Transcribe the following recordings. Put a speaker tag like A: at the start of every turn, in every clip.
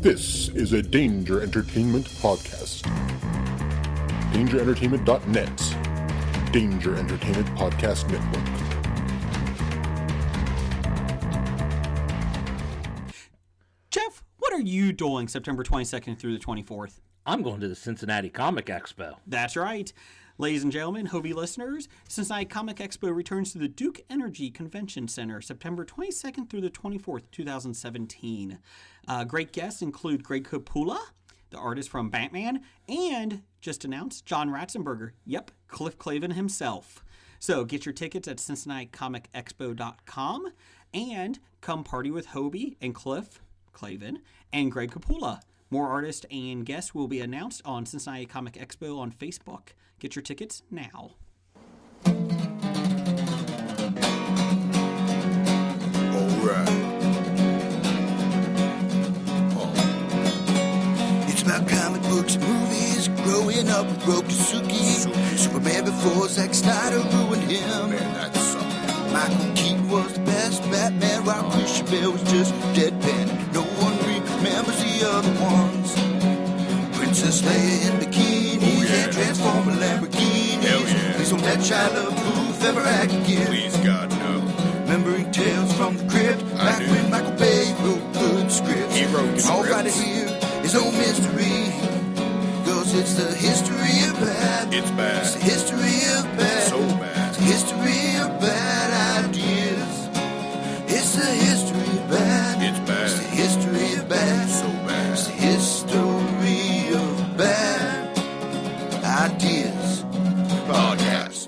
A: This is a Danger Entertainment podcast. DangerEntertainment.net. Danger Entertainment Podcast Network.
B: Jeff, what are you doing September 22nd through the 24th?
C: I'm going to the Cincinnati Comic Expo.
B: That's right. Ladies and gentlemen, Hobie listeners, Cincinnati Comic Expo returns to the Duke Energy Convention Center September 22nd through the 24th, 2017. Great guests include Greg Capullo, the artist from Batman, and, just announced, John Ratzenberger. Yep, Cliff Clavin himself. So get your tickets at CincinnatiComicExpo.com and come party with Hobie and Cliff Clavin and Greg Capullo. More artists and guests will be announced on Cincinnati Comic Expo on Facebook. Get your tickets now.
D: Alright. It's about comic books and movies. Growing up with Rokusuki. Superman before Zack Snyder ruined him. Man, that sucked. Michael Keaton was the best Batman, while Christian Bale was just deadpan. No one remembers the other ones. Princess Leia in bikinis and Transformer Lamborghinis. Please don't let Shia LaBeouf ever act again. Please, God, no. Remembering tales from the crypt, back when Michael Bay wrote good scripts. He wrote scripts. All right here is no mystery, 'cause it's the history of bad. It's bad. It's the history of bad. So bad. It's the history of bad ideas. It's the history of bad. It's bad. It's the history of bad. So bad. It's the history of bad ideas. Podcast.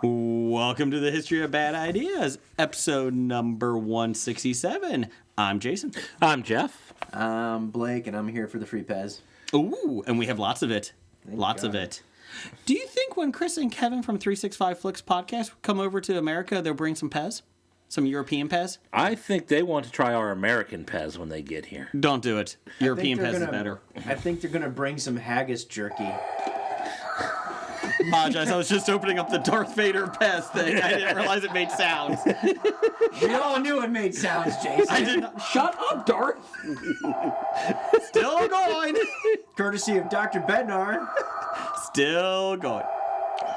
B: Welcome to the History of Bad Ideas, episode number 167. I'm Jason.
C: I'm Jeff.
E: I'm Blake, and I'm here for the free Pez.
B: Ooh, and we have lots of it. Lots of it. Do you think when Chris and Kevin from 365 Flicks podcast come over to America, they'll bring some Pez? Some European Pez?
C: I think they want to try our American Pez when they get here.
B: Don't do it. European Pez is better.
E: I think they're going to bring some haggis jerky.
B: Apologize, I was just opening up the Darth Vader Pez thing. I didn't realize it made sounds.
E: We all knew it made sounds, Jason.
B: I did not. Shut up, Darth. Still going.
E: Courtesy of Dr. Bednar.
B: Still going.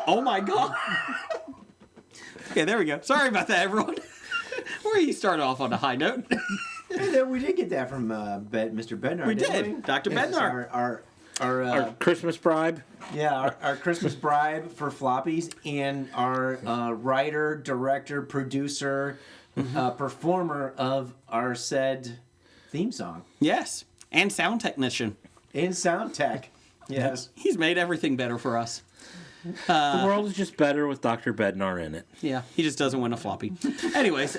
B: Oh my God. Okay, there we go. Sorry about that, everyone. Where you started off on a high note.
E: And then we did get that from Mr. Bednar.
B: We
E: didn't
B: did. Dr. Bednar.
C: Our Christmas bribe.
E: Yeah, our Christmas bribe for floppies, and our writer, director, producer, performer of our said theme song.
B: Yes, and sound technician.
E: And sound tech. Yes.
B: He's made everything better for us.
C: The world is just better with Dr. Bednar in it.
B: Yeah, he just doesn't win a floppy. Anyways,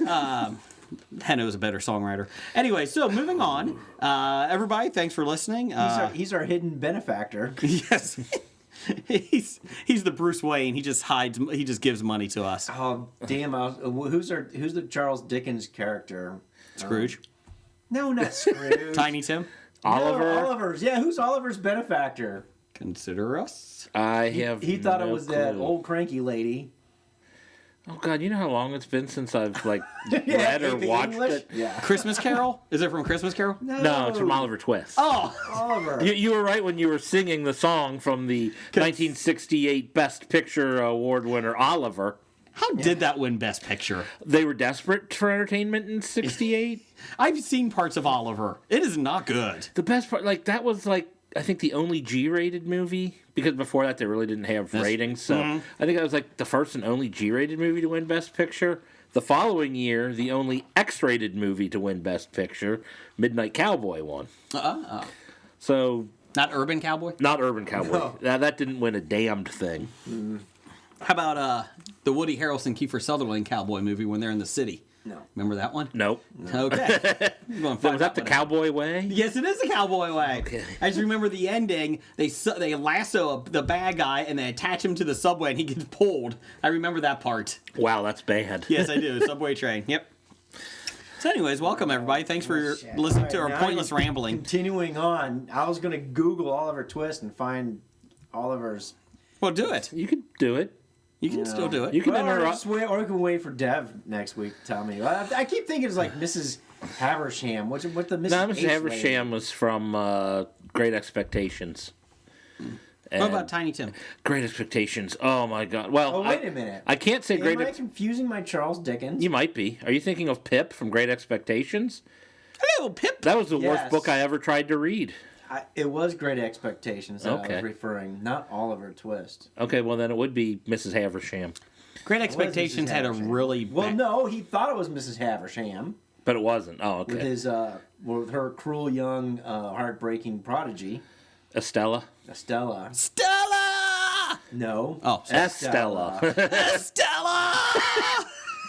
B: Henno's a better songwriter. Anyway, so moving on. Everybody, thanks for listening.
E: He's our hidden benefactor.
B: Yes. He's the Bruce Wayne. He just hides. He just gives money to us.
E: Oh damn! Who's the Charles Dickens character?
B: Scrooge.
E: No, not Scrooge.
B: Tiny Tim.
C: Oliver.
E: No, Oliver's. Yeah, who's Oliver's benefactor?
B: Consider us.
C: I have.
E: He thought
C: no
E: it was
C: clue.
E: that old cranky lady.
C: Oh God, you know how long it's been since I've read or watched
E: English?
C: it?
E: Yeah.
B: Christmas Carol? Is it from Christmas Carol?
C: No, it's from Oliver Twist.
B: Oh,
E: Oliver.
C: You were right when you were singing the song from the 1968 Best Picture Award winner, Oliver.
B: how did that win Best Picture?
C: They were desperate for entertainment in 68.
B: I've seen parts of Oliver. It is not good.
C: The best part, that was I think the only G-rated movie, because before that they really didn't have ratings. So I think that was the first and only G-rated movie to win Best Picture. The following year, the only X-rated movie to win Best Picture, Midnight Cowboy won. So
B: Not Urban Cowboy?
C: not Urban Cowboy.
E: No.
C: That didn't win a damned thing.
B: How about the Woody Harrelson, Kiefer Sutherland cowboy movie when they're in the city?
E: No.
B: Remember that one?
C: Nope.
B: Okay.
C: Was that the Cowboy Way?
B: Yes, it is the Cowboy Way.
C: Okay.
B: I just remember the ending. They lasso the bad guy and they attach him to the subway and he gets pulled. I remember that part.
C: Wow, that's bad.
B: Yes, I do. Subway train. Yep. So anyways, welcome everybody. Thanks for listening to our
E: Now
B: pointless
E: you-
B: rambling.
E: Continuing on, I was going to Google Oliver Twist and find Oliver's.
B: Well, do it.
C: You could do it.
B: You can still do it.
C: You can
E: Or,
C: interrupt.
E: just wait, or we can wait for Dev next week to tell me. I keep thinking it's like Mrs. Haversham. What's the Mrs.
C: No, Mrs.
E: H
C: Haversham was from Great Expectations.
B: What about Tiny Tim?
C: Great Expectations. Oh my God. Well,
E: Oh, wait a minute.
C: I can't say
E: Am I confusing my Charles Dickens?
C: You might be. Are you thinking of Pip from Great Expectations?
B: Hello, Pip.
C: That was the worst
E: Yes.
C: book I ever tried to read.
E: It was Great Expectations that I
C: Okay.
E: was referring, not Oliver Twist.
C: Okay, well then it would be Mrs. Haversham,
B: Great Expectations had a
E: Haversham.
B: really
E: Well, no, he thought it was Mrs. Haversham
C: but it wasn't. Oh,
E: with
C: okay.
E: his with her cruel young
B: heartbreaking prodigy,
C: Estella.
E: Estella.
B: Stella.
E: No.
B: Oh, sorry.
C: Estella.
B: Stella.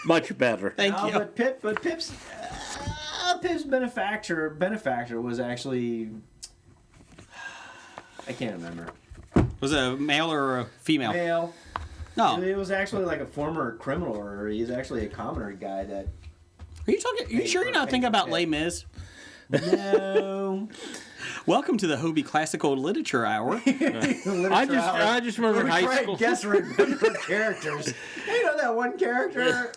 C: Much better.
B: Thank
E: No,
B: you.
E: But Pip's benefactor was actually, I can't remember.
B: Was it a male or a female?
E: Male.
B: No.
E: It was actually like a former criminal, or he's actually a commoner guy that.
B: Are you talking? Are you sure you're not thinking about Les Mis?
E: No.
B: Welcome to the Hobie Classical Literature Hour.
C: I just remember in high school.
E: Guess remember characters. You know that one character?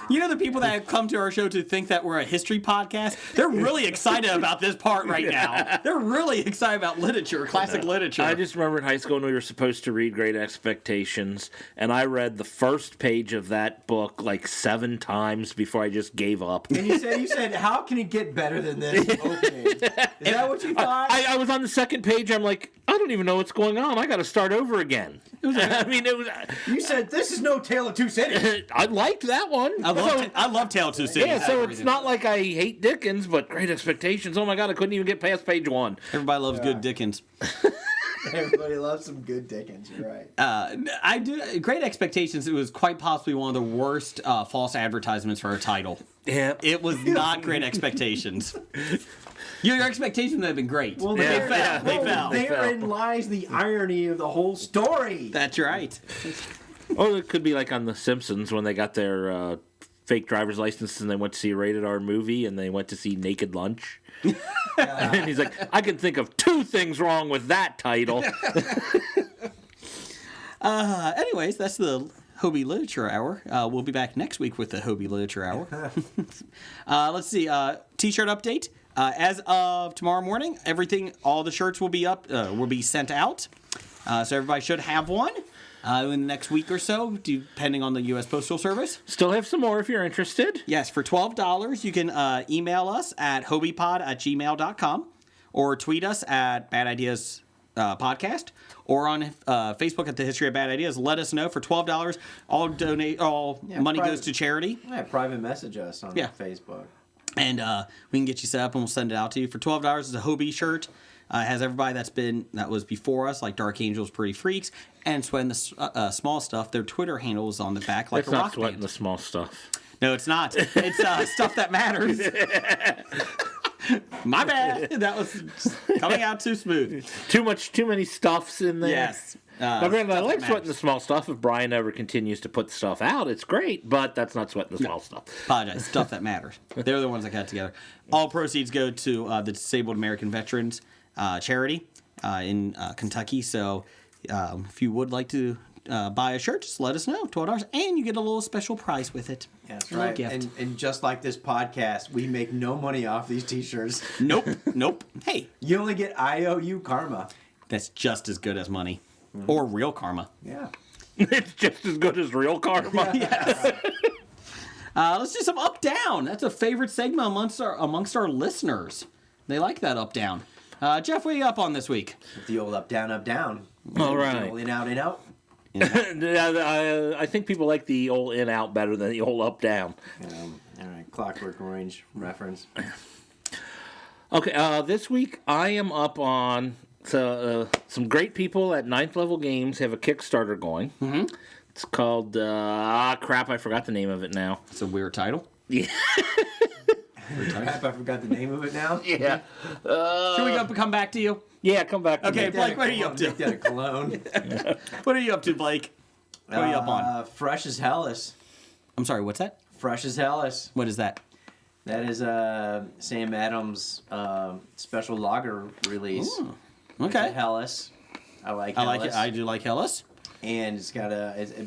B: You know the people that have come to our show to think that we're a history podcast? They're really excited about this part right now. They're really excited about literature, classic literature.
C: I just remember in high school when we were supposed to read Great Expectations, and I read the first page of that book like 7 times before I just gave up.
E: And you said, how can it get better than this opening? Is that what you thought?
C: I was on the second page. I'm like, I don't even know what's going on. I got to start over again. I mean, it was.
E: You said this is no Tale of Two Cities.
C: I liked that one.
B: I love Tale of Two Cities.
C: Yeah, so it's not like I hate Dickens, but Great Expectations. Oh my God, I couldn't even get past page 1.
B: Everybody loves good Dickens.
E: Everybody loves some good Dickens. You're right.
B: I do. Great Expectations. It was quite possibly one of the worst false advertisements for a title.
C: Yeah,
B: It was not Great Expectations. Your expectations have been great.
E: Well,
B: they
E: there-
B: fell. They
E: well,
B: fell.
E: Therein lies the irony of the whole story.
B: That's right.
C: or it could be like on The Simpsons when they got their fake driver's license and they went to see a rated R movie and they went to see Naked Lunch. And he's like, I can think of 2 things wrong with that title.
B: Anyways, that's the Hobie Literature Hour. We'll be back next week with the Hobie Literature Hour. Let's see. T-shirt update. As of tomorrow morning, all the shirts will be sent out. So everybody should have one in the next week or so, depending on the U.S. Postal Service.
C: Still have some more if you're interested.
B: Yes, for $12, you can email us at hobiepod@gmail.com or tweet us at Bad Ideas Podcast or on Facebook at The History of Bad Ideas. Let us know. For $12, all money goes to charity.
E: Yeah, private message us on Facebook.
B: And we can get you set up and we'll send it out to you. For $12, it's a Hobie shirt. It has everybody that was before us, like Dark Angels, Pretty Freaks, and Sweating the Small Stuff. Their Twitter handle is on the back, like
C: It's
B: a
C: not
B: rock
C: sweating
B: band.
C: the small stuff.
B: No, it's not. It's stuff that matters. My bad. That was coming out too smooth.
C: Too many stuffs in there.
B: Yes.
C: Now, granted, I
B: stuff
C: like
B: that
C: sweating the
B: matters.
C: small stuff. If Brian ever continues to put stuff out, it's great, but that's not sweating the small stuff.
B: Apologize. Stuff that matters. They're the ones that got together. All proceeds go to the Disabled American Veterans charity in Kentucky. So if you would like to buy a shirt, just let us know. $12, and you get a little special prize with it.
E: Yeah, that's
B: A little
E: right.
B: gift.
E: And just like this podcast, we make no money off these T-shirts.
B: Nope. Hey,
E: You only get IOU karma.
B: that's just as good as money. Or real karma.
E: Yeah.
C: It's just as good as real karma.
B: Yes. Let's do some up down. That's a favorite segment amongst our listeners. They like that up down. Jeff, what are you up on this week?
E: The old up down, up down.
C: All
E: The
C: right.
E: old in out, in out.
C: I think people like the old in out better than the old up down.
E: All right, Clockwork Orange reference.
C: Okay, this week I am up on some great people at 9th Level Games have a Kickstarter going. Mm-hmm. It's called crap, I forgot the name of it now.
B: It's a weird title.
C: Yeah.
E: Crap, I forgot the name of it now.
C: Yeah.
B: Should we come back to you?
C: Yeah, come back to
B: Okay,
C: me.
B: Blake, what are you up to?
E: Make that a cologne.
B: What are you up to, Blake? What are you up on?
E: Fresh as Hellas.
B: I'm sorry, what's that?
E: Fresh as Hellas.
B: What is that?
E: That is Sam Adams' special lager release.
B: Ooh,
E: It's a
B: okay.
E: Hellas. I like
B: I
E: Hellas.
B: like it. I do like Hellas.
E: And it's got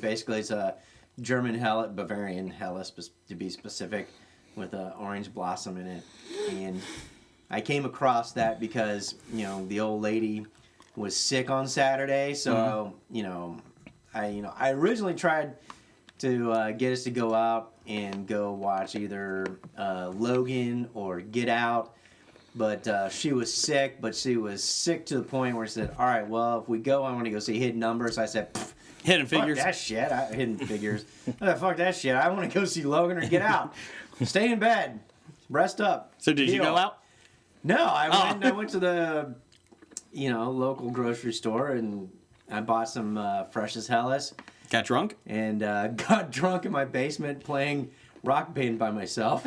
E: basically it's a German Hellas, Bavarian Hellas to be specific. with an orange blossom in it. And I came across that because, the old lady was sick on Saturday. So, I originally tried to get us to go out and go watch either Logan or Get Out. But she was sick, but she was sick to the point where she said, all right, well, if we go, I want to go see Hidden Numbers. So I said,
B: Hidden Figures.
E: Fuck that shit. Hidden Figures. Fuck that shit. I want to go see Logan or Get Out. Stay in bed. Rest up.
B: So did you go out?
E: No, I went to the, local grocery store and I bought some Fresh as Hellas.
B: Got drunk?
E: And got drunk in my basement playing Rock Band by myself.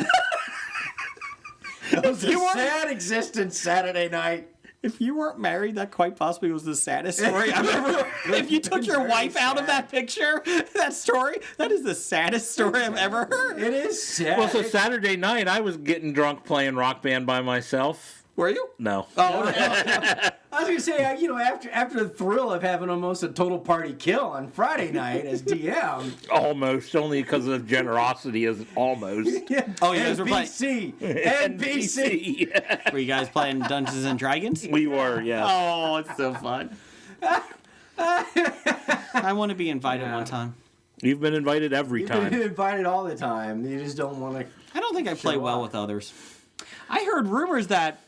E: It was a sad existence Saturday night.
B: If you weren't married, that quite possibly was the saddest story I've ever. If you took your wife out of that picture, that story, that is the saddest story I've ever heard.
E: It is sad.
C: Well, so Saturday night, I was getting drunk playing Rock Band by myself.
B: Were you?
C: No.
B: Oh,
E: I was going to say, after the thrill of having almost a total party kill on Friday night as DM.
C: Almost, only because of generosity is almost.
B: Oh, you guys were playing.
E: NBC.
B: Were you guys playing Dungeons and Dragons?
C: We were, yeah.
B: Oh, it's so fun. I want to be invited one time.
C: You've been invited every
E: You've
C: time.
E: been invited all the time. You just don't want to.
B: I don't think I play well with others. I heard rumors that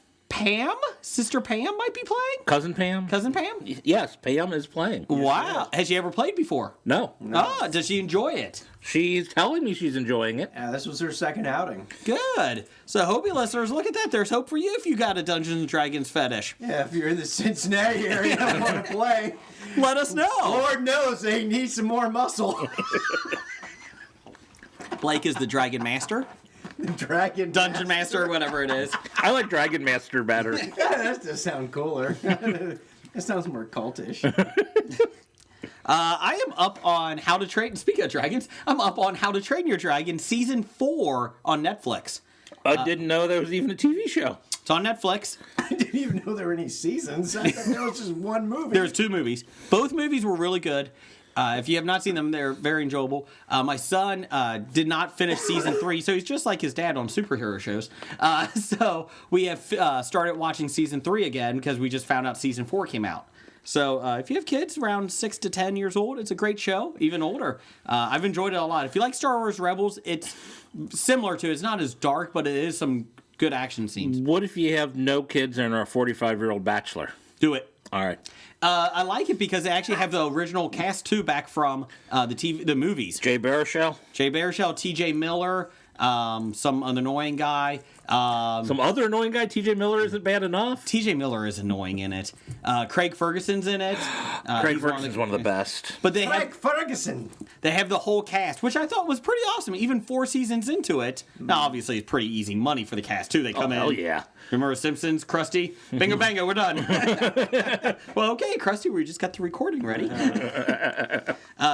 B: Sister Pam might be playing?
C: Cousin Pam?
B: Cousin Pam?
C: Yes, Pam is playing.
B: Wow. Has she ever played before?
C: No.
B: Oh, does she enjoy it?
C: She's telling me she's enjoying it.
E: Yeah, this was her second outing.
B: Good. So, Hobie listeners, look at that. There's hope for you if you got a Dungeons and Dragons fetish.
E: Yeah, if you're in the Cincinnati area and want to play,
B: Let us know.
E: Lord knows they need some more muscle.
B: Blake is the Dragon Master.
E: Dragon
B: Dungeon Master, or whatever it is.
C: I like Dragon Master better.
E: That does sound cooler. That sounds more cultish.
B: I am up on How to Train. Speaking of dragons, I'm up on How to Train Your Dragon season 4 on Netflix.
C: I didn't know there was even a TV show.
B: It's on Netflix.
E: I didn't even know there were any seasons. I thought there was just one movie.
B: There's 2 movies. Both movies were really good. If you have not seen them, they're very enjoyable. My son did not finish season 3, so he's just like his dad on superhero shows. So we have started watching season 3 again because we just found out season 4 came out. So if you have kids around 6 to 10 years old, it's a great show, even older. I've enjoyed it a lot. If you like Star Wars Rebels, it's similar to it. It's not as dark, but it is some good action scenes.
C: What if you have no kids and are a 45-year-old bachelor?
B: Do it.
C: All right.
B: I like it because they actually have the original cast too back from the movies.
C: Jay Baruchel?
B: Jay Baruchel, T.J. Miller, some annoying guy.
C: Some other annoying guy, T.J. Miller, isn't bad enough?
B: T.J. Miller is annoying in it. Craig Ferguson's in it.
C: Craig Ferguson's one of the best.
B: But they
E: Craig
B: have
E: Ferguson.
B: they have the whole cast, which I thought was pretty awesome. Even 4 seasons into it. Now, obviously, it's pretty easy money for the cast too. They come in.
C: Oh, yeah.
B: Remember Simpsons, Krusty? Bingo, bango, we're done. Well, okay, Krusty, we just got the recording ready.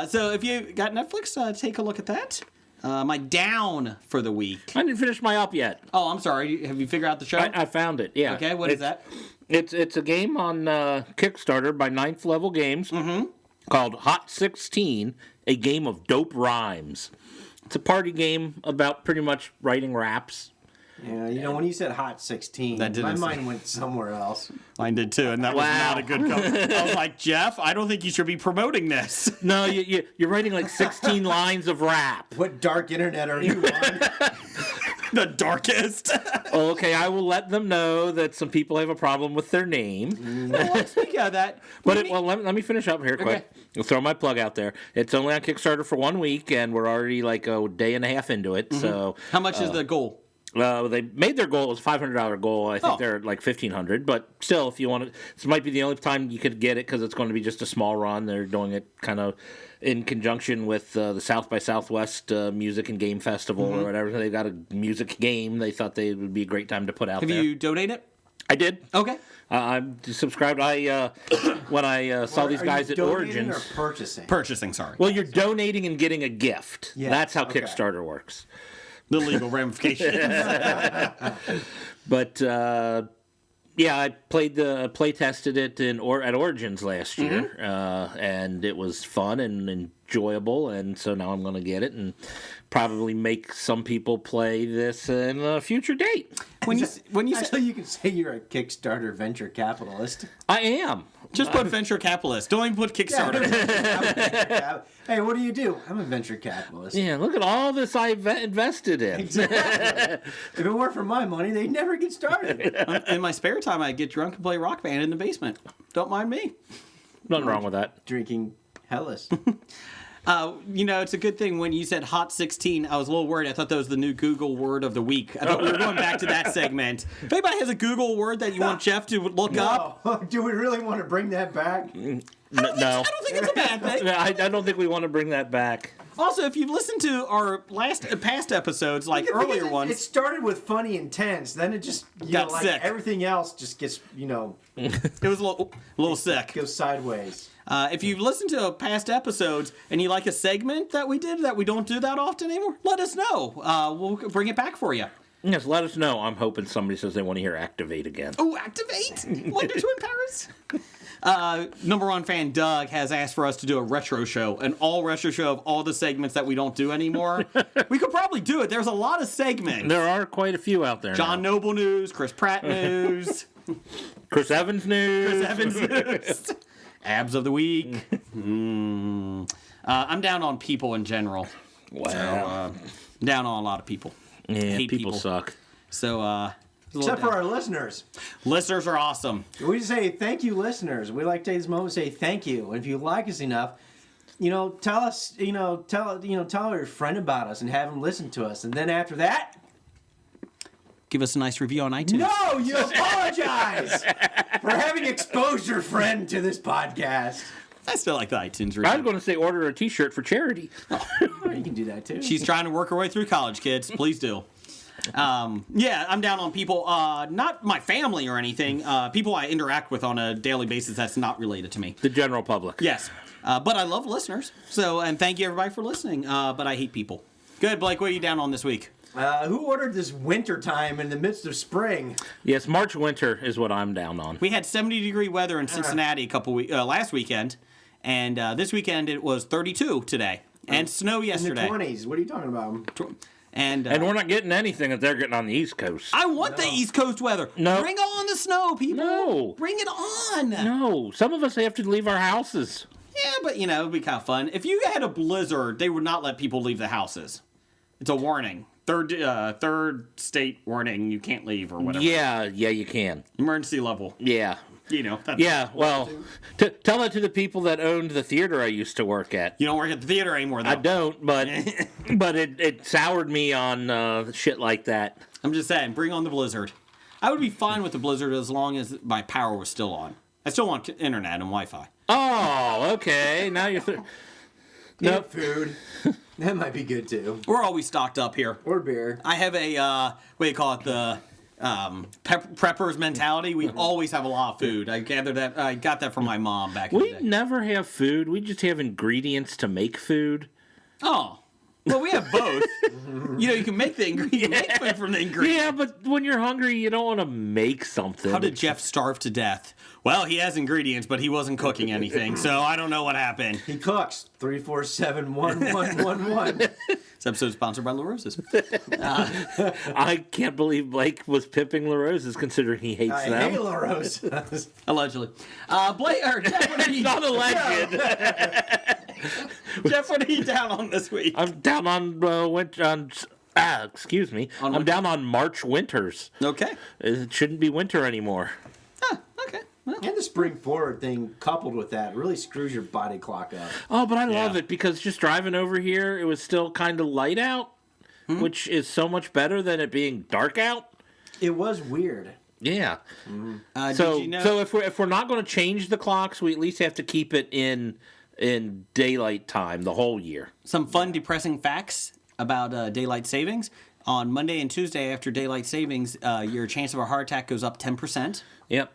B: So if you got Netflix, take a look at that. My down for the week.
C: I didn't finish my up yet.
B: Oh, I'm sorry. Have you figured out the show?
C: I found it, yeah.
B: Okay, what is that?
C: It's a game on Kickstarter by Ninth Level Games called Hot 16, a game of dope rhymes. It's a party game about pretty much writing raps.
E: Yeah, when you said Hot 16, my mind went somewhere else.
B: Mine did too, and that was not a good comment. I was like, Jeff, I don't think you should be promoting this.
C: No, you're writing like 16 lines of rap.
E: What dark internet are you on?
B: The darkest.
C: Okay, I will let them know that some people have a problem with their name.
B: Well, speaking of that,
C: But let me finish up here quick. I'll throw my plug out there. It's only on Kickstarter for 1 week, and we're already like a day and a half into it. So
B: how much is the goal?
C: they made their goal. It was a $500 goal. I think they're like $1,500. But still, if you want it, this might be the only time you could get it because it's going to be just a small run. They're doing it kind of in conjunction with the South by Southwest Music and Game Festival or whatever. They've got a music game. They thought they would be a great time to put out
B: Have
C: there.
B: you donated?
C: I did.
B: Okay.
C: I'm subscribed. When I saw these guys at
E: Donating
C: Origins.
E: or purchasing?
B: Purchasing, sorry.
C: Well, you're donating and getting a gift.
E: Yes,
C: That's how
E: okay.
C: Kickstarter works.
B: The legal ramifications.
C: But yeah, I play tested it at Origins last year, and it was fun and enjoyable. And so now I'm going to get it and probably make some people play this in a future date.
B: When you
E: Actually,
B: say,
E: you can say you're a Kickstarter venture capitalist.
C: I am.
B: just put venture capitalist. Don't even put Kickstarter.
E: Hey, what do? I'm a venture capitalist.
C: Yeah, look at all this I invested in.
E: Exactly. If it weren't for my money, they'd never get started.
B: In my spare time, I get drunk and play Rock Band in the basement. Don't mind me.
C: Nothing wrong with that.
E: Drinking Hellas.
B: It's a good thing when you said Hot 16, I was a little worried. I thought that was the new Google word of the week. I thought we were going back to that segment. If anybody has a Google word that you want Jeff to look up.
E: Oh, do we really want to bring that back?
C: No.
B: I don't think it's a bad thing.
C: I don't think we want to bring that back.
B: Also, if you've listened to our past episodes, like earlier ones.
E: It started with funny and tense. Then it just,
B: Got sick.
E: everything else just gets,
B: It was a little sick.
E: goes sideways.
B: If you've listened to past episodes and you like a segment that we did that we don't do that often anymore, let us know. We'll bring it back for you.
C: Yes, let us know. I'm hoping somebody says they want to hear Activate again.
B: Oh, Activate! Wonder Twin Paris. Number one fan Doug has asked for us to do a retro show, an all retro show of all the segments that we don't do anymore. We could probably do it. There's a lot of segments.
C: There are quite a few out there
B: John
C: now.
B: Noble news, Chris Pratt news,
C: Chris Evans news.
B: Chris Evans news, abs of the week. I'm down on people in general.
C: Wow.
B: Down on a lot of people.
C: Yeah,
B: hate
C: people
B: people.
C: suck.
B: So,
E: Except for our listeners.
B: listeners are awesome.
E: We just say thank you, listeners. We like to take this moment to say thank you. And if you like us enough, tell us, tell your friend about us and have him listen to us. And then after that,
B: Give us a nice review on iTunes.
E: no, you apologize for having exposed your friend to this podcast.
B: I still like the iTunes
C: I was
B: review.
C: going to say order a T-shirt for charity.
E: Oh, you can do that too.
B: She's trying to work her way through college, kids. Please do. Yeah, I'm down on people, not my family or anything, people I interact with on a daily basis that's not related to me.
C: The general public.
B: Yes. But I love listeners. So, and thank you everybody for listening. But I hate people. Good, Blake, what are you down on this week?
E: Who ordered this winter time in the midst of spring?
C: Yes, March winter is what I'm down on.
B: We had 70-degree weather in Cincinnati last weekend. And this weekend it was 32 today. And snow yesterday.
E: In the 20s. What are you talking about?
B: And
C: And we're not getting anything that they're getting on the East Coast.
B: I want the East Coast weather.
C: No.
B: Bring on the snow, people.
C: No.
B: Bring it on.
C: No, some of us have to leave our houses.
B: Yeah, but it'd be kind of fun. If you had a blizzard, they would not let people leave the houses. It's a warning. Third state warning, you can't leave or whatever.
C: Yeah, you can.
B: Emergency level.
C: Yeah.
B: That's,
C: Yeah, well, tell that to the people that owned the theater I used to work at.
B: You don't work at the theater anymore, though.
C: I don't, but it soured me on shit like that.
B: I'm just saying, bring on the blizzard. I would be fine with the blizzard as long as my power was still on. I still want internet and Wi-Fi.
C: Oh, okay. Now you're...
E: Nope. Food. That might be good too.
B: We're always stocked up here.
E: Or beer.
B: I have a, what do you call it, the prepper's mentality. We always have a lot of food. I got that from my mom back in the
C: We
B: day.
C: never have food. We just have ingredients to make food.
B: Oh. Well, we have both. You can make the ingredient, make food from the ingredients.
C: Yeah, but when you're hungry, you don't want to make something.
B: How did Jeff starve to death? Well, he has ingredients, but he wasn't cooking anything, so I don't know what happened.
E: He cooks 3471111.
B: This episode is sponsored by La Rosa's.
C: I can't believe Blake was pipping La Rosa's considering he hates
E: I
C: them.
E: hate La Rosa's.
B: Allegedly. Blake, or Jeff, what are you,
C: Not alleged.
B: Jeff, what are you down on this week?
C: I'm down on excuse me.
B: On
C: I'm
B: what?
C: down on March winters.
B: Okay.
C: It shouldn't be winter anymore.
B: Okay. Well,
E: And the spring forward thing coupled with that really screws your body clock up.
C: Oh, but I love
B: Yeah.
C: it because just driving over here, it was still kind of light out, which is so much better than it being dark out.
E: It was weird.
C: Yeah.
B: did you know?
C: So if we're not going to change the clocks, we at least have to keep it in daylight time the whole year.
B: Some fun, depressing facts about daylight savings. On Monday and Tuesday after daylight savings, your chance of a heart attack goes up 10%.
C: Yep.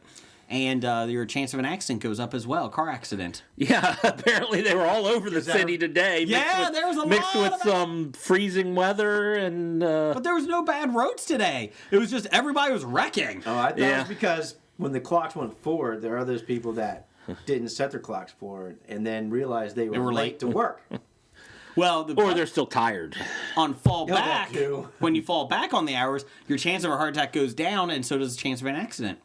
B: And your chance of an accident goes up as well, car accident.
C: Yeah, apparently they were all over the city today.
B: Yeah, there was a
C: mixed
B: lot
C: with
B: of
C: some freezing weather and.
B: But there was no bad roads today. It was just everybody was wrecking.
E: Oh, I thought it
C: Yeah.
E: was because when the clocks went forward, there are those people that didn't set their clocks forward and then realized they were
B: were
E: late
B: late.
E: to work.
B: Well,
C: Or they're still tired.
B: on fall
E: Yeah, that
B: back,
E: too.
B: when you fall back on the hours, your chance of a heart attack goes down, and so does the chance of an accident.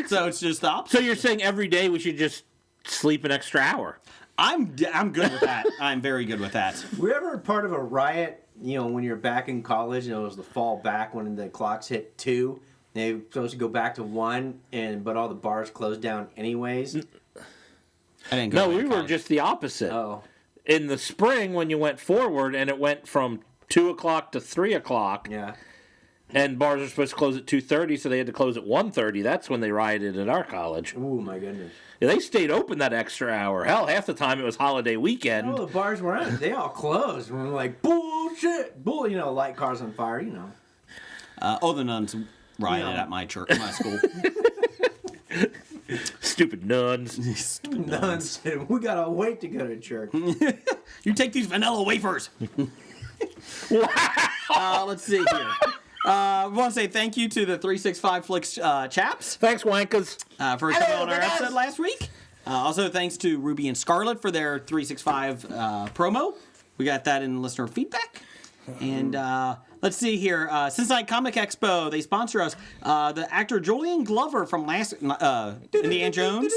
B: So it's just the opposite.
C: So you're saying every day we should just sleep an extra hour?
B: I'm good with that. I'm very good with that.
E: Were you ever part of a riot, when you're back in college and it was the fall back when the clocks hit 2, they were supposed to go back to 1, but all the bars closed down anyways?
B: I didn't go
C: No,
B: to
C: we were
B: college.
C: just the opposite.
E: Oh.
C: In the spring, when you went forward and it went from 2 o'clock to 3 o'clock,
E: Yeah.
C: and bars are supposed to close at 2:30, so they had to close at 1:30. That's when they rioted at our college.
E: Ooh, my goodness.
C: Yeah, they stayed open that extra hour. Hell, half the time it was holiday weekend.
E: Oh, the bars were on. They all closed. We were like, bullshit. Light cars on fire,
B: The nuns rioted
E: Yeah.
B: at my church, my school.
C: Stupid nuns.
E: Nuns said, we gotta wait to go to church.
B: You take these vanilla wafers. Let's see here. I want to say thank you to the 365 Flicks chaps
C: Thanks, Wankas.
B: for coming on our episode last week. Also, thanks to Ruby and Scarlet for their 365 promo. We got that in listener feedback. And let's see here. Cincinnati Comic Expo, they sponsor us. The actor Julian Glover from last Indiana Jones.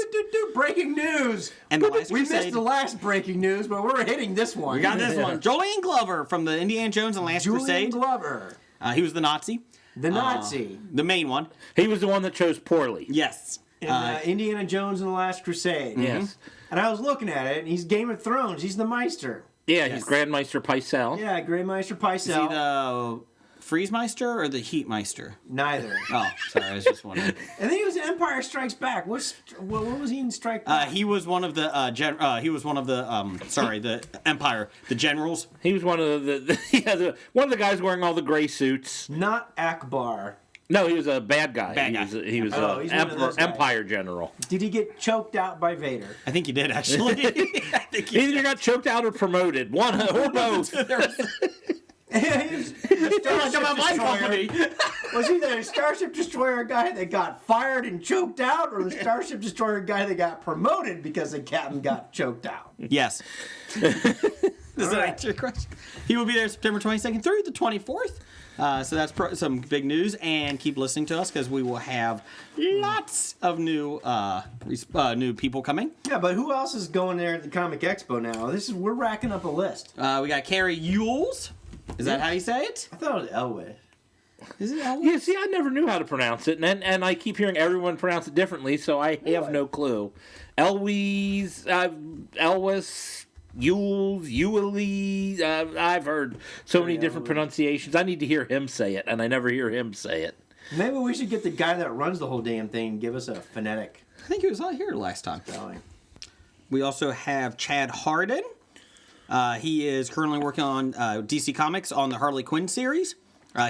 E: Breaking news.
B: And The Last
E: We
B: Crusade.
E: missed the last breaking news, but we're hitting this one.
B: We got this one. Julian Glover from the Indiana Jones and Last
E: Julian
B: Crusade.
E: Glover.
B: He was the Nazi.
E: The Nazi.
B: The main one.
C: He was the one that chose poorly.
B: Yes.
E: in Indiana Jones and the Last Crusade.
C: Yes.
E: And I was looking at it, and he's Game of Thrones. He's the Meister.
C: Yeah, he's Grandmeister Pycelle.
E: Yeah, Grandmeister
B: Is he
E: Pycelle.
B: the Freeze-Meister or the Heat-Meister?
E: Neither.
B: Oh, sorry, I was just wondering.
E: And then he was in Empire Strikes Back. What was he in Strike Back?
B: He was one of the the Empire, the generals.
C: He was one of one of the guys wearing all the gray suits.
E: Not Akbar.
C: No, he was a bad guy.
B: Bad guy.
C: He was
E: Oh,
C: a
E: he's one of those guys.
C: Empire general.
E: Did he get choked out by Vader?
B: I think he did actually. I think
C: He either got choked out or promoted, one or both.
B: Come on, my company.
E: Was he the Starship Destroyer guy that got fired and choked out, or the Starship Destroyer guy that got promoted because the captain got choked out?
B: Yes. Does that answer your question? He will be there September 22nd through the 24th. So that's some big news, and keep listening to us because we will have lots of new people coming.
E: Yeah, but who else is going there at the Comic Expo now? We're racking up a list.
B: We got Carrie Yules. Is that how you say it?
E: I thought it was Elway.
B: Is it Elwes?
C: Yeah, see, I never knew how to pronounce it, and I keep hearing everyone pronounce it differently, so I have no clue. Elwes, Elwes, Yules, Ewelly. I've heard so many different pronunciations. I need to hear him say it, and I never hear him say it.
E: Maybe we should get the guy that runs the whole damn thing and give us a phonetic
B: I think he was out here last time.
E: spelling.
B: We also have Chad Harden. He is currently working on DC Comics on the Harley Quinn series.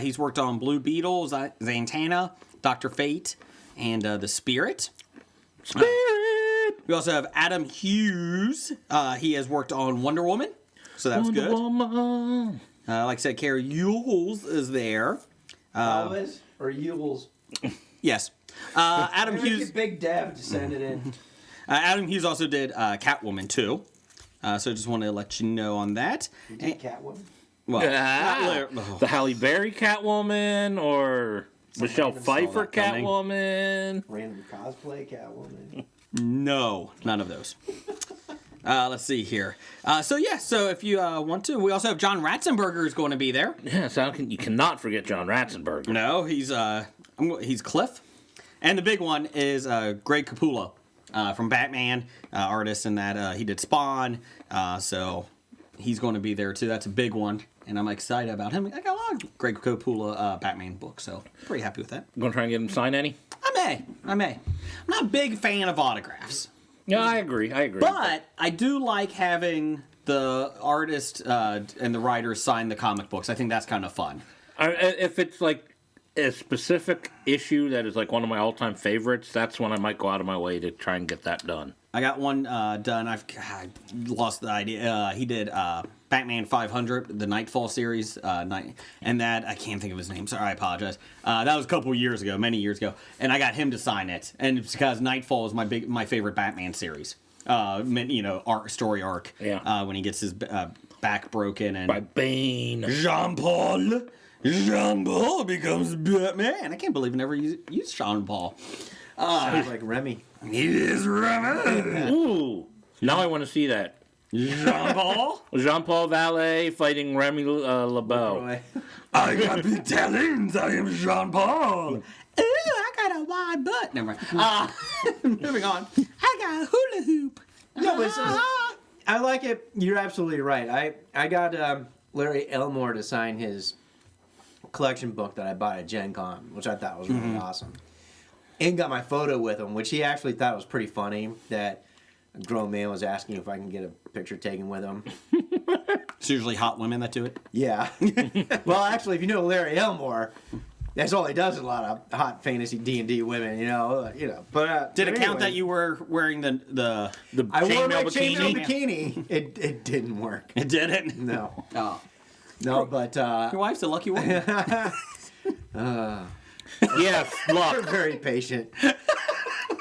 B: He's worked on Blue Beetle, Zatanna, Dr. Fate, and The Spirit. We also have Adam Hughes. He has worked on Wonder Woman, so that's
C: Wonder
B: good.
C: Woman.
B: Like I said, Carrie Yules is there.
E: Elwes or Yules?
B: Yes. Adam
E: Maybe
B: Hughes.
E: get Big Dev to send it in.
B: Adam Hughes also did Catwoman too. So just wanted to let you know on that.
E: Catwoman.
B: Well,
C: The Halle Berry Catwoman or Michelle
B: even saw
C: Pfeiffer
B: that coming.
C: Catwoman.
E: Random cosplay Catwoman.
B: no, none of those. Let's see here. So if you want to, we also have John Ratzenberger is going to be there.
C: Yeah, so you cannot forget John Ratzenberger.
B: No, he's Cliff, and the big one is Greg Capullo from Batman, artist, and that he did Spawn. So he's going to be there too. That's a big one, and I'm excited about him. I got a lot of Greg Capullo Batman books, so pretty happy with that.
C: You gonna try and get him to sign any?
B: I may. I'm not a big fan of autographs.
C: Yeah, I agree.
B: But I do like having the artist and the writers sign the comic books. I think that's kind of fun.
C: If it's like a specific issue that is like one of my all-time favorites, that's when I might go out of my way to try and get that done.
B: I got one done. I lost the idea. He did Batman 500, the Nightfall series, and that I can't think of his name. Sorry, I apologize. That was a couple years ago, many years ago, and I got him to sign it. And it's because Nightfall is my favorite Batman series. story arc.
C: Yeah.
B: When he gets his back broken and
C: By Bane.
B: Jean Paul becomes Batman. I can't believe I never used Jean Paul.
E: Sounds like Remy.
B: He is Remy.
C: Ooh. Now I want to see that.
B: Jean Paul.
C: Jean Paul Valet fighting Remy LeBeau.
E: Boy.
B: I got big talons. I am Jean Paul. Ooh, I got a wide butt. Never mind. Moving on. I got a hula hoop.
E: No, but I like it. You're absolutely right. I got Larry Elmore to sign his collection book that I bought at Gen Con, which I thought was really awesome. And got my photo with him, which he actually thought was pretty funny, that a grown man was asking if I can get a picture taken with him.
B: It's usually hot women that do it.
E: Yeah. Well, actually, if you know Larry Elmore, that's all he does is a lot of hot fantasy D&D women, you know. But
B: Did it
E: anyway,
B: count that you were wearing the
E: I wore my
B: chainmail
E: chainmail bikini. It didn't work.
B: It didn't?
E: No.
B: Oh.
E: No, but
B: Your wife's a lucky woman.
C: Yes,
E: They're
C: look.
E: very patient.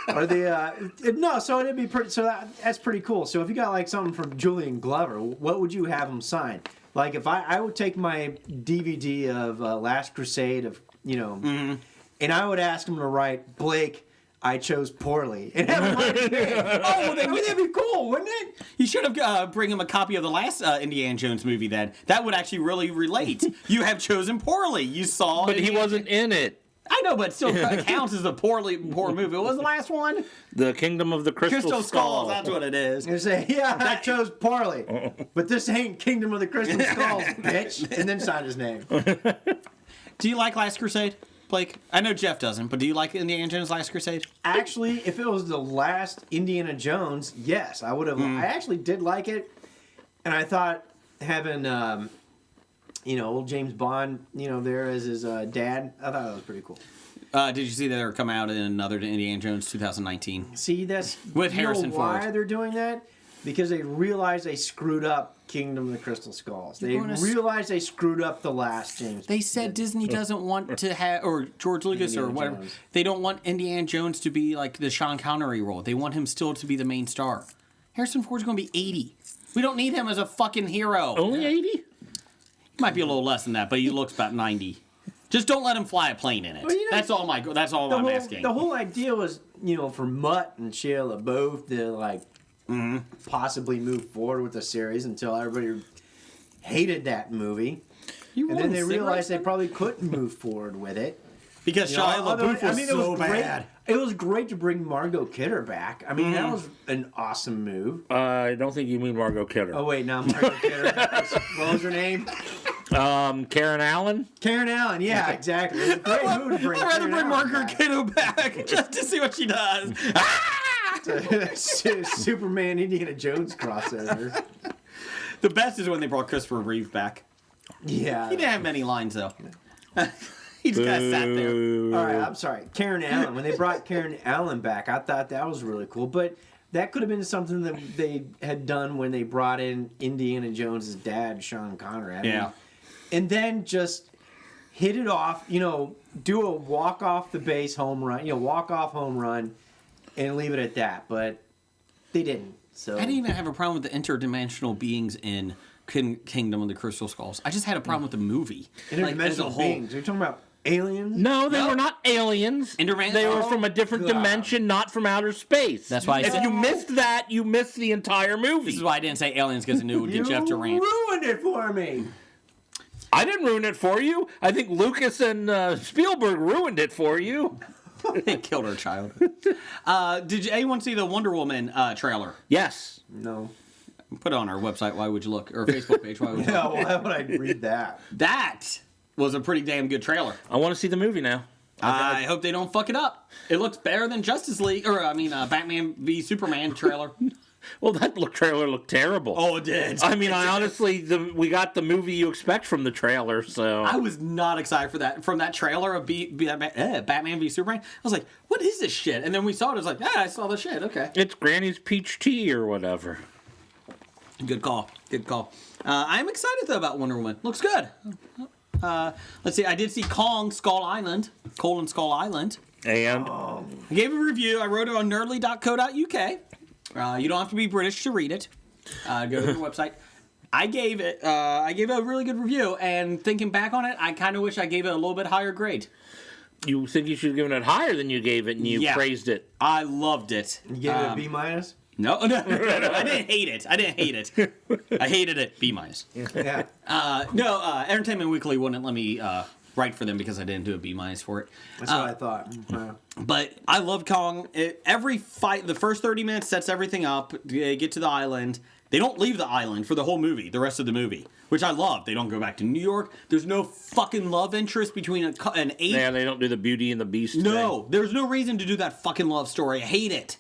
E: Or no, so it'd be pretty. So that's pretty cool. So if you got like something from Julian Glover, what would you have him sign? Like if I would take my DVD of Last Crusade and I would ask him to write Blake, I chose poorly, and have him write his name. Oh, that'd be cool, wouldn't it?
B: You should have bring him a copy of the last Indiana Jones movie. Then that would actually really relate. You have chosen poorly. You saw,
C: But he wasn't in it.
B: I know, but still counts as a poor movie. What was the last one?
C: The Kingdom of the Crystal Skull.
B: That's what it is.
E: And say, yeah, I chose poorly, but this ain't Kingdom of the Crystal Skulls, bitch. And then sign his name.
B: Do you like Last Crusade, Blake? I know Jeff doesn't, but do you like Indiana Jones' Last Crusade?
E: Actually, if it was the last Indiana Jones, yes, I would have. I actually did like it, and I thought having, old James Bond, there as his dad, I thought that was pretty cool.
B: Did you see that they're coming out in another Indiana Jones 2019?
E: See, that's
B: With Harrison
E: why
B: Ford.
E: they're doing that? Because they realize they screwed up Kingdom of the Crystal Skulls. They
B: going to
E: realize they screwed up the last James.
B: They said Disney doesn't want to have, or George Lucas or
E: Indiana
B: whatever,
E: Jones.
B: they don't want Indiana Jones to be like the Sean Connery role. They want him still to be the main star. Harrison Ford's going to be 80. We don't need him as a fucking hero.
C: Only 80?
B: He might be a little less than that, but he looks about 90. Just don't let him fly a plane in it.
E: Well,
B: That's all I'm asking.
E: The whole idea was, for Mutt and Shia LaBeouf to possibly move forward with the series until everybody hated that movie, and then they realized they probably couldn't move forward with it.
B: Because Shia LaBeouf was so bad.
E: It was great to bring Margot Kidder back. I mean, that was an awesome move.
C: I don't think you mean Margot Kidder.
E: Oh, wait, not Margot Kidder. What was her name?
C: Karen Allen?
E: Karen Allen, yeah, exactly. It was a great move to bring
B: I'd rather
E: Karen
B: bring
E: Allen
B: Margaret
E: back.
B: Kiddo back just to see what she does.
E: Superman Indiana Jones crossover.
B: The best is when they brought Christopher Reeve back.
E: Yeah.
B: He didn't have many lines, though. He just kind of sat there.
E: All right, I'm sorry. Karen Allen. When they brought Karen Allen back, I thought that was really cool. But that could have been something that they had done when they brought in Indiana Jones' dad, Sean Connery. I mean, and then just hit it off, do a walk off the base home run, walk off home run, and leave it at that. But they didn't. So
B: I didn't even have a problem with the interdimensional beings in Kingdom of the Crystal Skulls. I just had a problem with the movie.
E: Interdimensional beings. Are you talking about aliens?
C: No, they were not aliens. They were from a different dimension, not from outer space.
B: That's why I
C: if
B: said-
C: you missed that, you missed the entire movie.
B: This is why I didn't say aliens, because I knew it would get Jeff to rant.
E: You ruined it for me.
C: I didn't ruin it for you. I think Lucas and Spielberg ruined it for you.
B: They killed her child. Did anyone see the Wonder Woman trailer?
C: Yes.
E: No.
B: Put it on our website, Why Would You Look? Or Facebook page, Why Would You
E: Yeah,
B: Look?
E: why would I read that?
B: That was a pretty damn good trailer.
C: I want to see the movie now.
B: I hope they don't fuck it up. It looks better than Justice League, Batman v Superman trailer.
C: Well, that trailer looked terrible.
B: Oh, it did.
C: I mean, we got the movie you expect from the trailer, so.
B: I was not excited for that. From that trailer of Batman v Superman, I was like, what is this shit? And then we saw it, I was like, I saw the shit, okay.
C: It's Granny's peach tea or whatever.
B: Good call. I'm excited, though, about Wonder Woman. Looks good. Let's see, I did see Kong Skull Island.
C: And?
B: I gave a review. I wrote it on nerdly.co.uk. You don't have to be British to read it. Go to the website. I gave it a really good review, and thinking back on it, I kind of wish I gave it a little bit higher grade.
C: You think you should have given it higher than you gave it, and you praised it.
B: I loved it.
E: You gave it a B minus?
B: No, I didn't hate it. I hated it. B minus.
E: Yeah.
B: Entertainment Weekly wouldn't let me write for them because I didn't do a B minus for it.
E: That's what I thought.
B: But I love Kong. Every fight, the first 30 minutes sets everything up. They get to the island. They don't leave the island for the whole movie, the rest of the movie, which I love. They don't go back to New York. There's no fucking love interest between an ape.
C: Yeah, they don't do the Beauty and the Beast
B: No,
C: thing.
B: there's no reason to do that fucking love story. I hate it.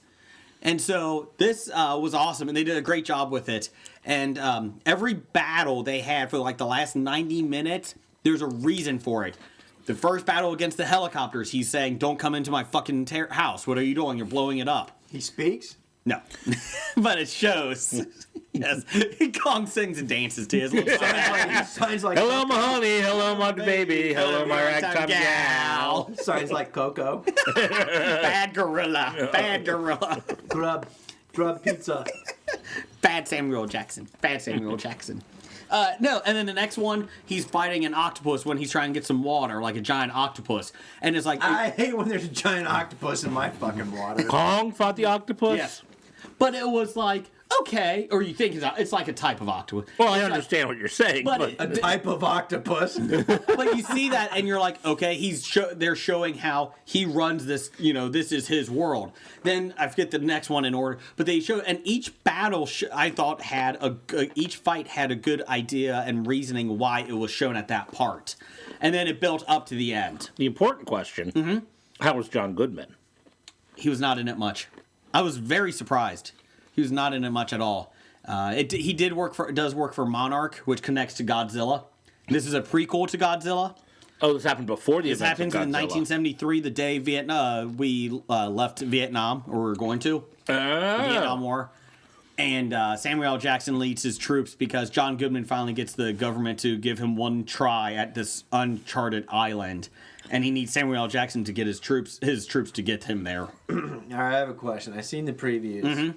B: And so this was awesome, and they did a great job with it. And every battle they had for like the last 90 minutes, there's a reason for it. The first battle against the helicopters, he's saying, "Don't come into my fucking house. What are you doing? You're blowing it up."
E: He speaks?
B: No, but it shows. Yes, Kong sings and dances to his little song.
E: Sounds like
C: Hello, my honey. Hello, my baby. Hello, my ragtime gal.
E: Sounds like Coco.
B: Bad gorilla. Bad gorilla.
E: Grub pizza.
B: Bad Samuel Jackson. No, and then the next one, he's fighting an octopus when he's trying to get some water, like a giant octopus. And it's like...
E: I hate when there's a giant octopus in my fucking water.
C: Kong fought the octopus?
B: Yes. But it was like, okay, or you think it's like a type of octopus.
C: Well, I understand what you're saying, but
E: A type of octopus.
B: But you see that and you're like, okay, they're showing how he runs this, this is his world. Then I forget the next one in order, but they show, and each battle I thought each fight had a good idea and reasoning why it was shown at that part. And then it built up to the end.
C: the important question, how was John Goodman?
B: He was not in it much. I was very surprised. He was not in it much at all. He does work for Monarch, which connects to Godzilla. This is a prequel to Godzilla.
C: Oh, this happened before the
B: This
C: events of
B: happens in
C: Godzilla.
B: 1973, the day we left Vietnam, or we were going to. The Vietnam War. And Samuel L. Jackson leads his troops because John Goodman finally gets the government to give him one try at this uncharted island. And he needs Samuel L. Jackson to get his troops to get him there.
E: All right, I have a question. I've seen the previews.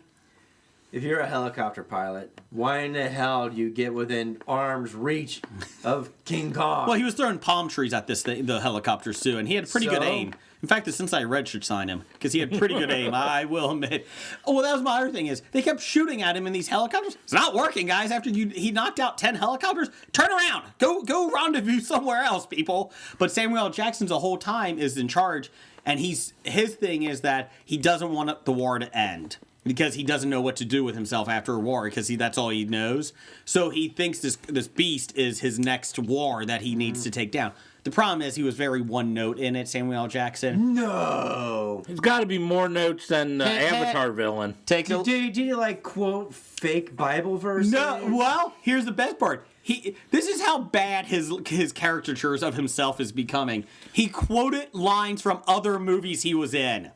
E: If you're a helicopter pilot, why in the hell do you get within arm's reach of King Kong?
B: Well, he was throwing palm trees at the helicopters too, and he had pretty good aim. In fact, the Cincinnati Reds should sign him because he had pretty good aim. I will admit. Oh, well, that was my other thing is they kept shooting at him in these helicopters. It's not working, guys. After he knocked out 10 helicopters, turn around, go rendezvous somewhere else, people. But Samuel L. Jackson the whole time is in charge, and his thing is that he doesn't want the war to end. Because he doesn't know what to do with himself after a war, because that's all he knows. So he thinks this beast is his next war that he needs to take down. The problem is he was very one note in it, Samuel L. Jackson.
E: No.
C: There's got to be more notes than the Avatar villain.
E: Did you like quote fake Bible verses?
B: No. Well, here's the best part. This is how bad his caricatures of himself is becoming. He quoted lines from other movies he was in.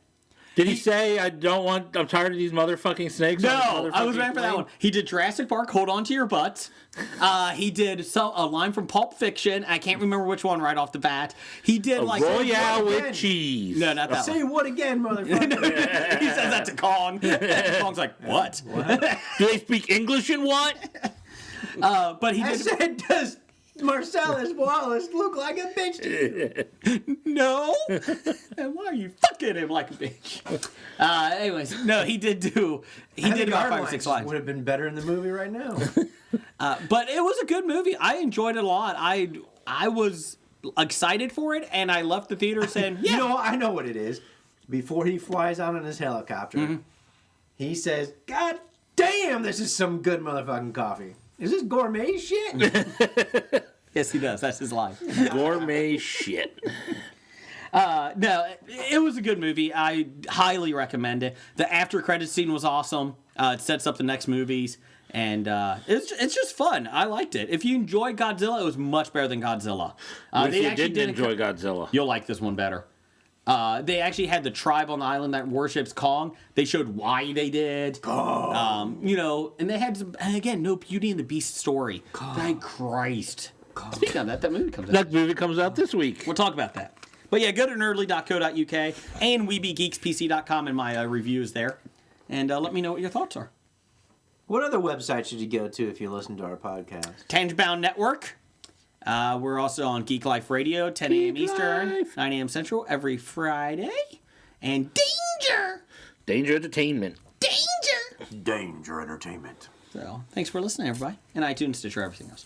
C: Did he say, I'm tired of these motherfucking snakes?
B: No, I was ready for that one. He did Jurassic Park, Hold On to Your Butts. He did a line from Pulp Fiction. I can't remember which one right off the bat. He did
C: Royale with cheese.
B: No, not that
E: Say
B: one.
E: what again, motherfucker?
B: He says that to Kong. And Kong's like, what?
C: Do they speak English in what?
B: But he
E: I
B: did...
E: said, does Marcellus Wallace look like a bitch to you?
B: No. And why are you fucking him like a bitch? Anyways, no, he did about 5 or 6 lines.
E: Would have been better in the movie right now.
B: But it was a good movie. I enjoyed it a lot. I was excited for it, and I left the theater saying, yeah.
E: You know, I know what it is. Before he flies out in his helicopter, he says, God damn, this is some good motherfucking coffee. Is this gourmet shit?
B: Yes, he does. That's his line.
C: Gourmet shit.
B: No, it was a good movie. I highly recommend it. The after credits scene was awesome. It sets up the next movies, and it's just fun. I liked it. If you enjoyed Godzilla, it was much better than Godzilla.
C: If you didn't enjoy Godzilla,
B: you'll like this one better. They actually had the tribe on the island that worships Kong. They showed why they did.
E: Kong.
B: And they had some, and again, no Beauty and the Beast story.
E: Kong.
B: Thank Christ. Kong. Speaking of that movie comes out.
C: that movie comes out this week.
B: We'll talk about that. But yeah, go to nerdly.co.uk and weebiegeekspc.com, and my review is there. and let me know what your thoughts are.
E: What other website should you go to if you listen to our podcast?
B: Tangebound Network. We're also on Geek Life Radio, 10 a.m. Eastern, 9 a.m. Central, every Friday. And
C: Danger Entertainment.
E: Danger Entertainment.
B: So, thanks for listening, everybody. And iTunes, Stitcher, everything else.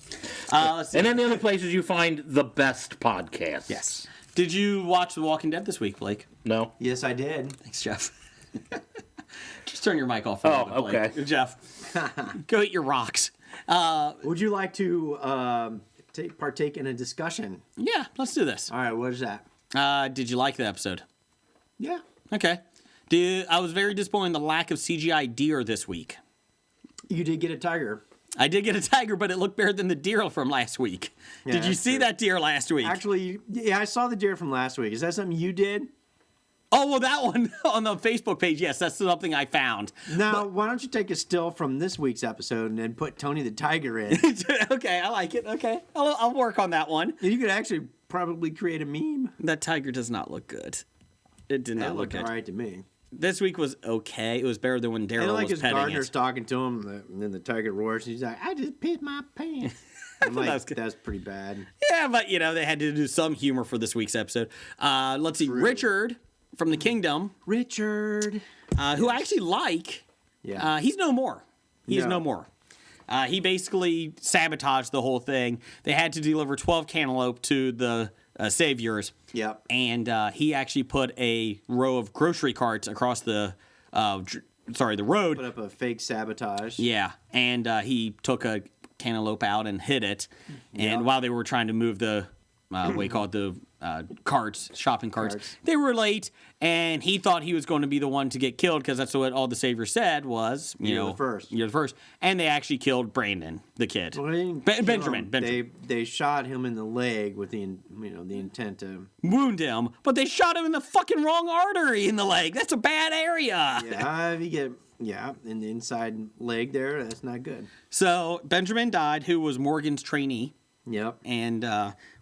B: Let's see.
C: And then the other places you find the best podcasts.
B: Yes. Did you watch The Walking Dead this week, Blake?
C: No.
E: Yes, I did.
B: Thanks, Jeff. Just turn your mic off. For a moment, Blake.
C: Okay.
B: Jeff, go eat your rocks.
E: Would you like to partake in a discussion?
B: Yeah, let's do this.
E: All right, what is that?
B: Did you like the episode?
E: Yeah.
B: Okay. I was very disappointed in the lack of CGI deer this week.
E: You did get a tiger.
B: I did get a tiger, but it looked better than the deer from last week.
E: Yeah,
B: Did you
E: that's
B: see
E: true.
B: that deer last week?
E: Actually, yeah, I saw the deer from last week. Is that something you did?
B: Oh, well, that one on the Facebook page, yes, that's something I found.
E: Now, why don't you take a still from this week's episode and then put Tony the Tiger in?
B: Okay, I like it. Okay, I'll work on that one.
E: You could actually probably create a meme.
B: That tiger does not look good. It did not
E: That
B: look
E: looked
B: good.
E: all right to me.
B: This week was okay. It was better than when
E: And
B: Daryl
E: like
B: was
E: his
B: petting
E: gardener's
B: it.
E: talking to him, and then the tiger roars. He's like, "I just peed my pants." I'm like,
B: was good.
E: that's pretty bad.
B: Yeah, but they had to do some humor for this week's episode. Let's see, Richard from the Kingdom,
E: Richard.
B: who I actually like.
E: Yeah.
B: He's no more. He's
E: No.
B: no more. He basically sabotaged the whole thing. They had to deliver 12 cantaloupe to the saviors.
E: Yep.
B: And he actually put a row of grocery carts across the road.
E: Put up a fake sabotage.
B: Yeah, and he took a cantaloupe out and hid it. And
E: Yep.
B: while they were trying to move the what do you call it, the shopping carts, they were late. And he thought he was going to be the one to get killed because that's what all the saviors said was,
E: You're the first.
B: You're the first. And they actually killed Brandon, the kid.
E: Well, they didn't kill
B: Benjamin.
E: him. They shot him in the leg with the intent to.
B: Wound him, but they shot him in the fucking wrong artery in the leg. That's a bad area.
E: Yeah, if you get in the inside leg there, that's not good.
B: So Benjamin died, who was Morgan's trainee,
E: Yep.
B: and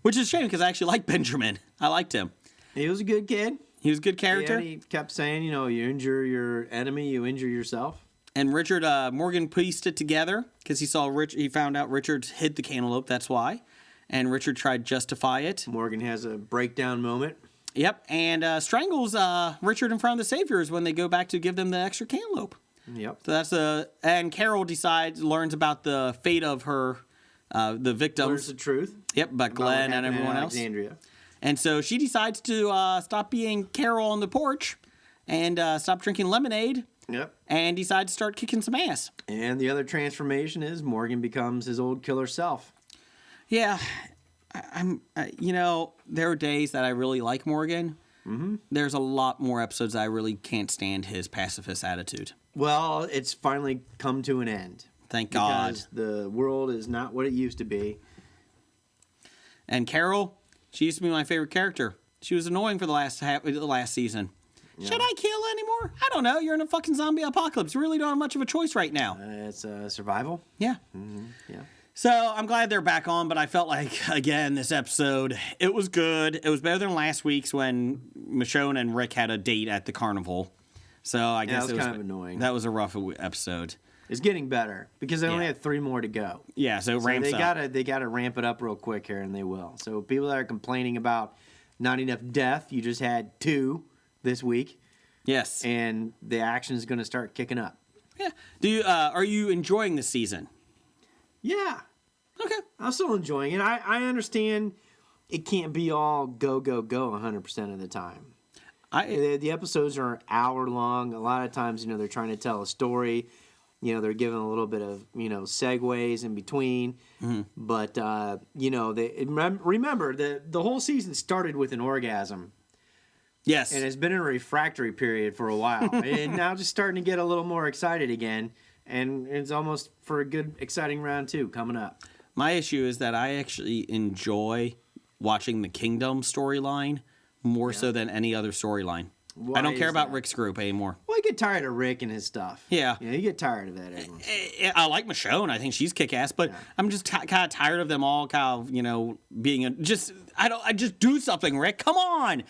B: which is a shame because I actually like Benjamin. I liked him.
E: He was a good kid.
B: He was a good character.
E: Yeah, he kept saying, you injure your enemy, you injure yourself.
B: And Richard Morgan pieced it together because he found out Richard hid the cantaloupe. That's why, and Richard tried to justify it.
E: Morgan has a breakdown moment.
B: Yep, and strangles Richard in front of the saviors when they go back to give them the extra cantaloupe.
E: Yep.
B: So that's and Carol learns about the fate of her the victims.
E: Learns the truth.
B: Yep, but
E: about
B: Glenn
E: what
B: and
E: happened in
B: everyone else.
E: Alexandria.
B: And so she decides to stop being Carol on the porch and stop drinking lemonade
E: Yep.
B: and decide to start kicking some ass.
E: And the other transformation is Morgan becomes his old killer self.
B: Yeah, there are days that I really like Morgan. Mm-hmm. There's a lot more episodes I really can't stand his pacifist attitude.
E: Well, it's finally come to an end.
B: Thank God.
E: Because the world is not what it used to be.
B: And Carol, she used to be my favorite character. She was annoying for the last season. Yeah. Should I kill anymore? I don't know. You're in a fucking zombie apocalypse. You really don't have much of a choice right now.
E: It's survival.
B: Yeah.
E: Mm-hmm. Yeah.
B: So I'm glad they're back on, but I felt like, again, this episode, it was good. It was better than last week's when Michonne and Rick had a date at the carnival. So I guess
E: it was kind of annoying.
B: That was a rough episode.
E: It's getting better because they only have 3 more to go.
B: Yeah, so it ramps up.
E: They gotta ramp it up real quick here, and they will. So people that are complaining about not enough death, you just had 2 this week.
B: Yes.
E: And the action is going to start kicking up.
B: Yeah. Are you enjoying this season?
E: Yeah.
B: Okay.
E: I'm still enjoying it. I understand it can't be all go, go, go 100% of the time. The episodes are an hour long. A lot of times, they're trying to tell a story. They're giving a little bit of, segues in between. Mm-hmm. But, remember, the whole season started with an orgasm.
B: Yes.
E: And it's been in a refractory period for a while. And now just starting to get a little more excited again. And it's almost for a good, exciting round 2 coming up.
B: My issue is that I actually enjoy watching the Kingdom storyline more so than any other storyline. I don't care about
E: that?
B: Rick's group anymore.
E: Well, I get tired of Rick and his stuff.
B: Yeah.
E: You get tired of that. Everyone.
B: I like Michonne. I think she's kick-ass, but I'm just kind of tired of them all kind of, being I just do something, Rick. Come on.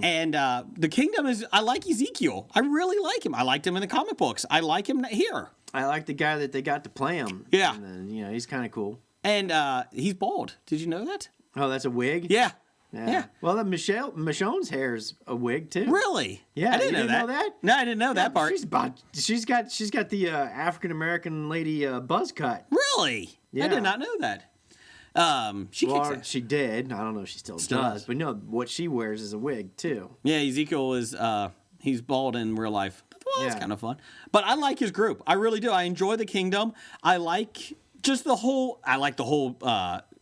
B: And the Kingdom I like Ezekiel. I really like him. I liked him in the comic books. I like him here.
E: I like the guy that they got to play him.
B: Yeah.
E: And then, he's kind of cool.
B: And he's bald. Did you know that?
E: Oh, that's a wig?
B: Yeah.
E: Well, Michonne's hair's a wig too.
B: Really?
E: Yeah,
B: I didn't
E: you
B: know that. No, I didn't know that part.
E: She's got the African American lady buzz cut.
B: Really? I
E: Yeah.
B: did not know that. She kicks ass.
E: She did. I don't know if she still does, but no, what she wears is a wig too.
B: Yeah, Ezekiel is he's bald in real life. Well, that's
E: Yeah.
B: kind of fun. But I like his group. I really do. I enjoy the Kingdom. I like just the whole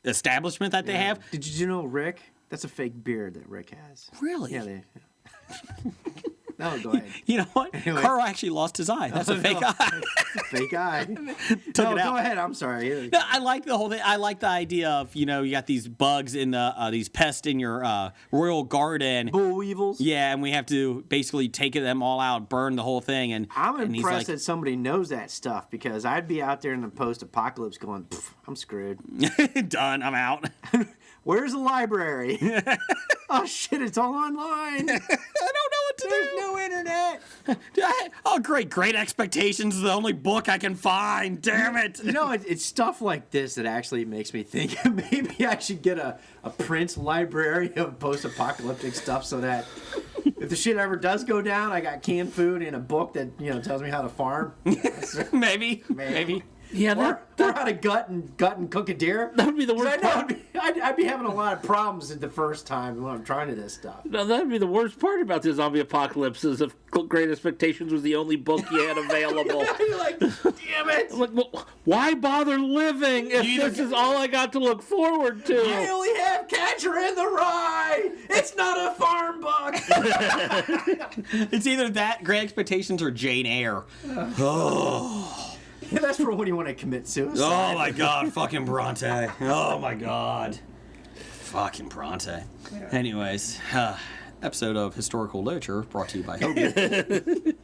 B: establishment that they have.
E: Did you know Rick? That's a fake beard that Rick has.
B: Really?
E: Yeah. No, go ahead.
B: You know what?
E: Anyway.
B: Carl actually lost his eye. That's a fake eye.
E: Fake eye.
B: Took it out.
E: Go ahead. I'm sorry.
B: No, I like the whole thing. I like the idea of, you got these bugs in these pests in your royal garden.
E: Bull weevils.
B: Yeah, and we have to basically take them all out, burn the whole thing. And
E: I'm
B: and he's
E: impressed
B: like,
E: that somebody knows that stuff because I'd be out there in the post-apocalypse going, I'm screwed.
B: done, I'm out.
E: Where's the library? Oh, shit, it's all online.
B: I don't know what to
E: There's
B: do.
E: no internet.
B: Oh, great expectations is the only book I can find. Damn it.
E: It's stuff like this that actually makes me think maybe I should get a Prince library of post-apocalyptic stuff so that if the shit ever does go down, I got canned food and a book that tells me how to farm.
B: Maybe.
C: Yeah,
E: Or how to gut and cook a deer.
C: that would be the worst part.
E: I'd be having a lot of problems the first time when I'm trying this stuff.
C: No, that would be the worst part about the zombie apocalypse is if Great Expectations was the only book you had available.
E: You're like, damn it!
C: I'm like, well, why bother living if this is all I got to look forward to?
E: I only have Catcher in the Rye. It's not a farm book.
B: It's either that, Great Expectations, or Jane Eyre.
E: Yeah, that's for when you want to commit suicide.
B: Oh my God, fucking Bronte. Oh my God. Fucking Bronte. Anyways, episode of Historical Literature brought to you by Hobie.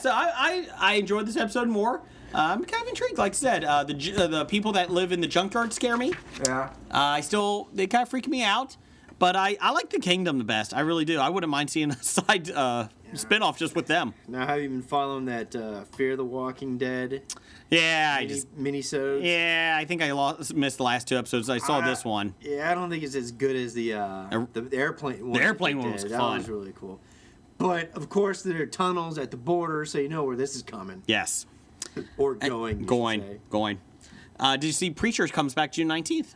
B: So I enjoyed this episode more. I'm kind of intrigued. Like I said, the people that live in the junkyard scare me.
E: Yeah.
B: They kind of freak me out. But I like the Kingdom the best. I really do. I wouldn't mind seeing a side spinoff just with them.
E: Now, have you been following that Fear the Walking Dead
B: Yeah,
E: mini-sode?
B: Yeah, I think I missed the last two episodes. I saw this one.
E: Yeah, I don't think it's as good as the airplane one.
B: The airplane one was
E: That
B: fun.
E: was really cool. But, of course, there are tunnels at the border, so you know where this is coming.
B: Yes.
E: Or going, you should say.
B: Going. Did you see Preachers comes back June 19th?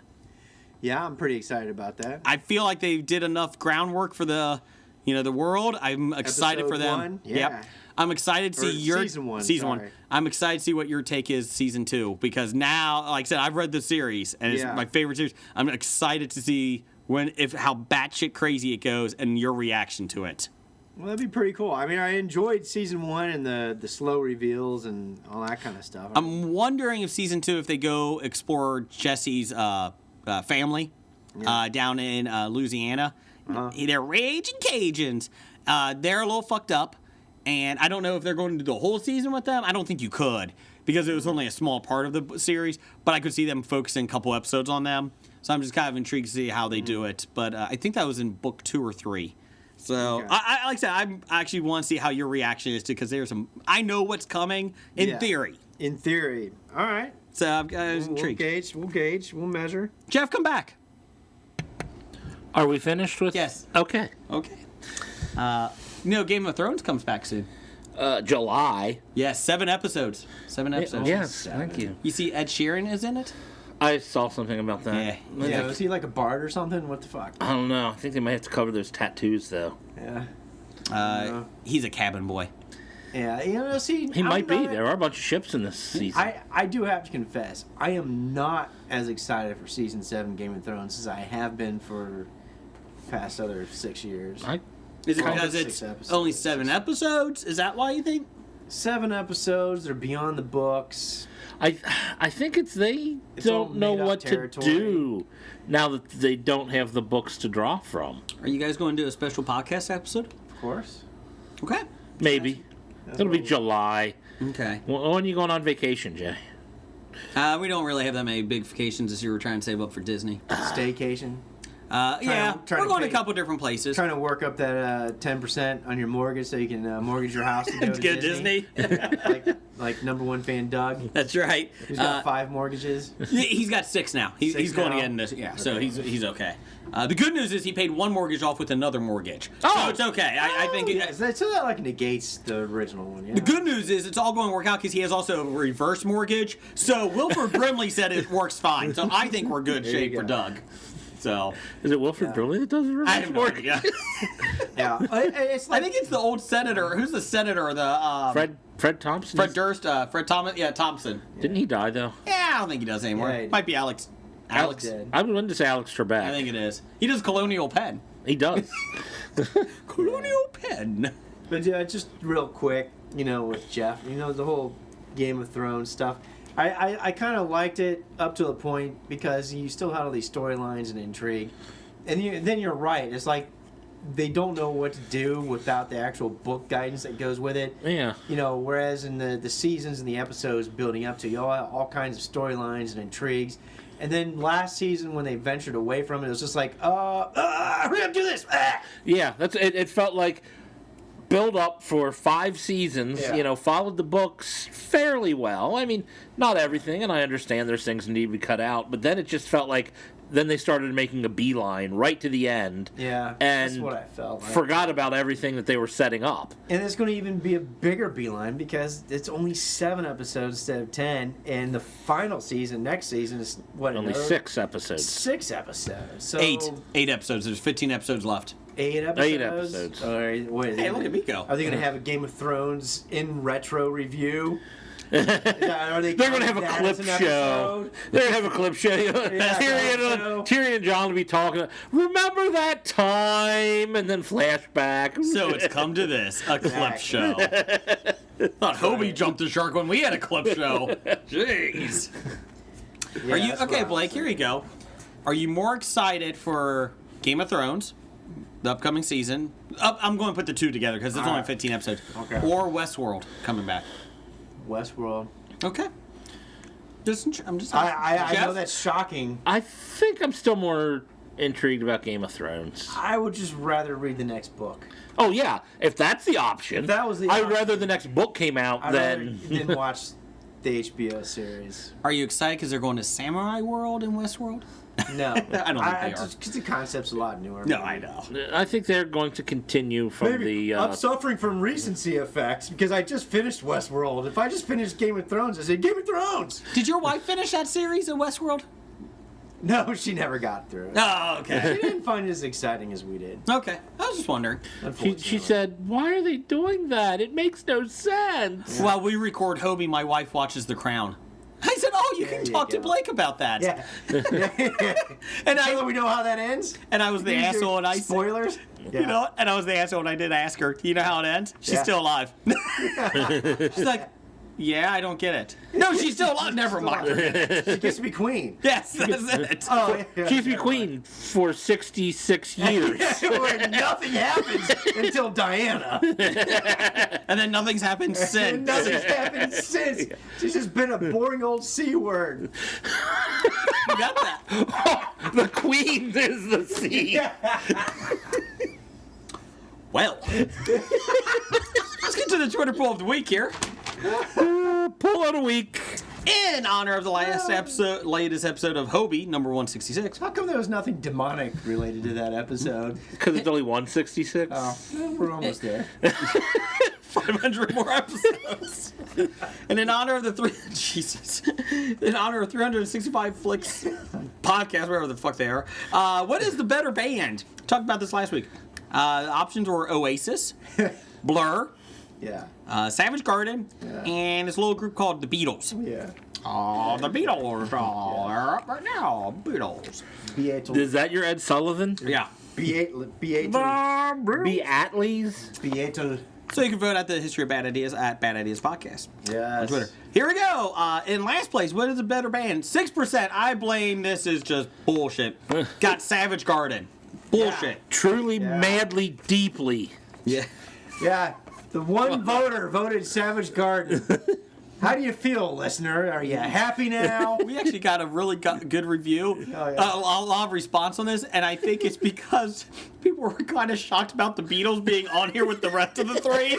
E: Yeah, I'm pretty excited about that.
B: I feel like they did enough groundwork for the world. I'm excited
E: Episode
B: for them.
E: 1? Yeah.
B: Yep. I'm excited to see your
E: season one.
B: Season one.
E: Sorry.
B: I'm excited to see what your take is season 2 because now, like I said, I've read the series and it's my favorite series. I'm excited to see how batshit crazy it goes and your reaction to it.
E: Well, that'd be pretty cool. I mean, I enjoyed season 1 and the slow reveals and all that kind of stuff.
B: I'm wondering if season 2, if they go explore Jesse's family down in Louisiana. They're raging Cajuns. They're a little fucked up, and I don't know if they're going to do the whole season with them. I don't think you could because it was only a small part of the series, but I could see them focusing a couple episodes on them. So I'm just kind of intrigued to see how they do it. But I think that was in book 2 or 3. So, I like I said, I actually want to see how your reaction is to because I know what's coming in theory.
E: In theory. All right.
B: So I was intrigued.
E: We'll gauge, we'll measure.
B: Jeff, come back.
C: Are we finished with?
B: Yes.
C: Okay.
B: Game of Thrones comes back soon.
C: July.
B: Yes, 7 episodes. 7 episodes.
C: Yes, thank you.
B: You see Ed Sheeran is in it?
C: I saw something about that.
E: Yeah, was he like a bard or something? What the fuck?
C: I don't know. I think they might have to cover those tattoos, though.
E: Yeah.
B: He's a cabin boy.
E: Yeah, see...
C: He might be. There are a bunch of ships in this season.
E: I do have to confess, I am not as excited for Season 7 Game of Thrones as I have been for past other 6 years.
B: Is it
E: Well,
B: because
E: 6
B: it's
E: episodes.
B: only 7 episodes? Is that why you think?
E: 7 episodes, they're beyond the books.
C: I think it's
E: all
C: don't know
E: made-up
C: what
E: territory.
C: to do now that they don't have the books to draw from.
B: Are you guys going to do a special podcast episode?
E: course.
B: Okay.
C: Maybe. It'll be July.
B: Okay.
C: When are you going on vacation, Jay?
B: We don't really have that many big vacations this year. We're trying to save up for Disney.
E: Staycation.
B: Yeah,
E: trying
B: we're
E: to
B: going to
E: pay-
B: a couple different places.
E: Trying to work up that 10% on your mortgage so you can mortgage your house to go to
B: Get
E: Disney.
B: Disney.
E: like number one fan Doug.
B: That's right.
E: He's got 5 mortgages.
B: He's got 6 now. He's
E: Six
B: going to
E: now?
B: get in this. Yeah, so he's okay. The good news is he paid one mortgage off with another mortgage.
C: Oh!
B: So it's okay. I think.
E: So that like negates the original one. Yeah.
B: The good news is it's all going to work out because he has also a reverse mortgage. So Wilford Brimley said it works fine. So I think we're good
E: There you
B: shape for
E: go.
B: Doug. So
C: Is it Wilford Brimley that does the reverse
B: I have no
C: mortgage?
B: idea.
E: Yeah. It's
B: I
E: like
B: think it's the old senator. Who's the senator? The
C: Fred Thompson?
B: Fred Durst. Fred Thomas. Yeah, Thompson.
C: Didn't he die, though?
B: Yeah, I don't think he does anymore.
E: Yeah, he
B: Might be Alex. Alex.
E: dead.
C: I wanted to say Alex Trebek.
B: I think it is. He does Colonial Penn.
C: He does.
B: Colonial Penn.
E: But just real quick, with Jeff, the whole Game of Thrones stuff. I kind of liked it up to a point because you still had all these storylines and intrigue. And then you're right. It's like they don't know what to do without the actual book guidance that goes with it.
C: Yeah.
E: Whereas in the seasons and the episodes building up to, you all kinds of storylines and intrigues. And then last season when they ventured away from it was just like, hurry up, do this.
C: Yeah, it felt like build up for 5 seasons,
E: Yeah.
C: Followed the books fairly well. I mean, not everything, and I understand there's things that need to be cut out, but then it just felt like then they started making a beeline right to the end.
E: Yeah,
C: and
E: that's what I felt like.
C: forgot about everything that they were setting up.
E: And it's going to even be a bigger beeline because it's only 7 episodes instead of 10, and the final season, next season, is what?
C: Only
E: another
C: 6 episodes.
E: 6 episodes. So
B: 8 episodes. There's 15 episodes left.
E: 8 episodes.
C: 8 episodes.
E: All right, wait,
B: Hey, look at me go.
E: Are they going to have a Game of Thrones in retro review?
C: They're going to have a clip show. They're going to have a clip show. Tyrion and John will be talking. Remember that time, and then flashback.
B: So it's come to this, a clip show. Thought Hobie jumped the shark when we had a clip show. Jeez.
E: Yeah,
B: Are you
E: that's what
B: okay,
E: I was
B: Blake? Here you go. Are you more excited for Game of Thrones, the upcoming season? I'm going to put the 2 together because it's only 15 episodes.
E: Okay.
B: Or Westworld coming back.
E: Westworld.
B: Okay. I'm just.
E: I
B: Jeff?
E: know that's shocking.
C: I think I'm still more intrigued about Game of Thrones.
E: I would just rather read the next book.
C: Oh, yeah. If that's the option.
E: If that was the
C: I'd
E: option,
C: rather the next book came out
E: I'd
C: than...
E: rather didn't watch the HBO series.
B: Are you excited because they're going to Samurai World in Westworld?
E: No,
B: I don't think they are.
E: Because the concept's a lot newer.
B: No, I know.
C: I think they're going to continue from the...
E: I'm suffering from recency effects because I just finished Westworld. If I just finished Game of Thrones, I said Game of Thrones.
B: Did your wife finish that series in Westworld?
E: No, she never got through it.
B: Oh, okay.
E: She didn't find it as exciting as we did.
B: Okay. I was just wondering.
C: She said, why are they doing that? It makes no sense.
B: While we record Hobie, my wife watches The Crown. I said, "Oh, you can
E: you
B: talk to
E: go.
B: Blake about that."
E: Yeah.
B: And
E: So we know how that ends.
B: I was the
E: These are
B: asshole, and I said,
E: spoilers. Yeah.
B: you know, and I was the asshole, and I did ask her, "Do you know how it ends?" She's
E: Yeah.
B: still alive. She's like, "Yeah, I don't get it." No, she's still alive. Never mind.
E: She gets to be queen.
B: Yes, that's it.
E: Oh, yeah.
C: She's been queen for 66 years.
E: Where nothing happens until Diana.
B: And then nothing's happened
E: And
B: since.
E: nothing's happened since. She's just been a boring old C word.
B: You got that?
C: The queen is the sea.
B: Well, let's get to the Twitter poll of the week here.
C: Pull out a week.
B: In honor of the latest episode of Hobie, number 166.
E: How come there was nothing demonic related to that episode?
C: Because it's only 166.
E: We're almost there.
B: 500 more episodes. And in honor of in honor of 365 Flicks podcast, wherever the fuck they are, what is the better band? Talked about this last week. Options were Oasis, Blur,
E: Yeah.
B: Savage Garden, and this little group called the Beatles.
E: Yeah.
B: Oh, the Beatles. Oh, they're up right now. Beatles.
E: B8.
C: Is that your Ed Sullivan?
B: Yeah.
E: B8. B8.
C: Be Atleys?
E: B8.
B: So you can vote at the History of Bad Ideas at Bad Ideas Podcast
E: Yes.
B: on Twitter. Here we go. In last place, what is a better band? 6%. I blame this is just bullshit. Got Savage Garden. Bullshit.
C: Truly, madly, deeply.
B: Yeah.
E: Yeah, the one voter voted Savage Garden. How do you feel, listener? Are you happy now?
B: We actually got a really good review,
E: yeah.
B: a lot of response on this, and I think it's because people were kind of shocked about the Beatles being on here with the rest of the three.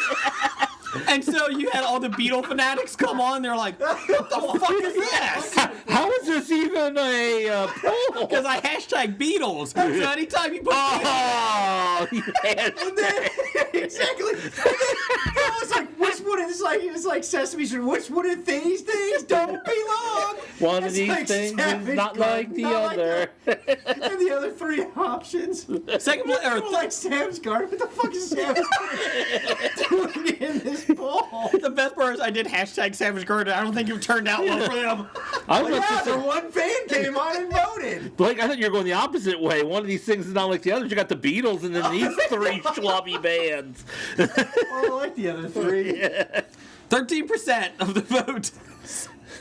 B: And so you had all the Beatle fanatics come on. They're like, "What the fuck is this?"
C: How is this even a poll?
B: Because I hashtag Beatles. So anytime you put
C: Oh,
E: And then, exactly. And then it was like, which one is like? It's like Sesame Street. Which one of these things don't belong?
C: one of
E: It's
C: these
E: like
C: things is
E: Savage
C: not
E: Garden,
C: like the
E: not like
C: other.
E: And the other three options.
B: second place,
E: People like Sam's Garden. What the fuck is Sam's Garden doing in this poll?
B: the best part is I did hashtag Savage Garden. I don't think it turned out well for them.
C: I was
E: Yeah,
C: about to
E: the
C: say,
E: one fan came on and voted.
C: Blake, I thought you were going the opposite way. One of these things is not like the others. You got the Beatles and then these three schlubby bands.
E: Well, I like the other three.
B: 13% of the vote.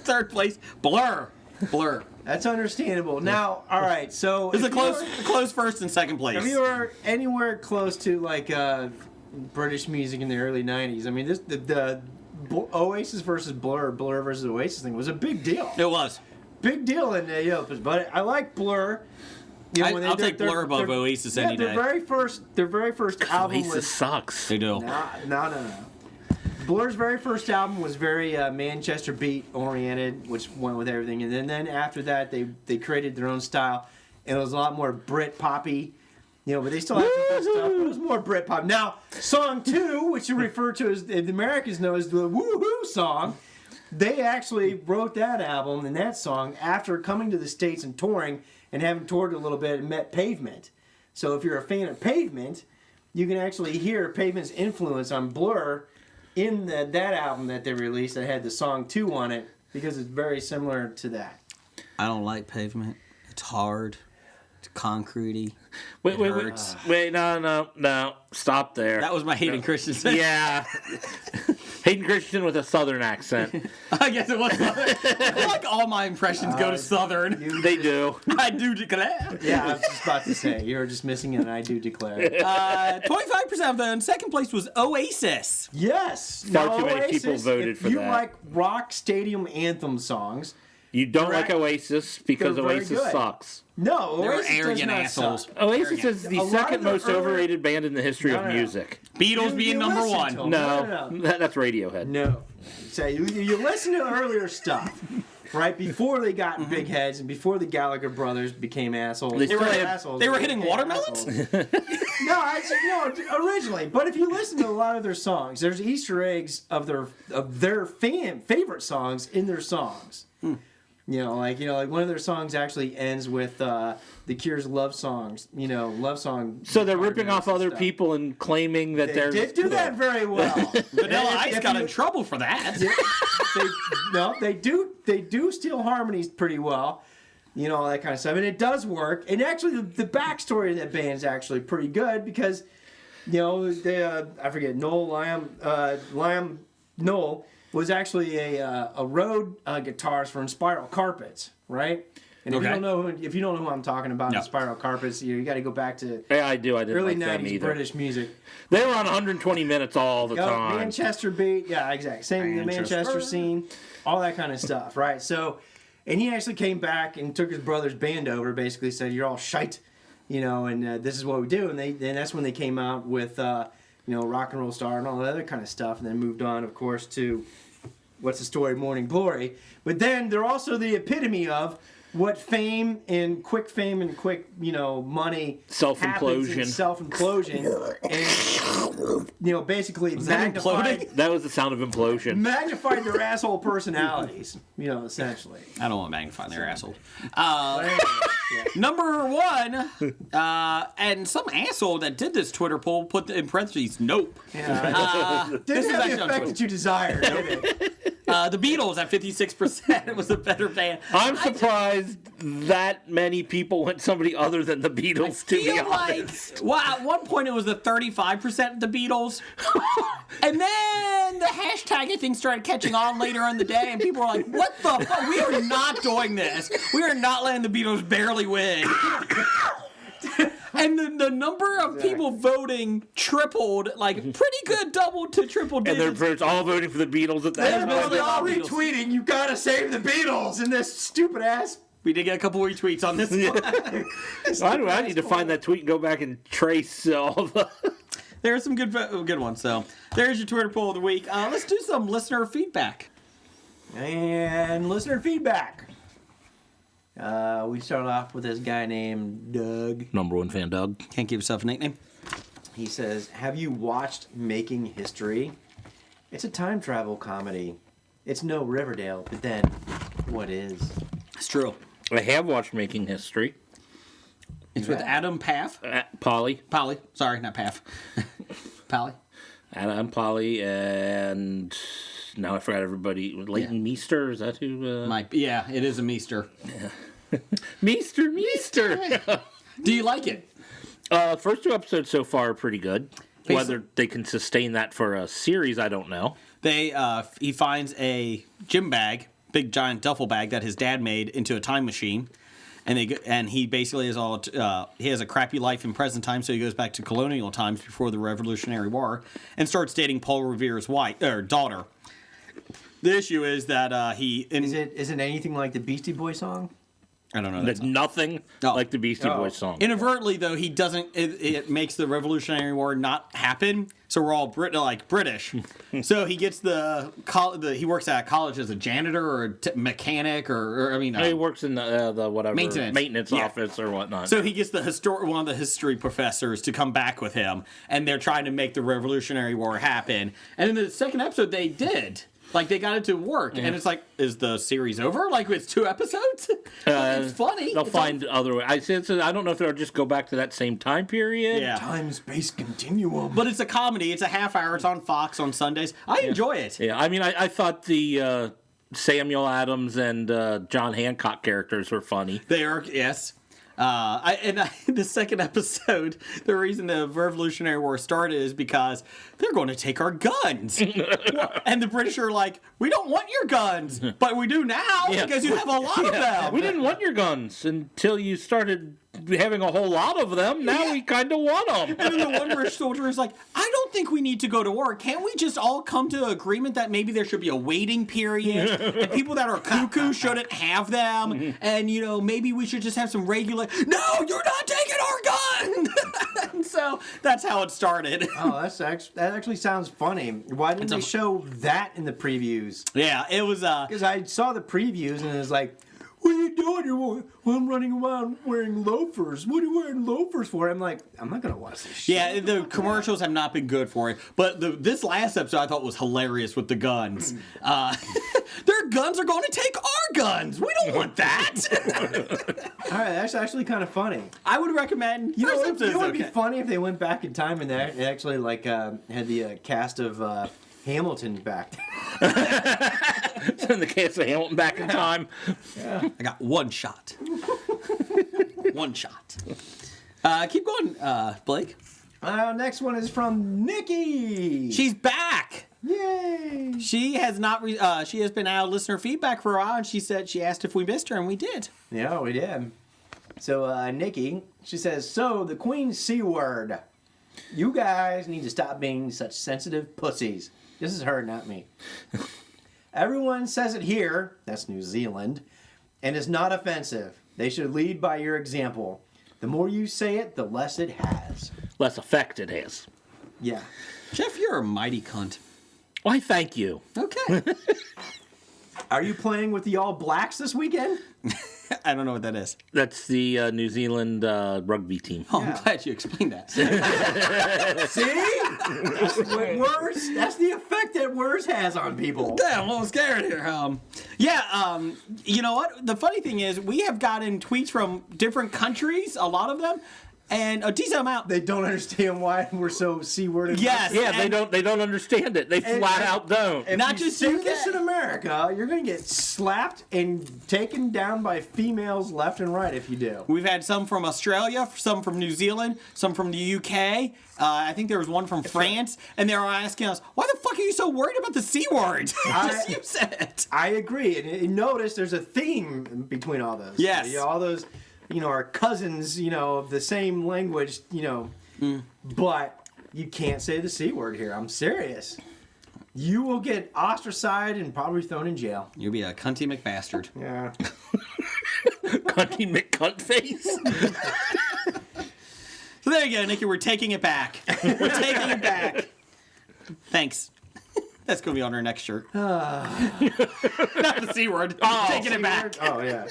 B: Third place, Blur. Blur.
E: That's understandable. Now, all right, so
B: It's a
E: if you
B: close first and second place.
E: If you were anywhere close to like British music in the early '90s, I mean, the Oasis versus Blur versus Oasis thing was a big deal.
B: It was.
E: Big deal in but I like Blur. You know, when
B: I'll take Blur above Oasis any day.
E: Their very first album
C: Oasis
E: was
C: sucks.
B: They do.
E: no. Blur's very first album was very Manchester beat oriented, which went with everything, and then after that they created their own style, and it was a lot more Brit poppy, you know. But they still had some good stuff. But it was more Brit pop. Now, song 2, which you refer to as the Americans know as the Woohoo song, they actually wrote that album and that song after coming to the States and touring and having toured a little bit and met Pavement. So if you're a fan of Pavement, you can actually hear Pavement's influence on Blur in that album that they released that had the song 2 on it, because it's very similar to that.
B: I don't like Pavement. It's hard. It's concretey.
C: Wait, no. Stop there.
B: That was my Hayden Christensen.
C: Yeah. Hayden Christensen with a southern accent.
B: I guess it was Southern. I feel like all my impressions go to Southern.
C: They do.
B: I do declare.
E: Yeah, I was just about to say, you were just missing an I do declare.
B: 25% of them. In second place was Oasis.
E: Yes.
C: Far
E: Now,
C: too many
E: Oasis,
C: people voted
E: if
C: for
E: you
C: that.
E: like rock stadium anthem songs,
C: You don't
E: Correct.
C: like Oasis because
E: They're very
C: Oasis
E: good.
C: sucks.
E: no,
B: They were
E: Oasis does
B: arrogant
E: not
B: assholes.
E: suck.
C: Oasis is the
E: A lot
C: second
E: of the
C: most
E: early-
C: overrated band in the history
E: No,
C: of
E: no.
C: music.
B: Beatles being number
E: listen
B: one.
E: to 'em.
C: No, that's Radiohead.
E: No. So you listen to earlier stuff, right? Before they got big heads and before the Gallagher brothers became assholes.
C: They
B: They were,
C: still have-
E: assholes.
B: they were
E: They
B: hitting
E: became
B: watermelons?
E: assholes. No, originally. But if you listen to a lot of their songs, there's Easter eggs of their favorite songs in their songs. You know, like one of their songs actually ends with The Cure's love songs. You know, love song.
C: So they're ripping off
E: and
C: other
E: stuff.
C: people and claiming that
E: They
C: they're
E: did do that very well.
B: Vanilla
E: If
B: Ice got
E: you-
B: in trouble for that.
E: they do steal harmonies pretty well, you know, all that kind of stuff, and it does work. And actually, the backstory of that band is actually pretty good because, you know, they I forget Liam Noel was actually a road guitarist for Spiral Carpets, right? And if
B: Okay.
E: you don't know who I'm talking about,
B: No.
E: Spiral Carpets, you got to go back to
C: Yeah, I do. I didn't
E: early
C: like them
E: '90s
C: either.
E: British music.
C: They were on 120 minutes all the time.
E: Manchester beat, yeah, exactly. Same the Manchester scene, all that kind of stuff, right? So, and he actually came back and took his brother's band over, basically said, "You're all shite," you know, and this is what we do. And that's when they came out with, you know, Rock and Roll Star and all that other kind of stuff, and then moved on, of course, to What's the Story, Morning Glory. But then they're also the epitome of what fame and quick, you know, money
C: Self-implosion.
E: self-implosion, and you know, basically
B: that
E: magnified,
C: That was the sound of implosion.
E: magnified their asshole personalities. You know, essentially.
B: I don't want to magnify their assholes.
E: But anyway, yeah.
B: Number one, and some asshole that did this Twitter poll put in parentheses, nope.
E: Yeah,
B: This
E: didn't
B: is
E: have
B: actually
E: the
B: on
E: effect
B: Twitter.
E: that you desired, did it?
B: The Beatles at 56%. It was a better band.
C: I'm surprised that many people went somebody other than the Beatles, to be
B: Feel like,
C: honest.
B: well, at one point it was the 35% of the Beatles. And then the hashtag, I think, started catching on later in the day, and people were like, what the fuck? We are not doing this. We are not letting the Beatles barely win. And the number of people voting tripled, like pretty good double to triple
C: And
B: digits.
C: they're all voting for the Beatles at that
B: They're
C: time.
B: really all
E: retweeting, you gotta save the Beatles in this stupid ass.
B: We did get a couple retweets on this one.
C: Why do I need to find that tweet and go back and trace all the...
B: There are some good ones. So there's your Twitter poll of the week. Let's do some listener feedback.
E: And listener feedback. We start off with this guy named Doug.
C: Number one fan, Doug.
B: Can't give yourself a nickname.
E: He says, have you watched Making History? It's a time travel comedy. It's no Riverdale, but then what is?
B: It's true.
C: I have watched Making History.
B: It's with Adam Paff.
C: Polly.
B: Sorry, not Paff. Polly.
C: Adam, Polly, and now I forgot everybody. Leighton Meester, is that who?
B: Yeah, it is a Meester.
C: Meester.
B: Do you like it?
C: First two episodes so far are pretty good. Whether they can sustain that for a series, I don't know.
B: He finds a gym bag, big giant duffel bag that his dad made into a time machine. And he basically he has a crappy life in present time, so he goes back to colonial times before the Revolutionary War and starts dating Paul Revere's daughter. The issue is that
E: Is it anything like the Beastie Boy song?
B: I don't know.
C: There's nothing like the Beastie Boys song.
B: Inadvertently, though, he doesn't. It makes the Revolutionary War not happen. So we're all British. So he gets he works at college as a janitor or a mechanic
C: He works in the whatever maintenance
B: Yeah.
C: office or whatnot.
B: So he gets one of the history professors to come back with him, and they're trying to make the Revolutionary War happen. And in the second episode, they did. Like, they got it to work, and it's like, is the series over? Like, it's 2 episodes? It's funny.
C: They'll find other ways. I don't know if they'll just go back to that same time period.
B: Yeah.
E: Time-space continuum.
B: But it's a comedy. It's a half hour. It's on Fox on Sundays. I enjoy it.
C: Yeah, I mean, I thought the Samuel Adams and John Hancock characters were funny.
B: They are, yes. In the second episode, the reason the Revolutionary War started is because they're going to take our guns. And the British are like, we don't want your guns, but we do now because you have a lot of them.
C: We didn't want your guns until you started having a whole lot of them. Now we kind of want them.
B: And then the one British soldier is like, I don't think we need to go to war. Can't we just all come to agreement that maybe there should be a waiting period and people that are cuckoo shouldn't have them? And, maybe we should just have some no, you're not taking our gun! And so that's how it started.
E: Oh, that actually sounds funny. Why didn't they show that in the previews?
B: Yeah, it was...
E: Because I saw the previews and it was like, what are you doing? Well, I'm running around wearing loafers. What are you wearing loafers for? I'm like, I'm not going to watch this shit.
B: Yeah, the commercials have not been good for it. But this last episode I thought was hilarious with the guns. Their guns are going to take our guns. We don't want that.
E: All right, that's actually kind of funny.
B: I would recommend...
E: You know what would be funny if they went back in time and they actually had the cast of... Hamilton back.
C: Send the cast of Hamilton back in time.
B: I got one shot. One shot. Keep going, Blake.
E: Next one is from Nikki.
B: She's back.
E: Yay!
B: She has not. She has been out of listener feedback for a while, and she asked if we missed her, and we did.
E: Yeah, we did. So Nikki, she says, so the Queen's C word. You guys need to stop being such sensitive pussies. This is her, not me. Everyone says it here, that's New Zealand, and it's not offensive. They should lead by your example. The more you say it, the less it has.
C: Less effect it has.
E: Yeah.
B: Jeff, you're a mighty cunt.
C: Why, thank you.
B: Okay.
E: Are you playing with the All Blacks this weekend?
B: I don't know what that is.
C: That's the New Zealand rugby team.
B: Oh, I'm glad you explained that.
E: See? That's what words. That's the effect that words has on people.
B: Damn, I'm a little scared here. You know what? The funny thing is, we have gotten tweets from different countries, a lot of them, and a decent amount.
E: They don't understand why we're so C-worded.
B: Yes.
C: Yeah, they don't understand it. They flat out don't.
E: If
B: Not
E: you
B: just
E: do
B: UK.
E: this in America, you're going to get slapped and taken down by females left and right if you do.
B: We've had some from Australia, some from New Zealand, some from the UK. I think there was one from France, and they were asking us, why the fuck are you so worried about the C word? Just use it.
E: I agree. And notice there's a theme between all those.
B: Yes.
E: All those are cousins, of the same language, but you can't say the C word here. I'm serious. You will get ostracized and probably thrown in jail.
B: You'll be a cunty McBastard.
E: Yeah.
C: Cunty McCuntface.
B: So there you go, Nikki. We're taking it back. We're taking it back. Thanks. That's going to be on our next shirt. Not the C word. Taking it back.
E: Oh, yeah.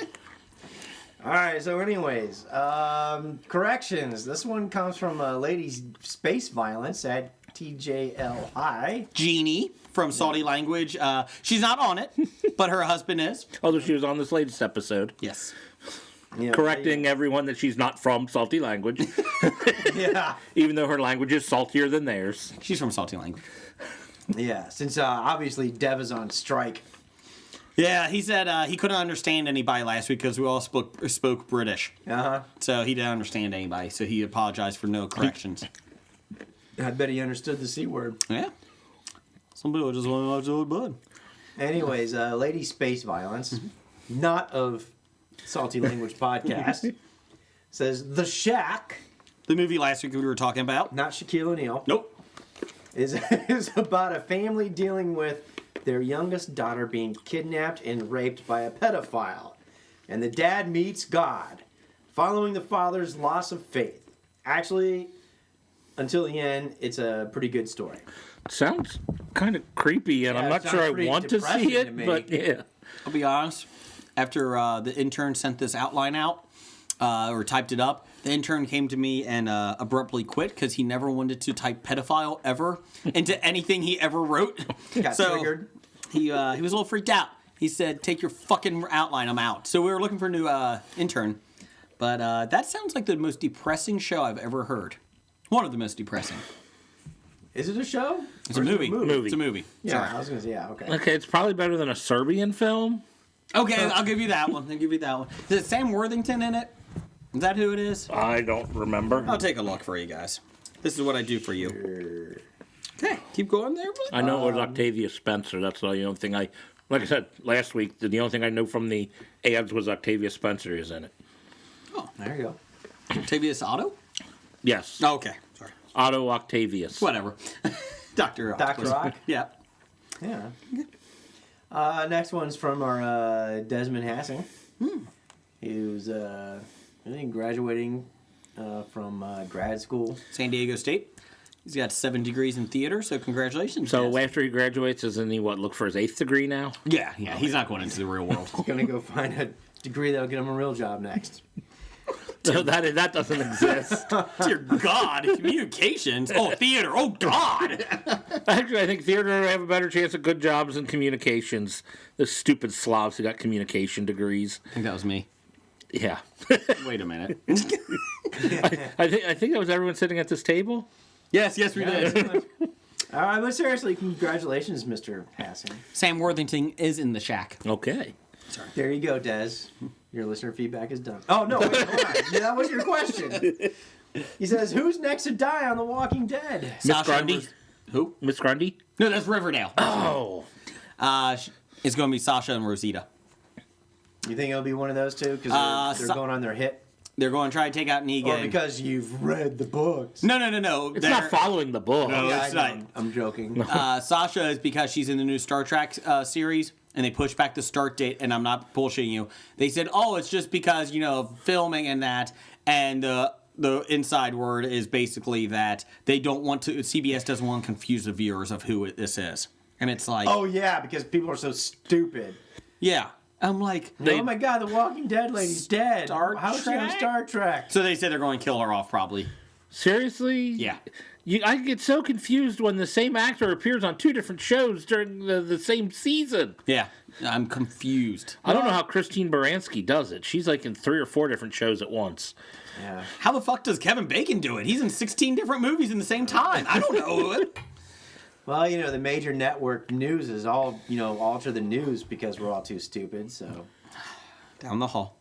E: All right, so anyways, corrections. This one comes from Ladies Space Violence at TJL High.
B: Jeannie from Salty Language. She's not on it, but her husband is.
C: Although she was on this latest episode.
B: Yes.
E: Yeah,
C: Correcting everyone that she's not from Salty Language.
E: Yeah.
C: Even though her language is saltier than theirs.
B: She's from Salty Language.
E: Yeah, since obviously Dev is on strike.
B: Yeah, he said he couldn't understand anybody last week because we all spoke British.
E: Uh-huh.
B: So he didn't understand anybody, so he apologized for no corrections.
E: I bet he understood the C word.
B: Yeah. Some people just want to watch the old bud.
E: Anyways, Lady Space Violence, not of Salty Language Podcast, says The Shack,
B: The movie last week we were talking about.
E: not Shaquille O'Neal,
B: Nope.
E: is about a family dealing with their youngest daughter being kidnapped and raped by a pedophile. And the dad meets God, following the father's loss of faith. Actually, until the end, it's a pretty good story.
C: Sounds kind of creepy, and
E: Yeah,
C: I'm
E: it
C: not
E: sounds
C: sure I
E: pretty
C: want to
E: depressing
C: see
E: to
C: it,
E: me.
C: but yeah.
B: I'll be honest. After the intern sent this outline out, or typed it up, the intern came to me and abruptly quit because he never wanted to type pedophile ever into anything he ever wrote.
E: Got triggered.
B: He was a little freaked out. He said, "Take your fucking outline, I'm out." So we were looking for a new intern. But that sounds like the most depressing show I've ever heard. One of the most depressing.
E: Is it a show?
B: It's a
E: Or is it
B: movie. It's a movie.
E: Yeah,
B: Sorry.
E: I was going to say, yeah, okay.
C: Okay, it's probably better than a Serbian film.
B: Okay, I'll give you that one. I'll give you that one. Is it Sam Worthington in it? Is that who it is?
C: I don't remember.
B: I'll take a look for you guys. This is what I do for you. Okay, keep going there. Bud.
C: I know it was Octavia Spencer. That's the only thing like I said last week, the only thing I know from the ads was Octavia Spencer is in it.
B: Oh,
E: There you go.
B: Octavius Otto?
C: Yes.
B: Oh, okay, sorry.
C: Otto Octavius.
B: Whatever. Dr.
E: Dr. Rock?
B: Yeah.
E: Yeah. Next one's from our Desmond Hassing. Who's I think graduating from grad school.
B: San Diego State. He's got 7 degrees in theater, so congratulations.
C: So
B: Des.
C: after he graduates, isn't he look for his 8th degree now?
B: Yeah, he's not going into the real world.
E: Gonna go find a degree that'll get him a real job next.
C: So that doesn't exist.
B: Dear God, communications. Oh, theater. Oh, God.
C: Actually, I think theater would have a better chance of good jobs than communications. The stupid slobs who got communication degrees.
B: I think that was me.
C: Yeah.
B: Wait a minute.
C: I think that was everyone sitting at this table.
B: Yes, we did.
E: All right, but seriously, congratulations, Mr. Hassing.
B: Sam Worthington is in the shack.
C: Okay.
E: There you go, Des. Your listener feedback is done. Oh, no, wait, hold on. Yeah, that was your question. He says, who's next to die on The Walking Dead?
C: Miss Grundy?
B: Who?
C: Miss Grundy?
B: No, that's Riverdale.
C: Oh.
B: It's going to be Sasha and Rosita.
E: You think it'll be one of those two? Because they're going on their hit?
B: They're going to try to take out Negan.
E: Or because you've read the books?
B: No.
C: It's not following the book.
B: No.
E: Yeah,
B: it's
E: I know.
B: not.
E: I'm joking.
B: Sasha is because she's in the new Star Trek series, and they pushed back the start date, and I'm not bullshitting you. They said, it's just because, filming and that, and the inside word is basically that they don't want to, CBS doesn't want to confuse the viewers of who this is. And it's like...
E: Oh, yeah, because people are so stupid.
B: Yeah. I'm like...
E: Oh, my God, the Walking Dead lady's dead. How's she on Star Trek?
B: So they said they're going to kill her off, probably.
C: Seriously?
B: Yeah.
C: I get so confused when the same actor appears on 2 different shows during the same season.
B: Yeah. I'm confused.
C: I don't know how Christine Baranski does it. She's like in 3 or 4 different shows at once.
E: Yeah.
B: How the fuck does Kevin Bacon do it? He's in 16 different movies in the same time. I don't know.
E: Well, the major network news is all, alter the news because we're all too stupid, so.
B: Down the hall.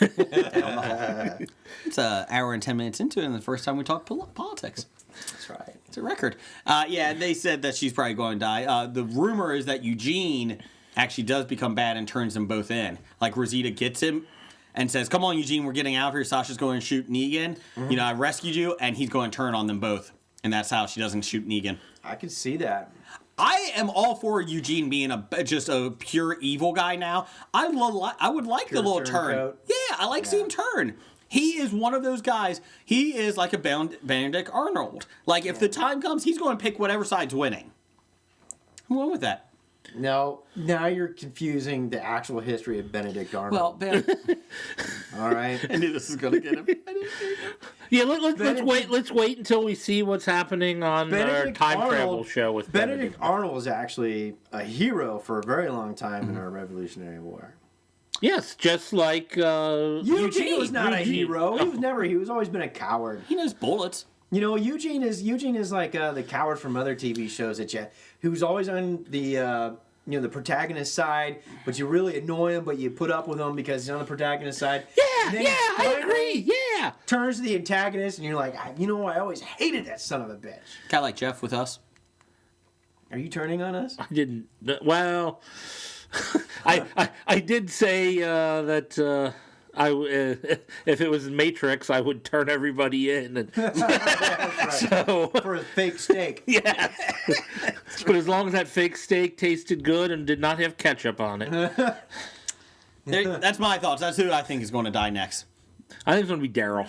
B: It's an hour and 10 minutes into it, and the first time we talk politics.
E: That's right.
B: It's a record. Yeah, they said that she's probably going to die. The rumor is that Eugene actually does become bad and turns them both in. Like, Rosita gets him, and says, "Come on, Eugene, we're getting out of here." Sasha's going to shoot Negan. You know, I rescued you, and he's going to turn on them both, and that's how she doesn't shoot Negan.
E: I could see that.
B: I am all for Eugene being just a pure evil guy now. I would like the little turn.
E: turncoat.
B: Yeah, I like seeing him turn. He is one of those guys. He is like a Benedict Arnold. Like, if the time comes, he's going to pick whatever side's winning. I'm going with that.
E: No, now you're confusing the actual history of Benedict Arnold.
B: Well,
E: All right.
B: I knew this was going to get him.
C: Yeah, let's wait until we see what's happening on our
E: Benedict
C: time travel
E: Arnold-
C: show with
E: Benedict Arnold was actually a hero for a very long time in our Revolutionary War.
C: Yes, just like
E: Eugene was not a
C: Eugene.
E: hero. He was always been a coward.
B: He knows bullets.
E: You know, Eugene is like the coward from other TV shows who's always on the the protagonist side, but you really annoy him, but you put up with him because he's on the protagonist side.
C: Yeah,
E: And then
C: yeah,
E: he
C: I agree. Yeah.
E: turns to the antagonist, and you're like, I always hated that son of a bitch.
B: Kind of like Jeff with us.
E: Are you turning on us?
C: I didn't. Well, I did say that if it was Matrix, I would turn everybody in. And, so
E: For a fake steak.
C: yeah, but as long as that fake steak tasted good and did not have ketchup on it,
B: That's my thoughts. That's who I think is going to die next.
C: I think it's gonna be Daryl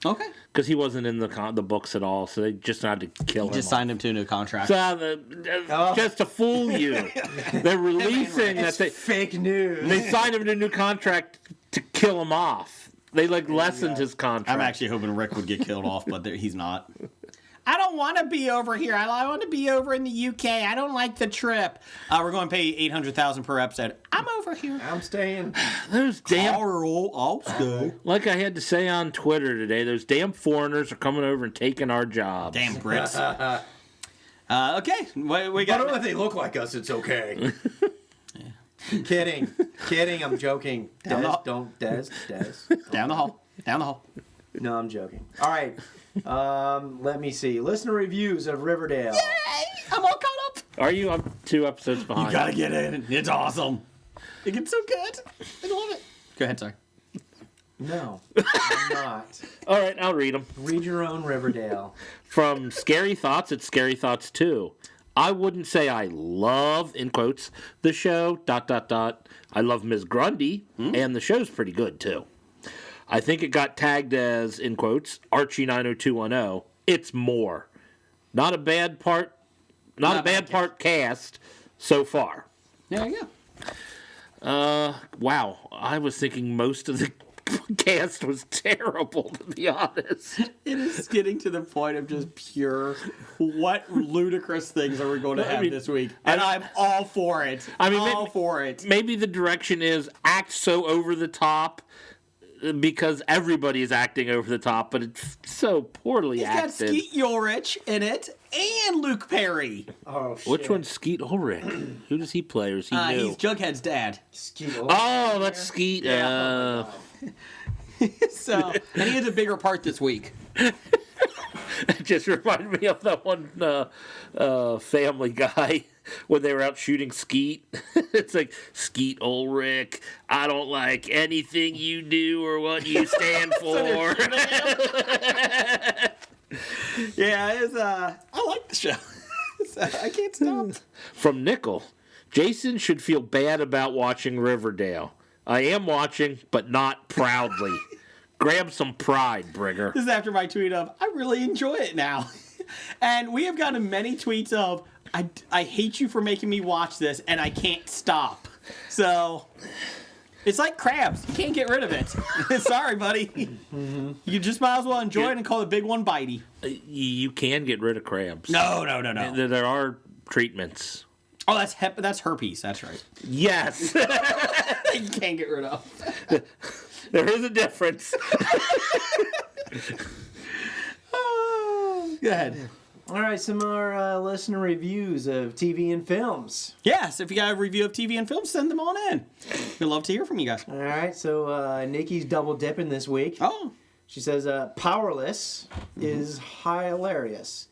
B: Okay.
C: because he wasn't in the books at all, so they just had to kill him.
B: Just signed him to a new contract.
C: So, just to fool you, they're releasing that they
E: Fake news.
C: they signed him to a new contract to kill him off. They lessened his contract.
B: I'm actually hoping Rick would get killed off, but he's not. I don't want to be over here. I want to be over in the UK. I don't like the trip. We're going to pay $800,000 per episode. I'm over here.
E: I'm staying.
C: Those damn,
B: Carl, I'll stay.
C: like I had to say on Twitter today, those damn foreigners are coming over and taking our jobs.
B: Damn Brits. Okay, we
E: I don't know
B: got.
E: if they look like us. It's okay. Kidding. I'm joking.
B: Down the-
E: Des.
B: Down the hall.
E: No, I'm joking. All right. Let me see. Listener reviews of Riverdale.
B: Hey, I'm all caught up.
C: Are you? I'm 2 episodes behind.
B: You gotta get in. It's awesome. It gets so good. I love it. Go ahead, sorry.
E: No, I'm not.
C: All right, I'll read them.
E: Read your own Riverdale.
C: From Scary Thoughts, it's Scary Thoughts 2. I wouldn't say I love, in quotes, the show, ... I love Ms. Grundy, and the show's pretty good, too. I think it got tagged as, in quotes, Archie 90210. It's more. Not a bad part cast so far.
B: There you go.
C: Wow, I was thinking most of the cast was terrible, to be honest.
B: It is getting to the point of just pure, what ludicrous things are we going to have this week? And I'm all for it. All for it.
C: Maybe the direction is act so over the top because everybody is acting over the top, but it's so poorly
B: It's got
C: acted.
B: Skeet Ulrich in it and Luke Perry.
E: Oh, shit.
C: Which one's Skeet Ulrich? Who does he play, or is he new?
B: He's Jughead's dad.
E: Skeet.
C: Oh, that's Skeet.
B: So, and he has a bigger part this week.
C: It just reminded me of that one Family Guy when they were out shooting Skeet. It's like, Skeet Ulrich, I don't like anything you do or what you stand for.
B: Yeah, it's I like the show. I can't stop.
C: From Nickel, Jason should feel bad about watching Riverdale. I am watching, but not proudly. Grab some pride, Brigger.
B: This is after my tweet of, I really enjoy it now. And we have gotten many tweets of, I hate you for making me watch this, and I can't stop. So, it's like crabs. You can't get rid of it. Sorry, buddy. Mm-hmm. You just might as well enjoy it and call it big one bitey.
C: You can get rid of crabs.
B: No.
C: There are treatments.
B: Oh, that's herpes. That's right.
C: Yes.
B: You can't get rid of.
C: There is a difference.
B: Go ahead.
E: All right, some more listener reviews of TV and films.
B: Yes, if you got a review of TV and film, send them on in. We'd love to hear from you guys.
E: All right, so Nikki's double dipping this week.
B: Oh.
E: She says, Powerless is hilarious.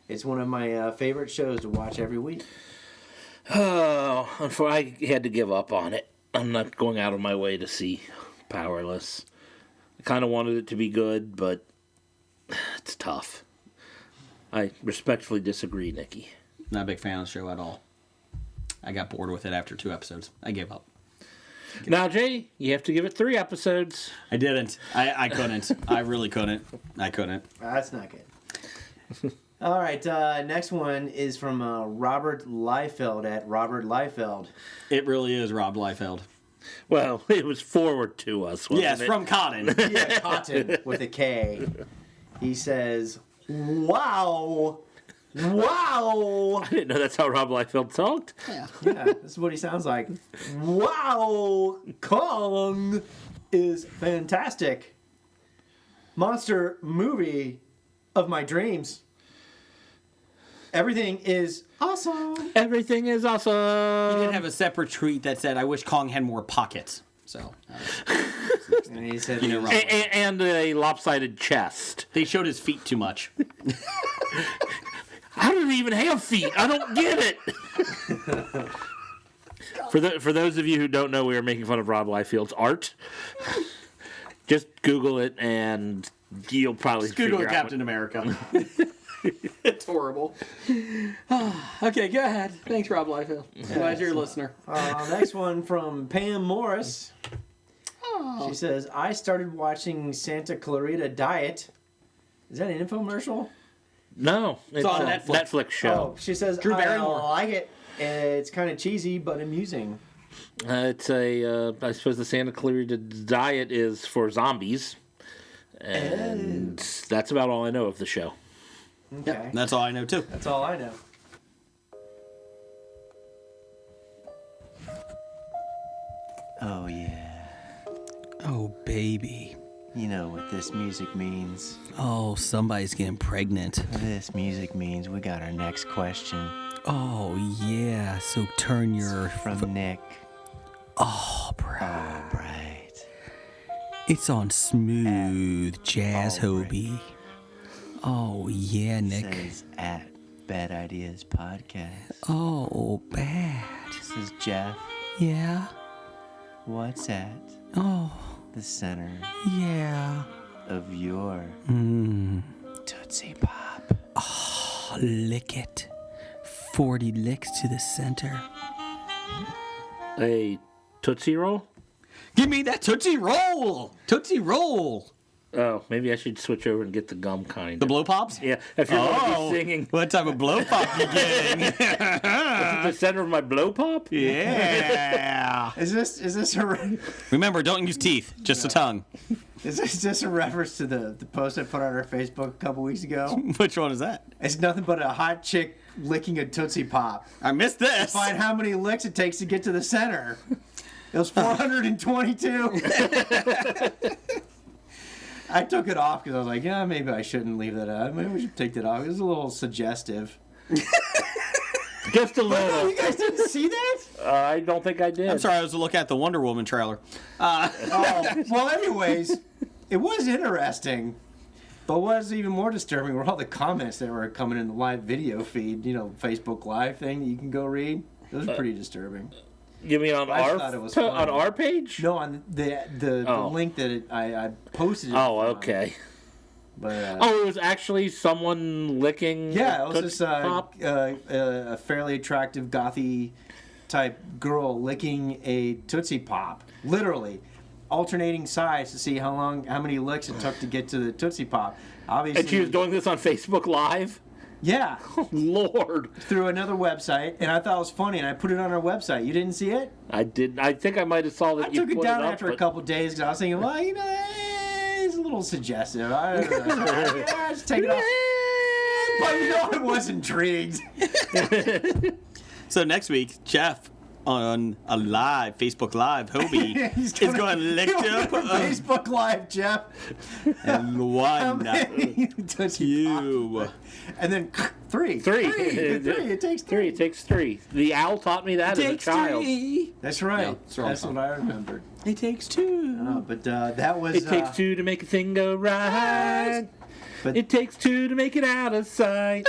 E: It's one of my favorite shows to watch every week.
C: Oh, I had to give up on it. I'm not going out of my way to see powerless. I kind of wanted it to be good, but it's tough. I respectfully disagree, Nikki.
B: Not a big fan of the show at all. I got bored with it after 2 episodes. I gave up.
C: Now, Jay, you have to give it 3 episodes.
B: I didn't. I couldn't. I really couldn't. I couldn't.
E: That's not good. All right, next one is from Robert Liefeld at Robert Liefeld.
B: It really is Rob Liefeld.
C: Well, it was forward to us, wasn't
B: Yes,
C: it?
B: from Cotton.
E: Yeah, Cotton with a K. He says, "Wow, wow."
C: I didn't know that's how Rob Liefeld talked.
B: Yeah.
E: Yeah, this is what he sounds like. Wow, Kong is fantastic. Monster movie of my dreams. Everything is awesome.
C: Everything is awesome.
B: He did have a separate tweet that said, "I wish Kong had more pockets." So,
E: And he said,
B: you know, Rob.
C: And a lopsided chest.
B: They showed his feet too much.
C: How did he even have feet? I don't get it. For those of you who don't know, we are making fun of Rob Liefeld's art. Just Google it, and you'll probably
B: Google
C: figure out
B: Captain America. It's horrible. Okay, go ahead. Thanks, Rob Liefeld. Glad you're a listener.
E: next one from Pam Morris. She says, I started watching Santa Clarita Diet. Is that an infomercial?
C: No, it's
B: on
C: a
B: Netflix.
C: Netflix show.
E: Oh, she says,
B: Drew
E: I
B: Barrymore.
E: like it. It's kind of cheesy, but amusing.
C: It's a, I suppose the Santa Clarita Diet is for zombies. And that's about all I know of the show.
E: Okay.
B: That's all I know, too.
E: That's all I know. Oh, yeah.
B: Oh, baby.
E: You know what this music means.
B: Oh, somebody's getting pregnant.
E: This music means we got our next question
B: Oh, yeah. So turn your...
E: from Nick.
B: Oh, bro.
E: All right.
B: It's on smooth jazz
E: All right.
B: Hobie. Oh, yeah, Nick.
E: Says at Bad Ideas Podcast.
B: Oh, bad.
E: This is Jeff.
B: Yeah.
E: What's at
B: Oh,
E: the center
B: yeah.
E: of your Tootsie Pop?
B: Oh, lick it. 40 licks to the center.
C: A Tootsie Roll?
B: Give me that Tootsie Roll! Tootsie Roll!
C: Oh, maybe I should switch over and get the gum kind.
B: The blow pops?
C: Yeah, if you're going to be singing.
B: What type of blow pop you getting?
C: The center of my blow pop?
B: Yeah.
E: Is this a
B: Remember, don't use teeth, just a tongue.
E: is this a reference to the post I put on our Facebook a couple weeks ago?
B: Which one is that?
E: It's nothing but a hot chick licking a Tootsie Pop.
B: I missed this.
E: Find how many licks it takes to get to the center. It was 422. I took it off because I was like, yeah, maybe I shouldn't leave that out. Maybe we should take that off. It was a little suggestive.
C: Just a
E: Oh,
C: little.
E: you guys didn't see that?
C: I don't think I did.
B: I'm sorry, I was looking at the Wonder Woman trailer.
E: Oh, well, anyways, it was interesting. But what was even more disturbing were all the comments that were coming in the live video feed, Facebook Live thing that you can go read. It was pretty disturbing.
C: You mean on
E: I
C: our
E: thought it was
C: on
E: funny.
C: our page?
E: No, on the
C: Oh.
E: link that I posted. It
C: Oh,
E: on.
C: okay.
E: But,
C: Oh, it was actually someone licking.
E: yeah,
C: a
E: it was this
C: Tootsie Pop?
E: a fairly attractive gothy type girl licking a Tootsie Pop, literally alternating sides to see how many licks it took to get to the Tootsie Pop. Obviously,
C: And she was doing this on Facebook Live?
E: yeah,
C: Lord.
E: through another website, and I thought it was funny, and I put it on our website. You didn't see it?
C: I did. I think I might have saw that
E: I
C: you
E: took it
C: put
E: down
C: up,
E: after a
C: but-
E: couple days because I was thinking, well, it's a little suggestive. I don't know. Yeah, just take it off. But I was intrigued.
B: So next week, Jeff on a live Facebook Live, Hobie is going to lick up
E: Facebook Live, Jeff.
B: and one,
E: Tootsie Pop.
B: two.
E: And then three.
C: Three.
E: It takes three.
C: It takes 3. The owl taught me that as a
B: Takes
C: child.
B: 3.
E: That's right.
B: Yeah, it's wrong
E: That's
B: song.
E: what I remembered.
B: It takes 2.
E: But that was.
C: It takes 2 to make a thing go right.
E: But-
C: It takes 2 to make it out of sight.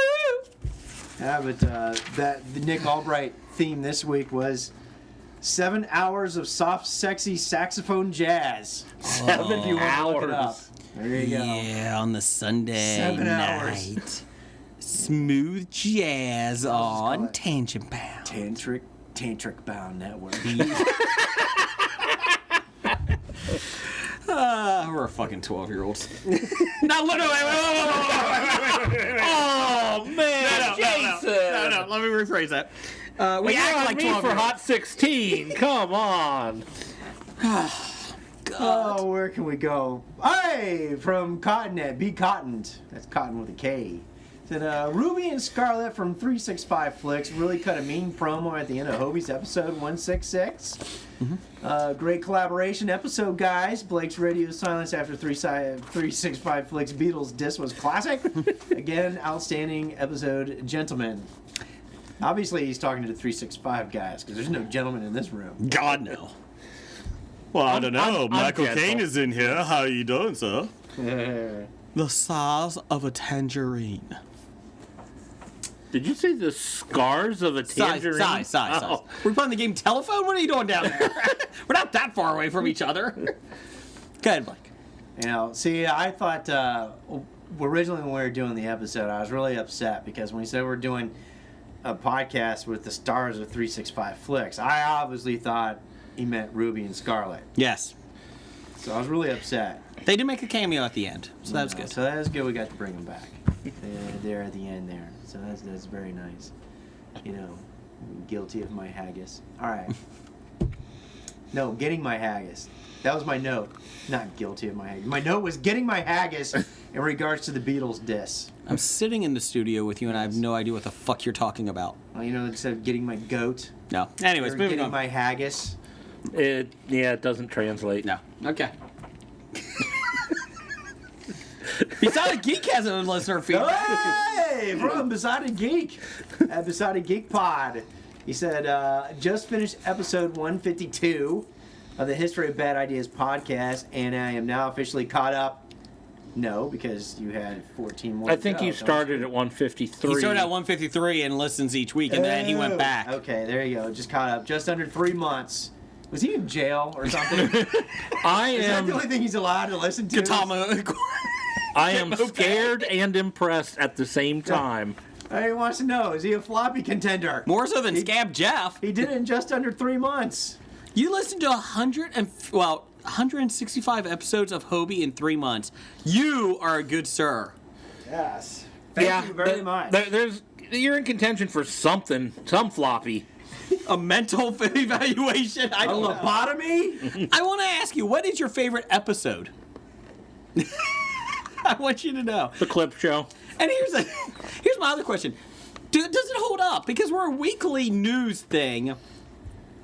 E: Yeah, but the Nick Albright theme this week was 7 hours of soft, sexy saxophone jazz.
C: 7
E: If you want to look it up.
C: hours.
E: There you go.
B: Yeah, on the Sunday
E: 7 hours.
B: night. Smooth jazz on
E: it.
B: Tangent Bound.
E: Tantric Bound Network.
B: We're fucking 12-year-olds. No, wait.
C: Oh man, Jason!
B: No, let me rephrase that. We
C: We
B: act
C: act
B: like
C: me
B: 12
C: for Hot 16. Come on.
E: Oh, where can we go? Hey, from Cottonette, be cottoned. That's cotton with a K. Said Ruby and Scarlet from 365 Flicks really cut a mean promo at the end of Hobie's episode 166. Great collaboration episode, guys. Blake's radio silence after 365 Flicks Beatles diss was classic. Again, outstanding episode, gentlemen. Obviously, he's talking to the 365 guys because there's no gentleman in this room.
B: God, no. Well, I don't know.
C: I'm
B: Michael
C: gentle.
B: Caine is in here. How you doing, sir? The size of a tangerine.
C: Did you say the scars of a tangerine?
B: Size.
C: Oh.
B: We're playing the game telephone? What are you doing down there? We're not that far away from each other. Go ahead, Blake.
E: You know, see, I thought originally when we were doing the episode, I was really upset because when we said we're doing a podcast with the stars of 365 Flicks, I obviously thought he meant Ruby and Scarlet.
B: Yes.
E: So I was really upset.
B: They did make a cameo at the end, so that was good.
E: So that was good. We got to bring them back. They're at the end there. So that's very nice. You know, guilty of my haggis. All right. No, getting my haggis. That was my note. Not guilty of my haggis. My note was getting my haggis in regards to the Beatles diss.
B: I'm sitting in the studio with you, and I have no idea what the fuck you're talking about.
E: Well, you know, instead of getting my goat,
B: No. Anyways,
E: or
B: moving
E: getting
B: on.
E: my haggis.
C: It doesn't translate.
B: No. Okay. Beside Geek has a listener feedback.
E: Hey, from Besotted Geek at Besotted Geek Pod. He said, just finished episode 152 of the History of Bad Ideas podcast, and I am now officially caught up. No, because you had 14 more.
C: I think
E: to go,
C: you started at 153.
B: He started at 153 and listens each week, and then he went back.
E: Okay, there you go. Just caught up. Just under 3 months. Was he in jail or something?
C: I
E: Is that
C: am.
E: the only thing he's allowed to listen to?
B: Gatama.
C: I am scared and impressed at the same time.
E: He wants to know, is he a floppy contender?
B: More so than Scab Jeff.
E: He did it in just under 3 months.
B: You listened to 165 episodes of Hobie in 3 months. You are a good sir.
E: Yes. Thank you very much.
C: You're in contention for something, some floppy.
B: A mental evaluation. I
E: A
B: don't know.
E: lobotomy?
B: I want to ask you, what is your favorite episode? I want you to know.
C: The clip show.
B: And here's my other question. Does it hold up? Because we're a weekly news thing.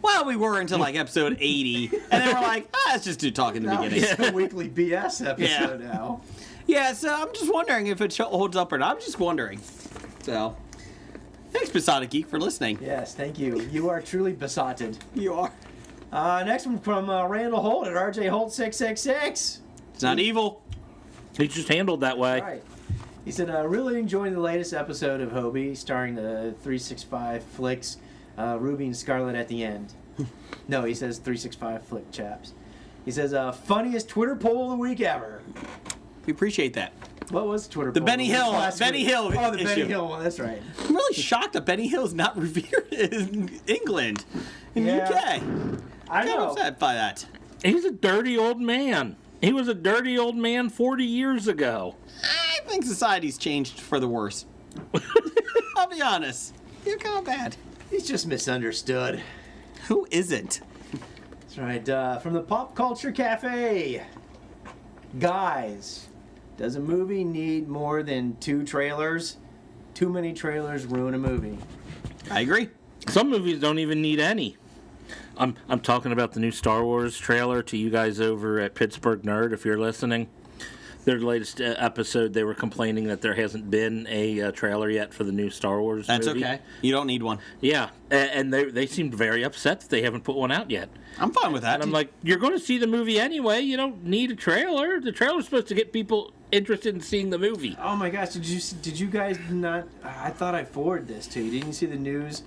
B: Well, we were until like episode 80. And then we're like, let's just do talk in the beginning.
E: It's a weekly BS episode now.
B: Yeah, so I'm just wondering if it holds up or not. I'm just wondering. So, thanks, Besotted Geek, for listening.
E: Yes, thank you. You are truly besotted.
B: You are.
E: Next one from Randall Holt at RJ Holt 666.
B: It's not evil.
C: He's just handled that way.
E: All right. He said, really enjoying the latest episode of Hobie, starring the 365 Flicks, Ruby and Scarlet at the end. No, he says 365 Flick chaps. He says, funniest Twitter poll of the week ever.
B: We appreciate that.
E: What was the Twitter
B: The
E: poll?
B: Benny
E: It was
B: Hill-
E: last
B: Benny
E: week.
B: Hill
E: Oh, the Benny
B: issue.
E: Hill one. That's right.
B: I'm really shocked that Benny Hill is not revered in England, in the
E: Yeah.
B: UK.
E: I
B: I'm
E: know.
B: upset by that.
C: He's a dirty old man. He was a dirty old man 40 years ago.
B: I think society's changed for the worse. I'll be honest. You're kind of bad.
E: He's just misunderstood.
B: Who isn't?
E: That's right. From the Pop Culture Cafe. Guys, does a movie need more than 2 trailers? Too many trailers ruin a movie.
B: I agree.
C: Some movies don't even need any. I'm talking about the new Star Wars trailer to you guys over at Pittsburgh Nerd, if you're listening. Their latest episode, they were complaining that there hasn't been a trailer yet for the new Star Wars
B: That's
C: movie.
B: okay. You don't need one.
C: Yeah, and they seemed very upset that they haven't put one out yet.
B: I'm fine with that.
C: And I'm like, you're going to see the movie anyway. You don't need a trailer. The trailer's supposed to get people interested in seeing the movie.
E: Oh my gosh, did you guys not? I thought I forwarded this to you. Didn't you see the news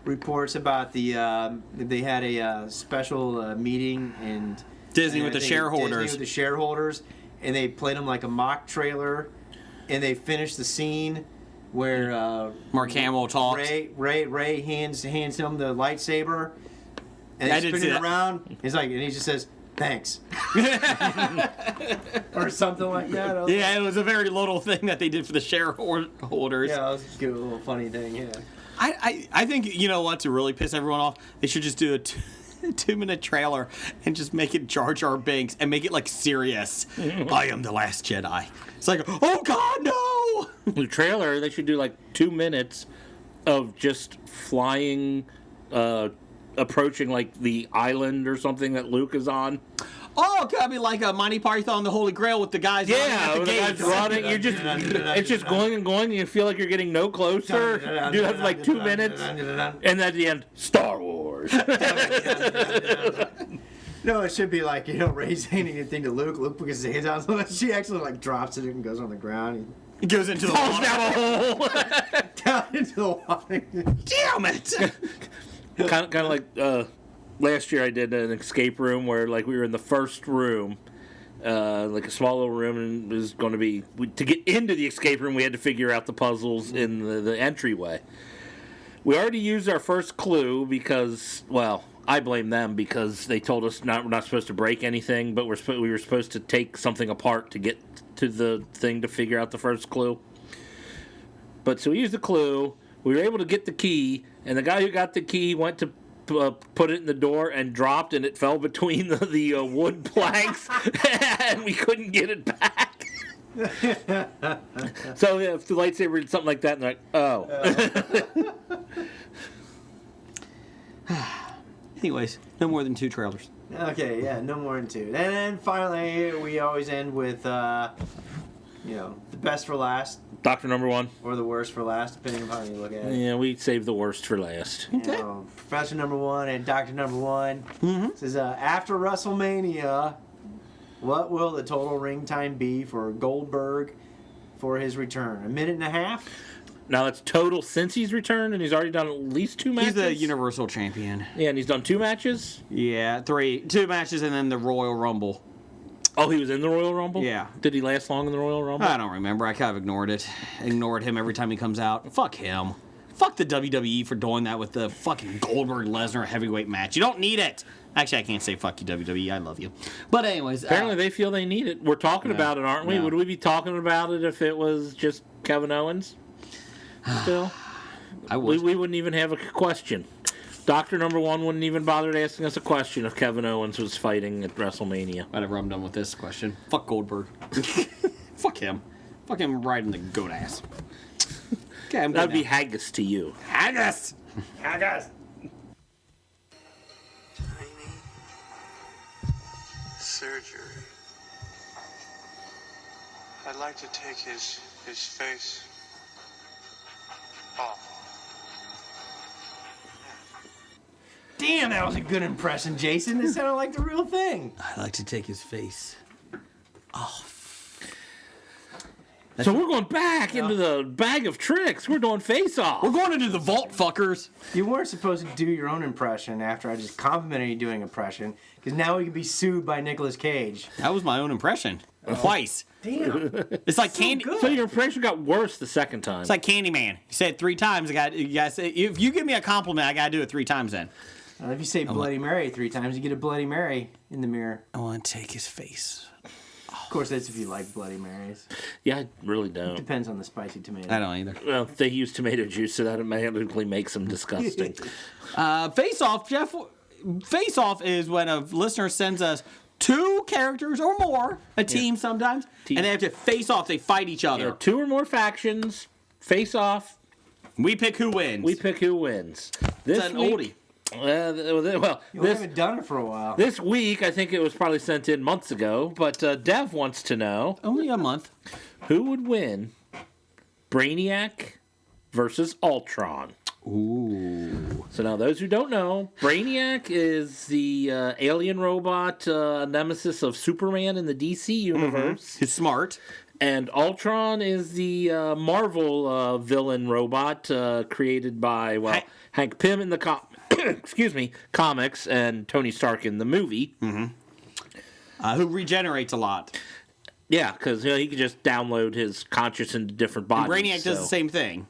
E: reports about they had a special meeting and
B: Disney with the shareholders.
E: Disney with the shareholders, and they played them like a mock trailer, and they finished the scene where
B: Mark Hamill talks.
E: Ray hands him the lightsaber, and they spin it around. He's like, and he just says, "Thanks," or something like that.
B: Yeah, it was a very little thing that they did for the shareholders.
E: Yeah, it was a good little funny thing. Yeah.
B: I think, you know what, to really piss everyone off, they should just do a 2-minute trailer and just make it Jar Jar Binks and make it like serious. I am the last Jedi. It's like, oh God, no!
C: The trailer, they should do like 2 minutes of just flying, approaching like the island or something that Luke is on.
B: Oh, it could be like a Monty Python, the Holy Grail with the guys running at the
C: the
B: gates.
C: guys running. It's just going and going, and you feel like you're getting no closer. Do that for like 2 minutes, and at the end, Star Wars.
E: No, it should be like, Ray's handing anything to Luke. Luke puts his hands out, so she actually like drops it and goes on the ground.
B: It goes into the
C: Falls
B: water.
C: down a hole.
E: Down into the water.
B: Damn it!
C: kind of like last year I did an escape room where like we were in the first room, like a small little room, and it was going to be to get into the escape room we had to figure out the puzzles in the entryway. We already used our first clue because, well, I blame them because they told us we're not supposed to break anything, but we were supposed to take something apart to get to the thing to figure out the first clue. But so we used the clue. We were able to get the key, and the guy who got the key went to put it in the door and dropped, and it fell between the wood planks, and we couldn't get it back. So if the lightsaber did something like that, and they're like, oh.
B: Anyways, no more than 2 trailers.
E: Okay, yeah, no more than 2. And then finally, we always end with, the best for last.
C: Doctor number 1.
E: Or the worst for last, depending on how you look at it.
C: Yeah, we saved the worst for last.
B: Okay.
E: Professor number 1 and Doctor number 1 says, after WrestleMania, what will the total ring time be for Goldberg for his return? 1.5 minutes?
C: Now that's total since he's returned, and he's already done at least 2 matches.
B: He's the Universal Champion.
C: Yeah, and he's done 2 matches.
B: Yeah, 2 matches and then the Royal Rumble.
C: Oh, he was in the Royal Rumble?
B: Yeah.
C: Did he last long in the Royal Rumble?
B: I don't remember. I kind of ignored it. Ignored him every time he comes out. Fuck him. Fuck the WWE for doing that with the fucking Goldberg-Lesnar heavyweight match. You don't need it. Actually, I can't say fuck you, WWE. I love you. But anyways.
C: Apparently they feel they need it. We're talking about it, aren't we?
B: Yeah.
C: Would we be talking about it if it was just Kevin Owens? Still?
B: I would.
C: We wouldn't even have a question. Doctor number 1 wouldn't even bother asking us a question if Kevin Owens was fighting at WrestleMania.
B: Whatever, I'm done with this question. Fuck Goldberg. Fuck him. Fuck him right in the goat ass. Okay, I'm good
C: That'd be
B: now.
C: haggis to you.
B: Haggis!
E: Haggis!
F: Tiny surgery. I'd like to take his face off.
E: Damn, that was a good impression, Jason. It sounded like the real thing.
B: I like to take his face.
C: So we're going back into the bag of tricks. We're doing face off.
B: We're going into the vault, fuckers.
E: You weren't supposed to do your own impression after I just complimented you doing impression, because now we can be sued by Nicolas Cage.
B: That was my own impression. Twice.
E: Damn.
B: It's like Candy.
E: good.
C: So your impression got worse the second time.
B: It's like Candyman. You said it 3 times. You gotta say, if you give me a compliment, I gotta do it 3 times then.
E: If you say Bloody Mary 3 times, you get a Bloody Mary in the mirror.
B: I want to take his face.
E: Of course, that's if you like Bloody Marys.
C: Yeah, I really don't.
E: Depends on the spicy tomato.
B: I don't either.
C: Well, they use tomato juice, so that automatically makes them disgusting.
B: Face Off, Jeff. Face Off is when a listener sends us 2 characters or more, a team sometimes, and they have to face off. They fight each other.
C: 2 or more factions, face off.
B: We pick who wins.
C: We pick who wins. This
B: It's an
C: week,
B: oldie.
C: Well,
E: We haven't done it for a while.
C: this week, I think it was probably sent in months ago, but Dev wants to know
B: Only a month.
C: who would win Brainiac versus Ultron.
B: Ooh.
C: So now, those who don't know, Brainiac is the alien robot nemesis of Superman in the DC universe.
B: He's smart.
C: And Ultron is the Marvel villain robot created by, Hank Pym in the comics and Tony Stark in the movie.
B: Who regenerates a lot.
C: Yeah, because he can just download his conscious into different bodies.
B: And Brainiac does the same thing.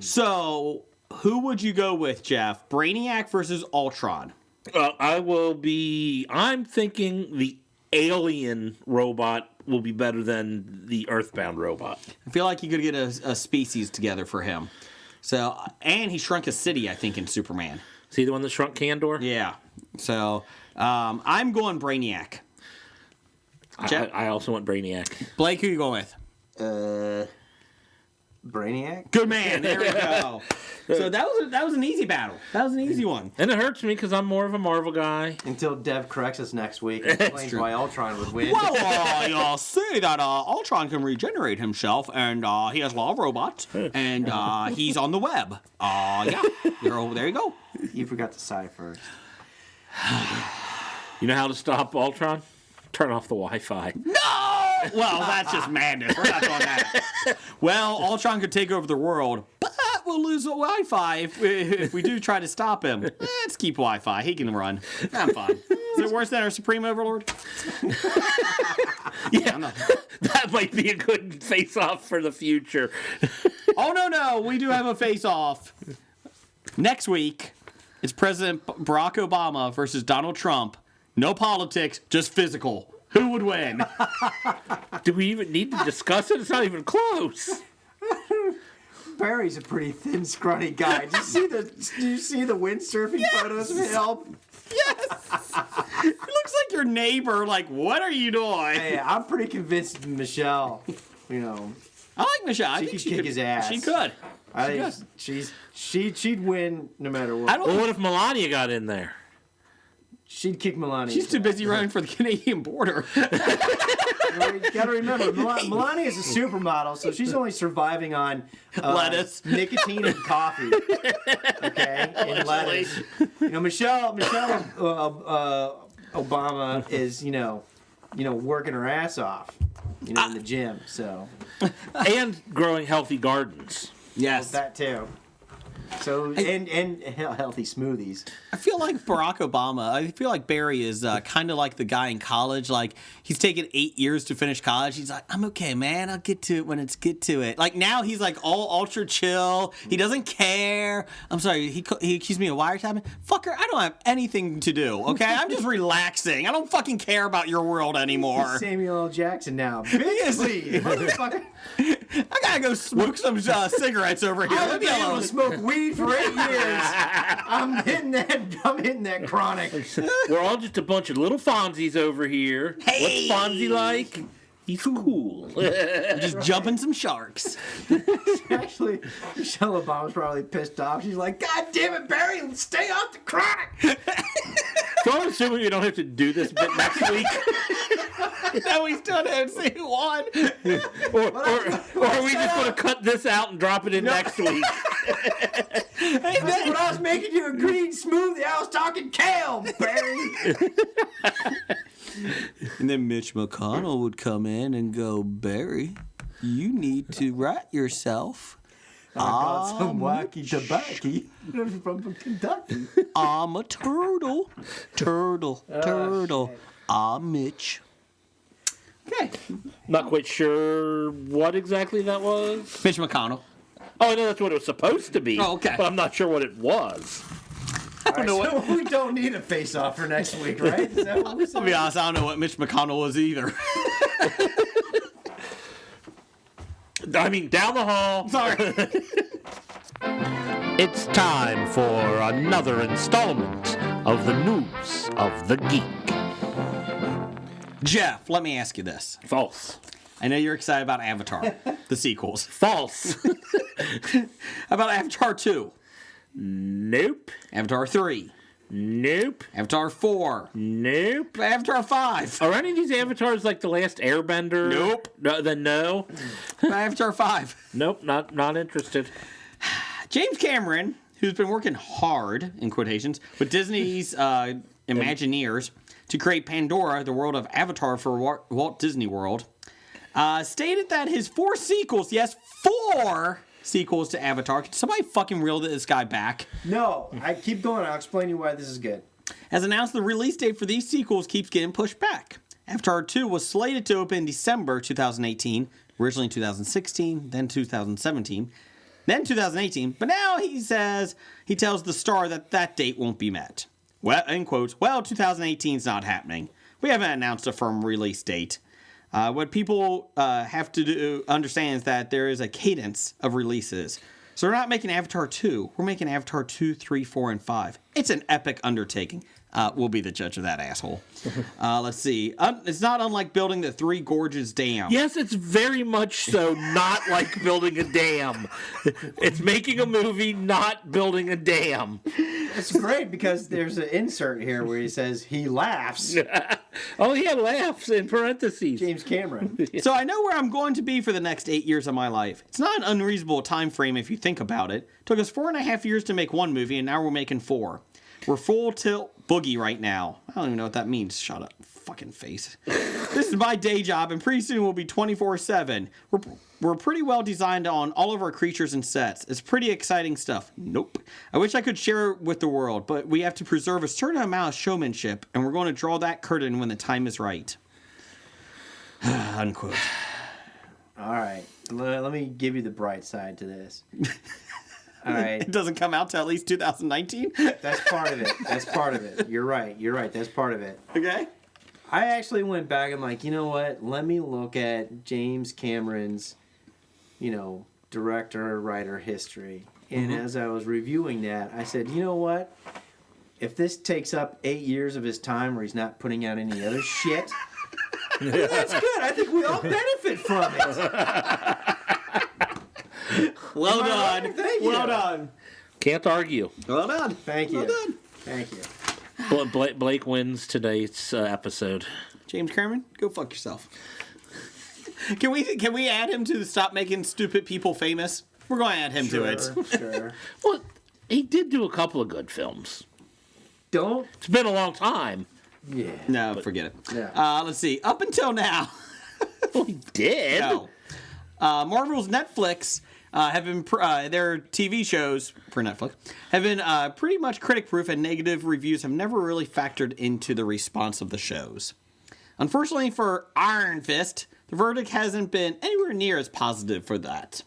B: So, who would you go with, Jeff? Brainiac versus Ultron?
C: I'm thinking the alien robot will be better than the Earthbound robot.
B: I feel like you could get a species together for him. So, and he shrunk a city, I think, in Superman.
C: Is he the one that shrunk Kandor?
B: Yeah. So, I'm going Brainiac.
C: I also want Brainiac.
B: Blake, who you going with?
E: Brainiac?
B: Good man. There we go. So that was an easy battle. That was an easy one.
C: And it hurts me because I'm more of a Marvel guy.
E: Until Dev corrects us next week and explains why Ultron would win.
B: Well, y'all say that Ultron can regenerate himself, and he has a lot of robots, and he's on the web. Yeah. There you go.
E: You forgot to sigh first.
C: You know how to stop Ultron? Turn off the Wi-Fi.
B: No! Well, that's just madness. We're not doing that. Well, Ultron could take over the world, but we'll lose the Wi-Fi if we do try to stop him. Let's keep Wi-Fi. He can run. I'm fine. Is it worse than our Supreme Overlord?
C: Yeah, that might be a good face-off for the future.
B: Oh, no. We do have a face-off. Next week, it's President Barack Obama versus Donald Trump. No politics, just physical. Who would win?
C: Do we even need to discuss it? It's not even close.
E: Barry's a pretty thin, scrawny guy. Do you see the windsurfing photos of him?
B: Yes! He looks like your neighbor. Like, what are you doing?
E: Hey, I'm pretty convinced Michelle,
B: I like Michelle. I think
E: she could kick his ass.
B: She could.
E: She'd win no matter what.
C: Well, what if Melania got in there?
E: She'd kick Melania.
B: She's too busy running for the Canadian border.
E: You gotta remember, Melania is a supermodel, so she's only surviving on
B: lettuce,
E: nicotine, and coffee. Okay, and lettuce. Michelle Obama is working her ass off, in the gym. So,
C: and growing healthy gardens.
B: Yes,
E: that too. So and healthy smoothies.
B: I feel like Barack Obama. I feel like Barry is kind of like the guy in college. Like he's taken 8 years to finish college. He's like, I'm okay, man. I'll get to it when it's get to it. Like now he's like all ultra chill. He doesn't care. I'm sorry. He accused me of wiretapping. Fucker, I don't have anything to do. Okay, I'm just relaxing. I don't fucking care about your world anymore.
E: Samuel L. Jackson now. Bitch, motherfucker.
B: I gotta go smoke some cigarettes over here.
E: I've been able to smoke weed for 8 years. I'm hitting that chronic.
C: We're all just a bunch of little Fonzies over here.
B: Hey!
C: What's Fonzie like? He's cool.
B: Just jumping some sharks.
E: Actually, Michelle Obama's probably pissed off. She's like, God damn it, Barry, stay off the chronic.
C: So I'm assuming you don't have to do this bit next week.
B: No, we still don't see who won.
C: Or are we just going to cut this out and drop it in next week?
E: When I was making you a green smoothie, I was talking kale, Barry.
B: And then Mitch McConnell would come in and go, Barry, you need to write yourself.
E: I got some wacky tobacco from Kentucky.
B: I'm a turtle. Turtle. I'm Mitch. Okay.
C: Not quite sure what exactly that was.
B: Mitch McConnell.
C: Oh, I know that's what it was supposed to be.
B: Oh, okay.
C: But I'm not sure what it was.
E: I don't know what. So we don't need a face-off for next week, right? Is that what we're saying?
B: I'll be honest, I don't know what Mitch McConnell was either.
C: I mean, down the hall.
B: Sorry.
C: It's time for another installment of the News of the Geek.
B: Jeff, let me ask you this.
C: False.
B: I know you're excited about Avatar, the sequels.
C: False.
B: How about Avatar 2?
C: Nope.
B: Avatar 3?
C: Nope.
B: Avatar 4?
C: Nope.
B: Avatar 5?
C: Are any of these avatars like the last Airbender?
B: Nope.
C: No, then no.
B: Avatar 5?
C: Nope. Not interested.
B: James Cameron, who's been working hard, in quotations, with Disney's Imagineers to create Pandora, the world of Avatar for Walt Disney World, stated that his 4 sequels, yes, 4 sequels to Avatar. Can somebody fucking reel this guy back?
E: No, I keep going. I'll explain to you why this is good.
B: As announced, the release date for these sequels keeps getting pushed back. Avatar 2 was slated to open in December 2018, originally 2016, then 2017, then 2018, but now he tells the Star that date won't be met. Well, in quotes, 2018 is not happening. We haven't announced a firm release date. What people have to understand is that there is a cadence of releases. So we're not making Avatar 2. We're making Avatar 2, 3, 4, and 5. It's an epic undertaking. We'll be the judge of that, asshole. Let's see. It's not unlike building the Three Gorges Dam.
C: Yes, it's very much so not like building a dam. It's making a movie, not building a dam.
E: It's great because there's an insert here where he says he laughs.
C: Oh, yeah, laughs in parentheses.
E: James Cameron.
B: So I know where I'm going to be for the next 8 years of my life. It's not an unreasonable time frame if you think about it. It took us 4.5 years to make one movie, and now we're making 4. We're full tilt boogie right now. I don't even know what that means. Shut up, fucking face. This is my day job, and pretty soon we'll be 24/7. We're pretty well designed on all of our creatures and sets. It's pretty exciting stuff. Nope. I wish I could share it with the world, but we have to preserve a certain amount of showmanship, and we're going to draw that curtain when the time is right. Unquote.
E: All right. Let me give you the bright side to this. All right.
B: It doesn't come out till at least 2019?
E: That's part of it. That's part of it. You're right. That's part of it.
B: Okay.
E: I actually went back and like, you know what? Let me look at James Cameron's, director, writer history. And as I was reviewing that, I said, you know what? If this takes up 8 years of his time where he's not putting out any other shit, that's good. I think we all benefit from it.
B: Well done.
E: Thank you.
B: Well done.
C: Can't argue.
B: Well done.
E: Thank you.
B: Well done.
E: Thank you.
C: Blake wins today's episode.
B: James Cameron, go fuck yourself. Can we add him to Stop Making Stupid People Famous? We're going to add him to it.
E: Sure.
C: Well, he did do a couple of good films.
E: Don't.
C: It's been a long time.
E: Yeah.
B: No, forget it.
E: Yeah.
B: Let's see. Up until now.
C: Well, he did.
B: No. Marvel's Netflix have been their TV shows for Netflix have been pretty much critic-proof, and negative reviews have never really factored into the response of the shows. Unfortunately for Iron Fist, the verdict hasn't been anywhere near as positive for that.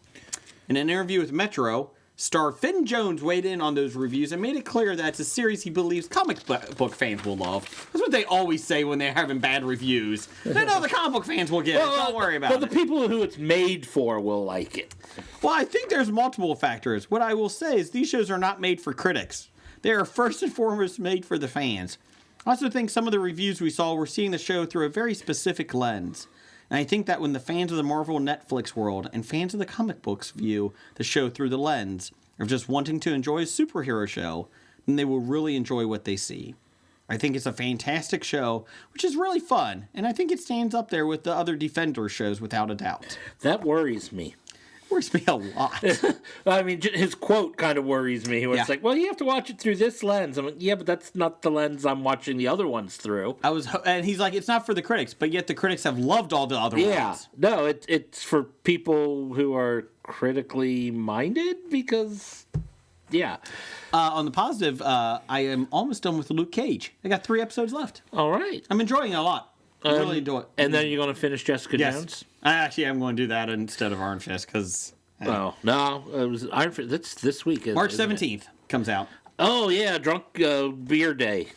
B: In an interview with Metro, star Finn Jones weighed in on those reviews and made it clear that it's a series he believes comic book fans will love. That's what they always say when they're having bad reviews. They know the comic book fans will get it. Don't worry about it.
C: But the people who it's made for will like it.
B: Well, I think there's multiple factors. What I will say is these shows are not made for critics. They are first and foremost made for the fans. I also think some of the reviews we saw were seeing the show through a very specific lens. And I think that when the fans of the Marvel Netflix world and fans of the comic books view the show through the lens of just wanting to enjoy a superhero show, then they will really enjoy what they see. I think it's a fantastic show, which is really fun, and I think it stands up there with the other Defender shows without a doubt.
C: That worries me.
B: Worries me a lot.
C: I mean, his quote kind of worries me. It's like, well, you have to watch it through this lens. I'm like, yeah, but that's not the lens I'm watching the other ones through.
B: And he's like, it's not for the critics, but yet the critics have loved all the other ones.
C: No, it's for people who are critically minded because, yeah.
B: On the positive, I am almost done with Luke Cage. I got 3 episodes left.
C: All right.
B: I'm enjoying it a lot. I really enjoy it.
C: And then you're going to finish Jessica Jones?
B: I actually am going to do that instead of Iron Fist because...
C: Oh, no. It was Iron Fist. That's this week,
B: March 17th comes out.
C: Oh, yeah. Drunk Beer Day.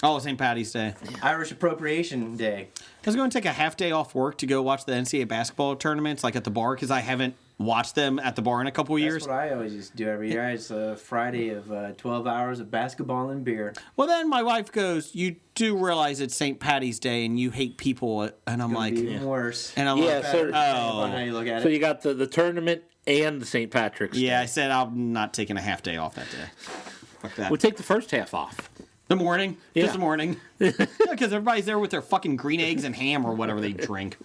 B: Oh, St. Patty's Day.
E: Irish Appropriation Day.
B: I was going to take a half day off work to go watch the NCAA basketball tournaments like at the bar because I haven't watched them at the bar in a couple years.
E: That's what I always used to do every year. It's a Friday of 12 hours of basketball and beer.
B: Well, then my wife goes, you do realize it's St. Patty's Day and you hate people. And I'm like...
E: Even worse.
B: And I'm like,
E: How you look at
C: So
E: it.
C: you got the tournament and the St. Patrick's Day.
B: Yeah, I said I'm not taking a half day off that day. Fuck that.
C: We'll take the first half off.
B: The morning.
C: Yeah.
B: Just the morning. Because everybody's there with their fucking green eggs and ham or whatever they drink.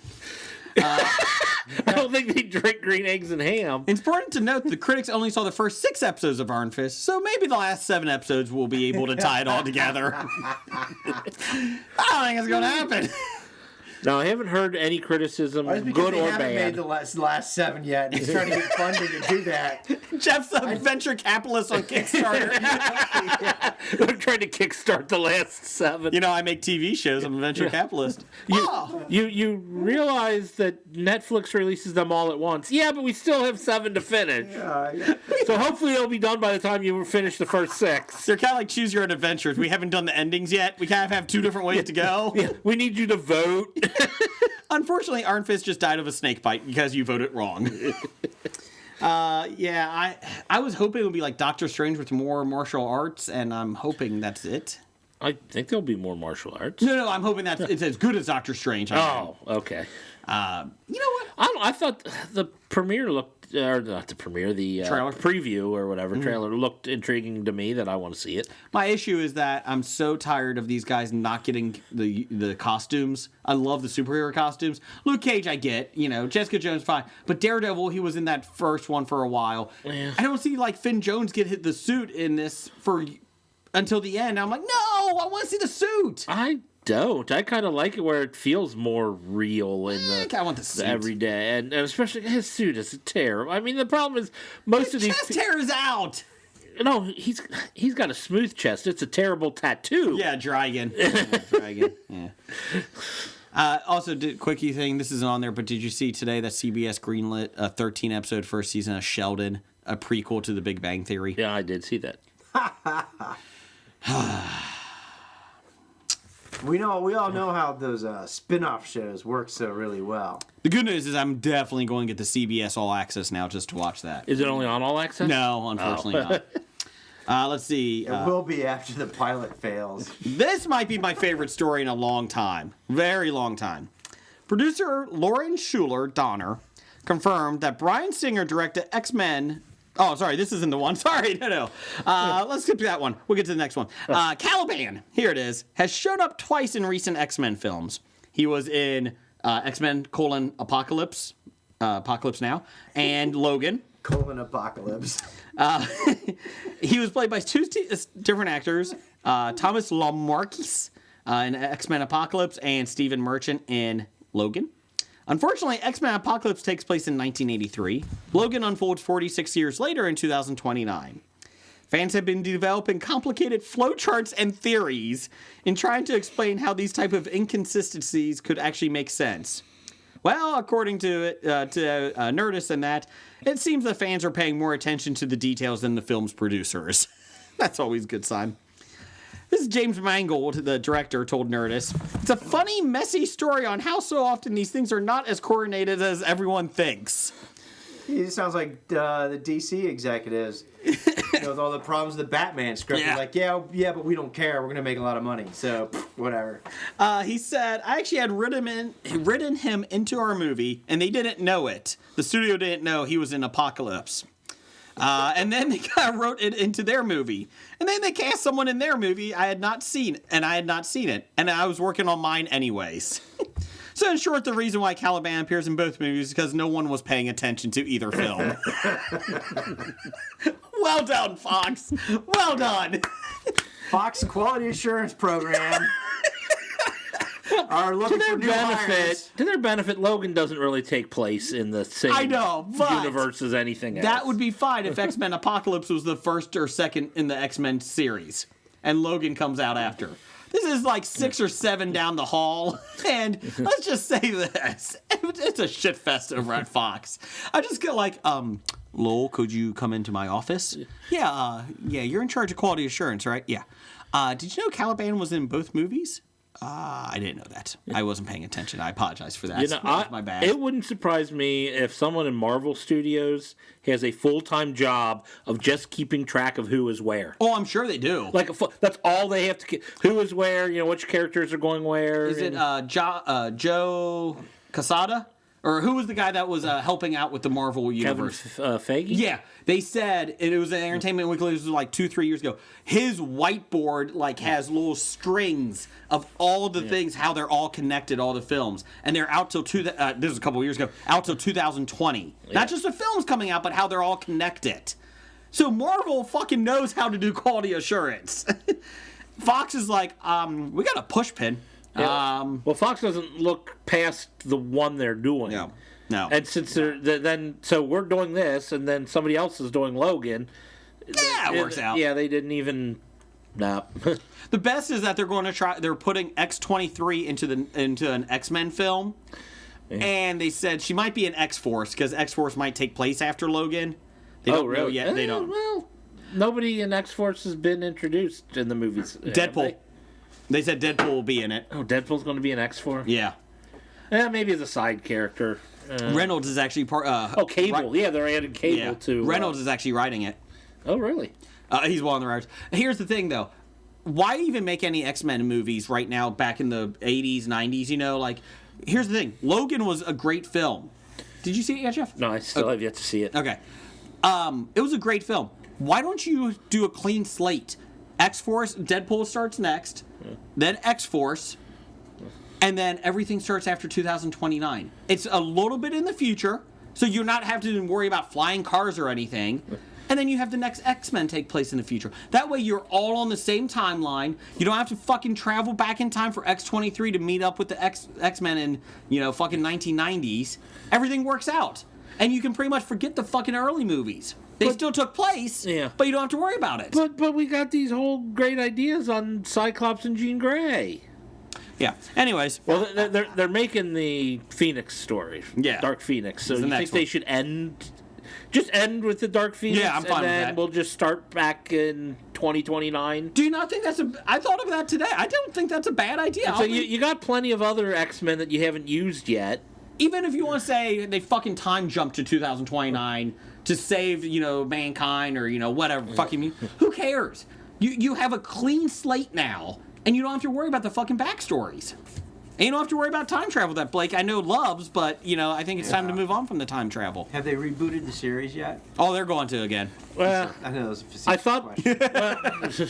C: I don't think they drink green eggs and ham.
B: It's important to note the critics only saw the first 6 episodes of Iron Fist, so maybe the last 7 episodes will be able to tie it all together. I don't think it's going to happen.
C: Now, I haven't heard any criticism,
E: That's because
C: good
E: they
C: or
E: haven't made
C: bad.
E: the last 7 yet. And he's trying to get funding to do that.
B: Jeff's a venture capitalist on Kickstarter.
C: I'm trying to kickstart the last 7.
B: You know, I make TV shows. I'm a venture capitalist.
C: You realize that Netflix releases them all at once. Yeah, but we still have 7 to finish. So hopefully it'll be done by the time you finish the first 6.
B: They're kind of like choose your own adventures. We haven't done the endings yet. We kind of have 2 different ways to go.
C: Yeah, we need you to vote.
B: Unfortunately, Arnfist just died of a snake bite because you voted wrong. I was hoping it would be like Doctor Strange with more martial arts, and I'm hoping that's it.
C: I think there'll be more martial arts.
B: No, I'm hoping that it's as good as Doctor Strange.
C: Oh, okay.
B: You know what?
C: I thought the premiere looked, or not the premiere, the
B: Trailer?
C: preview or whatever trailer looked intriguing to me that I want to see it.
B: My issue is that I'm so tired of these guys not getting the costumes. I love the superhero costumes. Luke Cage, I get. You know, Jessica Jones, fine. But Daredevil, he was in that first one for a while.
C: Yeah.
B: I don't see like Finn Jones get the suit in this until the end. I'm like, no, I want to see the suit.
C: I don't. I kind of like it where it feels more real in
B: I want the suit.
C: every day, and especially his suit is terrible. I mean, the problem is most of these.
B: Chest hair is out.
C: No, he's got a smooth chest. It's a terrible tattoo.
B: Yeah, Dragon. Dragon. Yeah. Also, quickie thing. This isn't on there, but did you see today that CBS greenlit a 13-episode first season of Sheldon, a prequel to The Big Bang Theory?
C: Yeah, I did see that.
E: We all know how those spin-off shows work so really well.
B: The good news is I'm definitely going to get the CBS All Access now just to watch that.
C: Is it only on All Access?
B: No, unfortunately not. Let's see.
E: It will be after the pilot fails.
B: This might be my favorite story in a long time. Very long time. Producer Lauren Schuler Donner confirmed that Bryan Singer directed X-Men. Oh, sorry, this isn't the one. Sorry, no. Let's skip to that one. We'll get to the next one. Caliban, here it is, has showed up twice in recent X-Men films. He was in X-Men: Apocalypse, Apocalypse Now, and Logan.
E: Apocalypse.
B: He was played by 2 different actors, Thomas Lamarckis in X-Men: Apocalypse and Stephen Merchant in Logan. Unfortunately, X-Men Apocalypse takes place in 1983. Logan unfolds 46 years later in 2029. Fans have been developing complicated flowcharts and theories in trying to explain how these type of inconsistencies could actually make sense. Well, according to Nerdist and that, it seems the fans are paying more attention to the details than the film's producers. That's always a good sign. This is James Mangold, the director, told Nerdist. It's a funny, messy story on how so often these things are not as coordinated as everyone thinks.
E: He sounds like the DC executives. With all the problems with the Batman script.
B: Yeah.
E: They're like, yeah, but we don't care. We're going to make a lot of money. So, whatever.
B: He said, I actually had written him into our movie, and they didn't know it. The studio didn't know he was in Apocalypse. And then they wrote it into their movie. And then they cast someone in their movie I had not seen it. And I was working on mine anyways. So in short, the reason why Caliban appears in both movies is because no one was paying attention to either film. Well done, Fox. Well done.
E: Fox Quality Assurance Program are looking for new hires.
C: To their benefit, Logan doesn't really take place in the same universe as anything else.
B: That would be fine if X-Men Apocalypse was the first or second in the X-Men series, and Logan comes out after. This is like 6 or 7 down the hall, and let's just say this. It's a shit fest over at Fox. I just get like, Lowell, could you come into my office? Yeah, you're in charge of quality assurance, right? Yeah. Did you know Caliban was in both movies? I didn't know that. I wasn't paying attention. I apologize for that. That was my bad.
C: It wouldn't surprise me if someone in Marvel Studios has a full-time job of just keeping track of who is where.
B: Oh, I'm sure they do.
C: That's all they have to keep. Who is where, which characters are going where.
B: Is it Joe Quesada? Or who was the guy that was helping out with the Marvel universe?
C: Kevin Feige?
B: Yeah. They said, and it was an Entertainment Weekly, this was like 2-3 years ago, his whiteboard has little strings of all the things, how they're all connected, all the films. And they're out till, this was a couple of years ago, out till 2020. Yeah. Not just the films coming out, but how they're all connected. So Marvel fucking knows how to do quality assurance. Fox is like, we got a push pin.
C: Well, Fox doesn't look past the one they're doing.
B: No.
C: And since so we're doing this, and then somebody else is doing Logan.
B: Yeah, it works out.
C: Yeah, they didn't even. No.
B: The best is that they're putting X-23 into an X-Men film, and they said she might be an X-Force because X-Force might take place after Logan. They don't know yet. They don't.
C: Well, nobody in X-Force has been introduced in the movies.
B: Deadpool. They said Deadpool will be in it.
C: Oh, Deadpool's going to be an X-Force?
B: Yeah.
C: Maybe as a side character.
B: Reynolds is actually part.
C: Cable. Yeah, they're adding Cable too.
B: Reynolds is actually writing it.
C: Oh, really?
B: He's one of the writers. Here's the thing, though. Why even make any X-Men movies right now back in the 80s, 90s, you know? Like, here's the thing. Logan was a great film. Did you see it yet, Jeff?
C: No, I still have yet to see it.
B: Okay. It was a great film. Why don't you do a clean slate? X-Force, Deadpool starts next, then X-Force, and then everything starts after 2029. It's a little bit in the future, so you're not having to worry about flying cars or anything. And then you have the next X-Men take place in the future. That way you're all on the same timeline. You don't have to fucking travel back in time for X-23 to meet up with the X-Men in, fucking 1990s. Everything works out. And you can pretty much forget the fucking early movies. They still took place, but you don't have to worry about it.
C: But we got these whole great ideas on Cyclops and Jean Grey.
B: Yeah. Anyways.
C: Well, they're making the Phoenix story.
B: Yeah.
C: Dark Phoenix. So
B: the
C: you think they should end with the Dark Phoenix?
B: Yeah, I'm fine with that.
C: And then we'll just start back in 2029?
B: Do you not think I thought of that today. I don't think that's a bad idea.
C: So you got plenty of other X-Men that you haven't used yet.
B: Even if you want to say they fucking time jump to 2029 to save, mankind or, whatever, fucking, who cares? You have a clean slate now, and you don't have to worry about the fucking backstories. And you don't have to worry about time travel that Blake I know loves, but, I think it's time to move on from the time travel.
E: Have they rebooted the series yet?
B: Oh, they're going to again.
C: Well,
E: I know that was a facetious question.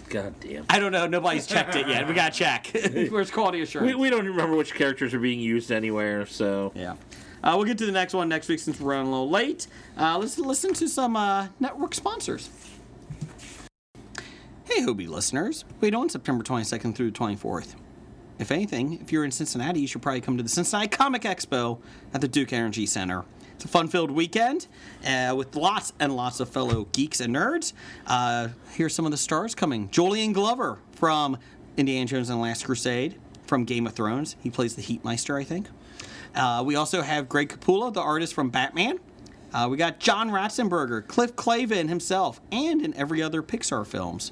C: God damn.
B: I don't know. Nobody's checked it yet. We got to check. Where's quality assurance?
C: We don't remember which characters are being used anywhere, so.
B: Yeah. We'll get to the next one next week since we're running a little late. Let's listen to some network sponsors. Hey, Hobie listeners. Wait on September 22nd through the 24th. If anything, if you're in Cincinnati, you should probably come to the Cincinnati Comic Expo at the Duke Energy Center. It's a fun-filled weekend with lots and lots of fellow geeks and nerds. Here's some of the stars coming. Julian Glover from Indiana Jones and the Last Crusade, from Game of Thrones. He plays the Heatmeister, I think. We also have Greg Capullo, the artist from Batman. We got John Ratzenberger, Cliff Clavin himself, and in every other Pixar films.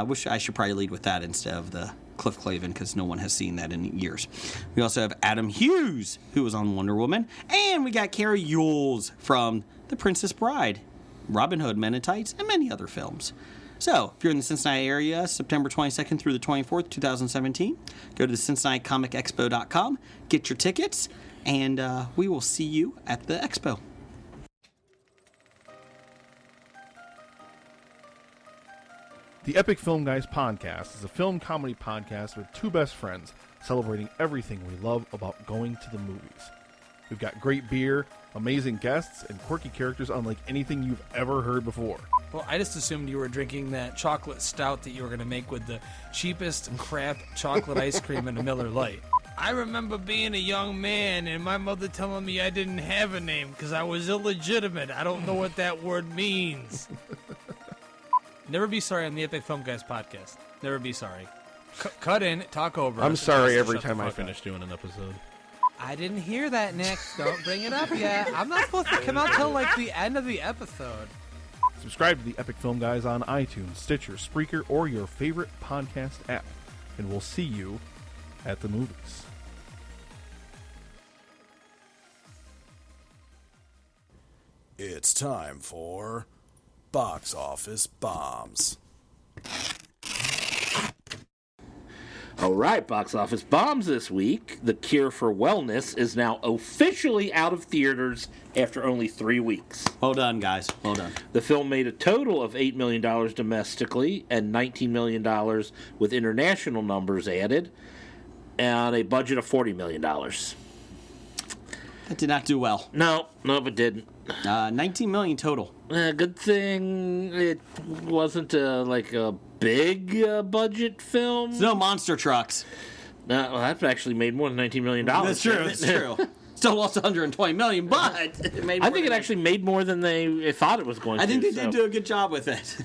B: Wish I should probably lead with that instead of the Cliff Clavin, because no one has seen that in years. We also have Adam Hughes, who was on Wonder Woman, and we got Carrie Yules from The Princess Bride, Robin Hood, Men in Tights, and many other films. So, if you're in the Cincinnati area, September 22nd through the 24th, 2017, go to the CincinnatiComicExpo.com, get your tickets, and we will see you at the expo.
G: The Epic Film Guys podcast is a film comedy podcast with two best friends celebrating everything we love about going to the movies. We've got great beer, amazing guests, and quirky characters unlike anything you've ever heard before.
H: Well, I just assumed you were drinking that chocolate stout that you were going to make with the cheapest crap chocolate ice cream in a Miller Lite. I remember being a young man and my mother telling me I didn't have a name because I was illegitimate. I don't know what that word means. Never be sorry on the Epic Film Guys podcast. Never be sorry. Cut in, talk over.
G: I'm
H: us,
G: sorry
H: and
G: every
H: shut the
G: time I
H: fuck
G: finish
H: up.
G: doing an episode.
H: I didn't hear that, Nick. Don't bring it up yet. I'm not supposed to come out till like the end of the episode.
G: Subscribe to the Epic Film Guys on iTunes, Stitcher, Spreaker, or your favorite podcast app. And we'll see you at the movies.
I: It's time for Box Office Bombs.
C: All right, box office bombs this week. The Cure for Wellness is now officially out of theaters after only 3 weeks.
B: Well done, guys. Well done.
C: The film made a total of $8 million domestically and $19 million with international numbers added, and a budget of $40 million.
B: That did not do well.
C: No, it didn't.
B: 19 million total.
C: Good thing it wasn't like a big budget film.
B: It's no monster trucks.
C: Well, that's actually made more than $19 million.
B: That's true. That's true. Still lost $120 million, but it made more
C: I think it actually made more than they thought it was going to.
B: I think they did do a good job with it.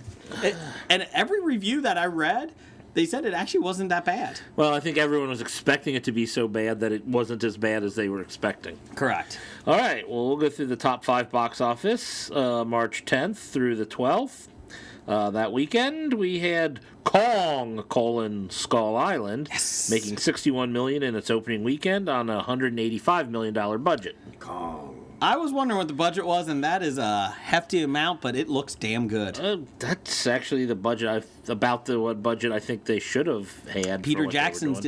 B: And every review that I read, they said it actually wasn't that bad.
C: Well, I think everyone was expecting it to be so bad that it wasn't as bad as they were expecting.
B: Correct.
C: All right, well, we'll go through the top 5 box office, March 10th through the 12th. That weekend, we had Kong: Skull Island, making $61 million in its opening weekend on a $185 million budget.
B: I was wondering what the budget was, and that is a hefty amount, but it looks damn good.
C: That's actually the budget what budget I think they should have had.
B: Peter Jackson's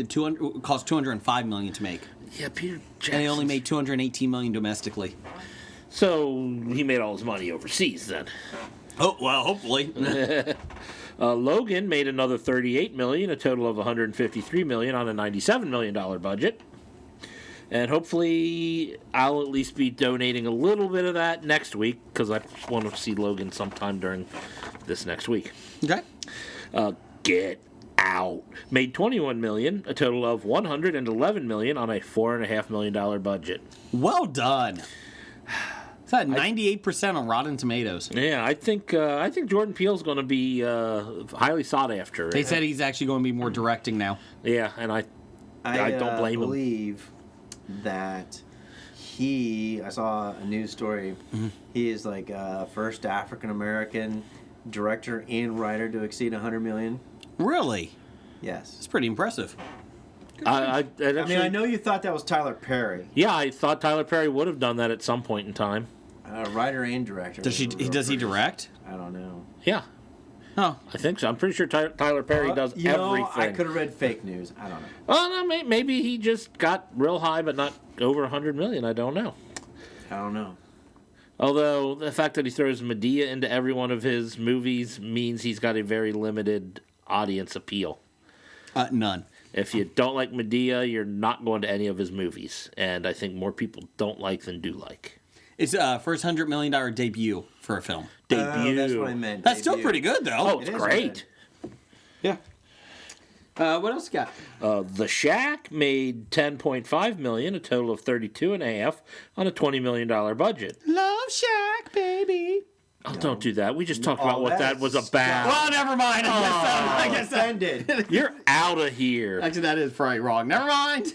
B: cost $205 million to make.
C: Yeah, Peter Jackson.
B: And they only made $218 million domestically.
C: So he made all his money overseas then.
B: Oh, well, hopefully.
C: Logan made another $38 million, a total of $153 million on a $97 million budget. And hopefully I'll at least be donating a little bit of that next week, because I want to see Logan sometime during this next week.
B: Okay.
C: Get Out made $21 million, a total of $111 million on a $4.5 million budget.
B: Well done. It's at 98% on Rotten Tomatoes.
C: Yeah, I think Jordan Peele's going to be highly sought after.
B: They said he's actually going to be more directing now.
C: Yeah, and I don't blame him.
E: I believe that I saw a news story. Mm-hmm. He is like first African American director and writer to exceed $100 million.
B: Really?
E: Yes.
B: It's pretty impressive.
E: I know you thought that was Tyler Perry.
C: Yeah, I thought Tyler Perry would have done that at some point in time.
E: Writer and director.
B: Does he direct?
E: I don't know.
C: Yeah.
B: Oh,
C: I think so. I'm pretty sure Tyler Perry does everything.
E: I could have read fake news. I don't know.
C: Well, no, maybe he just got real high, but not over $100 million. I don't know. Although the fact that he throws Medea into every one of his movies means he's got a very limited audience appeal.
B: None.
C: If you don't like Medea, you're not going to any of his movies. And I think more people don't like than do like.
B: It's first $100 million debut for a film.
C: Debut.
E: That's what I meant.
B: That's still pretty good, though.
C: Oh, it's great.
B: Yeah. What else you got?
C: The Shack made $10.5 million, a total of $32.5 on a $20 million budget.
B: Love Shack, baby.
C: Oh, don't do that. We just talked about what that was about.
B: Well, never mind. I guess that
E: ended.
C: You're out of here.
B: Actually, that is probably wrong. Never mind.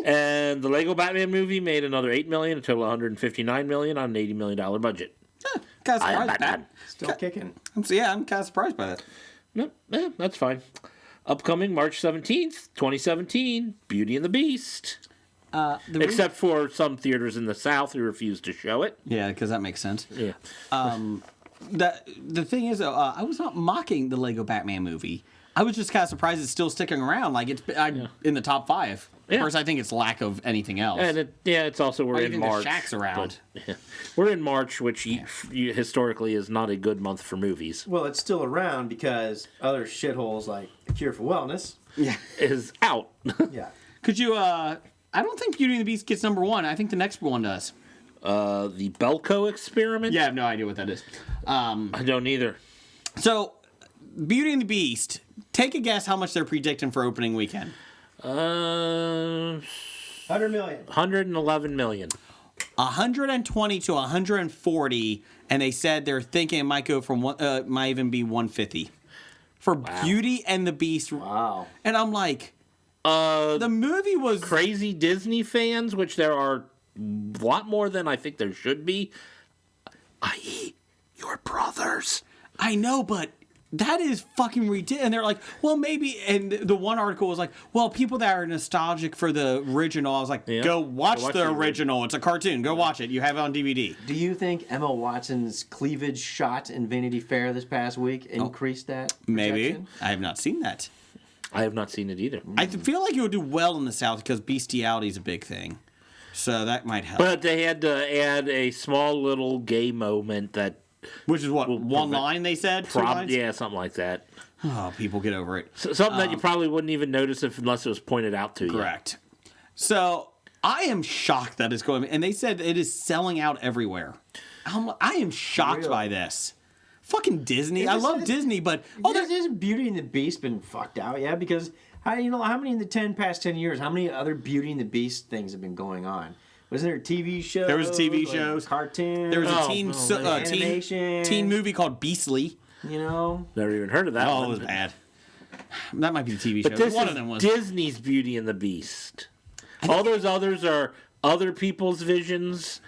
C: And the Lego Batman movie made another $8 million, a total of $159 million on an $80 million budget.
B: Kind of surprised by that.
E: Still kicking.
B: I'm kind of surprised by that.
C: No, that's fine. Upcoming March 17th, 2017, Beauty and the Beast. Except for some theaters in the South who refused to show it.
B: Yeah, because that makes sense.
C: Yeah.
B: The thing is, I was not mocking the Lego Batman movie. I was just kind of surprised it's still sticking around. Like it's in the top 5.
C: Yeah.
B: Of course, I think it's lack of anything else.
C: And it's also we're in March.
B: Shaq's around.
C: But, we're in March, which historically is not a good month for movies.
E: Well, it's still around because other shitholes like A Cure for Wellness
C: is out.
E: Yeah.
B: Could you? I don't think Beauty and the Beast gets number 1. I think the next one does.
C: The Belko Experiment.
B: Yeah, I have no idea what that is.
C: I don't either.
B: So, Beauty and the Beast. Take a guess how much they're predicting for opening weekend.
E: $100 million.
C: $111 million.
B: 120 to 140, and they said they're thinking it might go from might even be 150 for Beauty and the Beast.
E: Wow.
B: And I'm like, the movie was
C: crazy Disney fans, which there are a lot more than I think there should be, i.e., your brothers.
B: I know, but that is fucking ridiculous. And they're like, well, maybe. And the one article was like, well, people that are nostalgic for the original. I was like, go watch the original. It's a cartoon. Go watch it. You have it on DVD.
E: Do you think Emma Watson's cleavage shot in Vanity Fair this past week increased that?
B: Maybe.
E: projection?
B: I have not seen that.
C: I have not seen it either.
B: I feel like it would do well in the South because bestiality is a big thing. So that might help.
C: But they had to add a small little gay moment that.
B: Which is what, one line they said? 2 lines?
C: Yeah, something like that.
B: Oh, people get over it.
C: Something that you probably wouldn't even notice unless it was pointed out to you.
B: Correct. So I am shocked that it's going, and they said it is selling out everywhere. I am shocked by this. Fucking Disney. I love Disney, but
E: Isn't Beauty and the Beast been fucked out? Yeah, because How many in the past 10 years? How many other Beauty and the Beast things have been going on? Wasn't there a TV show?
B: There was TV shows,
E: cartoon.
B: There was a
E: animation,
B: teen movie called Beastly.
E: You know,
C: Never even heard of that.
B: Oh, it was bad. That might be the TV show.
C: But this
B: one
C: is
B: of them was
C: Disney's Beauty and the Beast. All those others are other people's visions.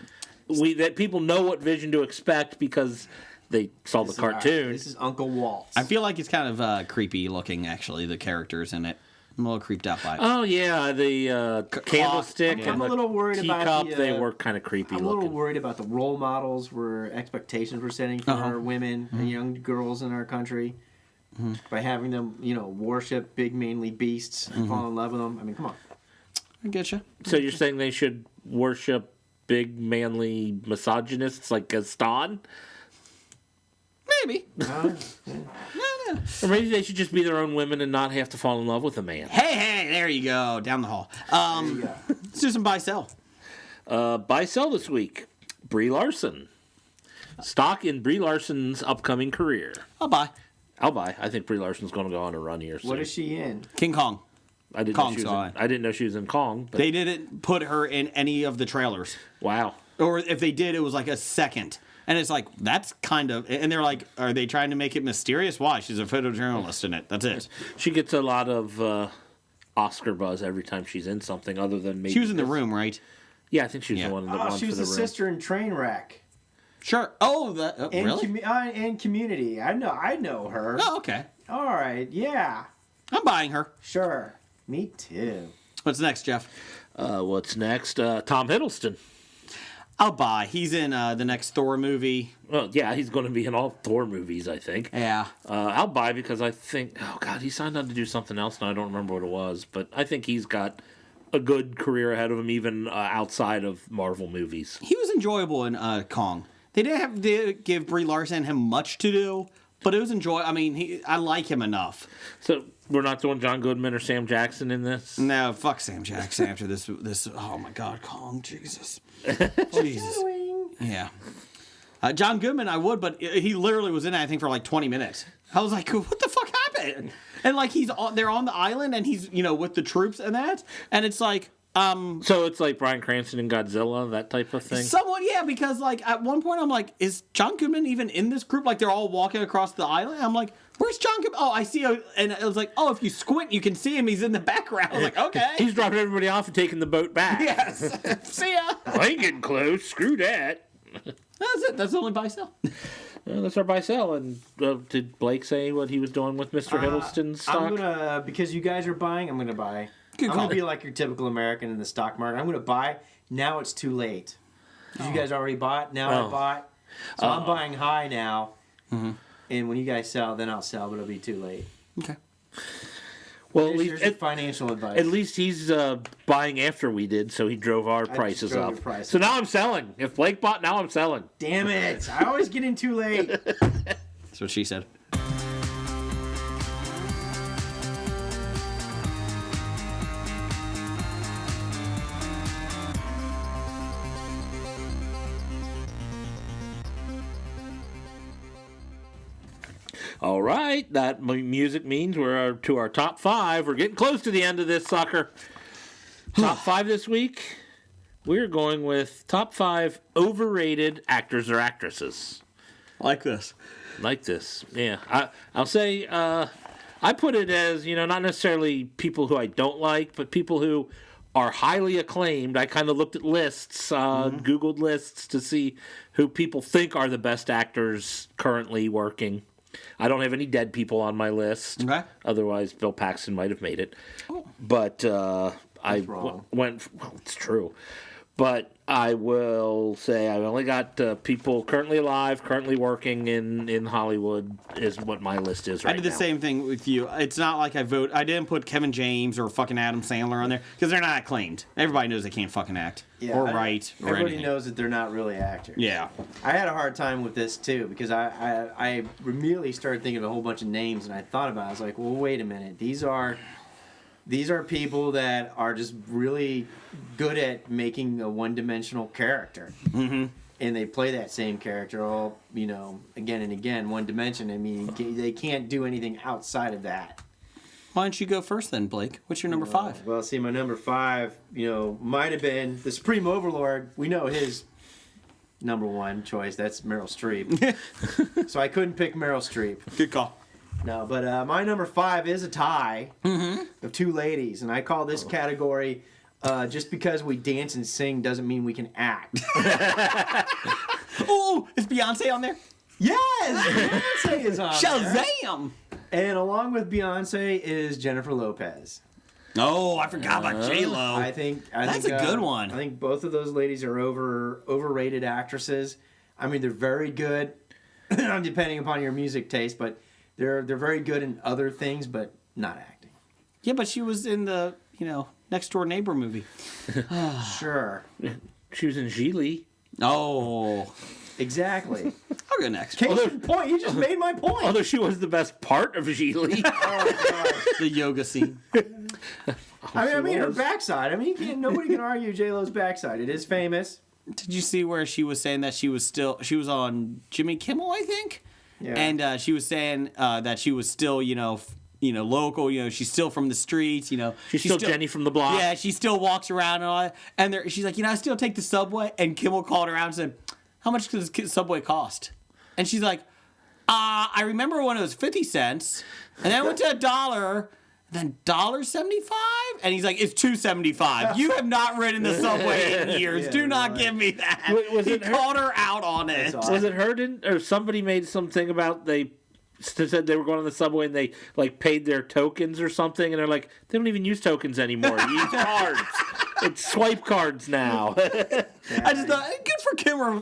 C: That people know what vision to expect because they saw the cartoon.
E: This is Uncle Waltz.
B: I feel like it's kind of creepy looking. Actually, the characters in it. I'm a little creeped out by it.
C: Oh yeah, the candlestick
E: I'm
C: and
E: a little worried
C: teacup.
E: about the,
C: they were kind of creepy
E: I'm a
C: looking.
E: little worried about the role models we're expectations we're setting for our women and young girls in our country by having them, worship big manly beasts and fall in love with them. I mean, come on.
B: I get you.
C: So you're saying they should worship big manly misogynists like Gaston?
B: Maybe.
C: Or maybe they should just be their own women and not have to fall in love with a man.
B: Hey, there you go. Down the hall. Let's do some buy-sell.
C: Buy-sell this week. Brie Larson. Stock in Brie Larson's upcoming career.
B: I'll buy.
C: I think Brie Larson's going to go on a run here soon.
E: What is she in?
B: King Kong.
C: I didn't know she was in Kong. But
B: They didn't put her in any of the trailers.
C: wow.
B: Or if they did, it was like a second. And it's like, that's kind of... And they're like, are they trying to make it mysterious? Why? She's a photojournalist in it. That's it.
C: She gets a lot of Oscar buzz every time she's in something other than maybe...
B: She was in The Room, right?
C: Yeah, I think she was the one that won for
E: she was
C: The
E: the
C: Room.
E: sister in Trainwreck.
B: Sure. Oh, really?
E: And Community. I know her.
B: Oh, okay.
E: All right, yeah.
B: I'm buying her.
E: Sure. Me too.
B: What's next, Jeff?
C: What's next? Tom Hiddleston.
B: I'll buy. He's in the next Thor movie.
C: Well, yeah, he's going to be in all Thor movies, I think.
B: Yeah.
C: I'll buy because I think... Oh, God, he signed on to do something else, and I don't remember what it was. But I think he's got a good career ahead of him, even outside of Marvel movies.
B: He was enjoyable in Kong. They didn't have to give Brie Larson him much to do, but it was enjoyable. I mean, I like him enough.
C: So we're not doing John Goodman or Sam Jackson in this?
B: No, fuck Sam Jackson after this. Oh, my God, Kong, Jesus. Jesus. Yeah. John Goodman, I would, but he literally was in it, I think, for like 20 minutes. I was like, what the fuck happened? And like they're on the island and he's, with the troops and that. And it's like,
C: So it's like Bryan Cranston and Godzilla, that type of thing?
B: somewhat, yeah, because like at one point I'm like, is John Goodman even in this group? Like they're all walking across the island. I'm like, where's John Goodman? Oh, I see. And it was like, oh, if you squint, you can see him. He's in the background. I was like, okay.
C: He's dropping everybody off and taking the boat back.
B: Yes. See ya.
C: I ain't getting close. Screw that.
B: That's it. That's the only buy sell.
C: Well, that's our buy sell. And did Blake say what he was doing with Mr. Hiddleston's stock?
E: I'm gonna, because you guys are buying, I'm gonna buy.
B: Good
E: I'm
B: call.
E: gonna be like your typical American in the stock market. I'm gonna buy. Now it's too late. 'Cause you guys already bought. Now I bought. So I'm buying high now. Mm-hmm. And when you guys sell, then I'll sell, but it'll be too late.
B: Okay.
C: Well,
E: Here's your financial advice.
C: at least he's buying after we did, so he drove our prices
E: drove
C: up.
E: your prices
C: So now I'm selling. If Blake bought, now I'm selling.
E: Damn it! I always get in too late.
B: That's what she said.
C: All right, that music means we're to our top five. We're getting close to the end of this sucker. Top five this week, we're going with top five overrated actors or actresses.
B: Like this.
C: Like this, yeah. I'll say I put it as, not necessarily people who I don't like, but people who are highly acclaimed. I kind of looked at lists, Googled lists to see who people think are the best actors currently working. I don't have any dead people on my list.
B: Okay.
C: Otherwise, Bill Paxton might have made it. But I went. Well, it's true. But I will say I've only got people currently alive, currently working in Hollywood is what my list is right now.
B: I did the same thing with you. It's not like I didn't put Kevin James or fucking Adam Sandler on there because they're not acclaimed. Everybody knows they can't fucking act or write or
E: Everybody
B: anything.
E: knows that they're not really actors.
B: Yeah.
E: I had a hard time with this too because I immediately started thinking of a whole bunch of names and I thought about it. I was like, well, wait a minute. These are people that are just really good at making a one-dimensional character. Mm-hmm. And they play that same character all, again and again, one dimension. I mean, they can't do anything outside of that.
B: Why don't you go first then, Blake? What's your number 5?
E: Well, see, my number 5, might have been the Supreme Overlord. We know his number 1 choice. That's Meryl Streep. So I couldn't pick Meryl Streep.
B: Good call.
E: No, but my number 5 is a tie of 2 ladies, and I call this category just because we dance and sing doesn't mean we can act.
B: Oh, is Beyonce on there?
E: Yes, Beyonce is on there.
B: Shazam!
E: And along with Beyonce is Jennifer Lopez.
B: Oh, I forgot about J-Lo.
E: I think
B: That's a good one.
E: I think both of those ladies are overrated actresses. I mean, they're very good, depending upon your music taste, but they're very good in other things, but not acting.
B: Yeah, but she was in the, Next Door Neighbor movie.
E: Sure.
C: She was in Gigli.
B: Oh.
E: Exactly.
B: I'll go next.
E: Case in point, you just made my point.
C: Although she was the best part of Gigli.
B: The yoga scene.
E: I mean, her backside. I mean, nobody can argue J-Lo's backside. It is famous.
B: Did you see where she was saying that she was on Jimmy Kimmel, I think?
E: Yeah.
B: And she was saying that she was still, local. She's still from the streets.
C: She's still Jenny from the block.
B: Yeah, she still walks around and all that. And she's like, I still take the subway. And Kimmel called her out and said, "How much does the subway cost?" And she's like, I remember when it was 50 cents, and then it went to $1, then $1.75, and he's like, "It's $2.75. You have not ridden the subway in years.
E: Yeah,
B: Do not give me that." He called her out on it.
E: awesome.
C: Was it her? Or somebody made something about they said they were going on the subway and they paid their tokens or something, and they're like, they don't even use tokens anymore. You use cards. It's swipe cards now.
B: I just thought, good for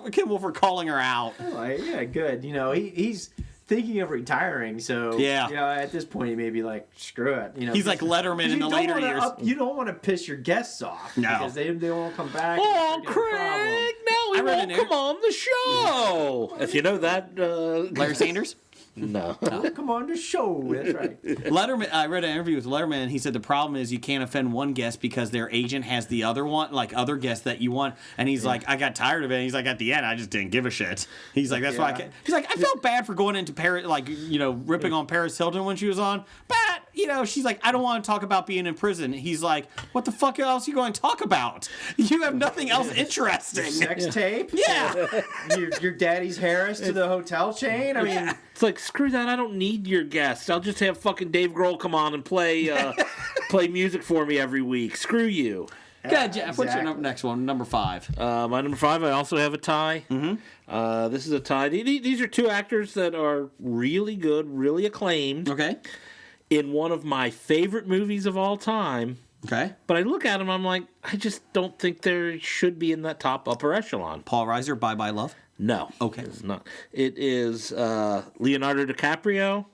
B: Kimmel for calling her out.
E: Yeah, good. He's thinking of retiring, so
B: Yeah.
E: At this point he may be like, screw it.
B: He's like Letterman in the later years.
E: You don't want to piss your guests off because they won't come back.
C: Oh,
E: and they're gonna have a problem.
C: Craig! Now he won't come on the show. If you know that,
B: Larry Sanders?
C: no.
E: Come on the show. That's right.
B: Letterman. I read an interview with Letterman, and he said the problem is you can't offend one guest because their agent has the other one, like other guests that you want. And he's like, I got tired of it. And he's like, at the end, I just didn't give a shit. He's like, that's why I can't. He's like, I felt bad for going into Paris, ripping on Paris Hilton when she was on. But she's like, I don't want to talk about being in prison. He's like, what the fuck else are you going to talk about? You have nothing else interesting.
E: Sex tape?
B: Yeah.
E: your daddy's Harris to the hotel chain? I mean,
C: It's like, screw that. I don't need your guests. I'll just have fucking Dave Grohl come on and play music for me every week. Screw you.
B: Good, Jeff. What's your next one? Number 5.
C: My number 5, I also have a tie.
B: Mm-hmm.
C: This is a tie. These are 2 actors that are really good, really acclaimed.
B: Okay.
C: In one of my favorite movies of all time.
B: Okay.
C: But I look at them, I'm like, I just don't think they should be in that top upper echelon.
B: Paul Reiser, Bye Bye Love?
C: No.
B: Okay.
C: It's not. It is Leonardo DiCaprio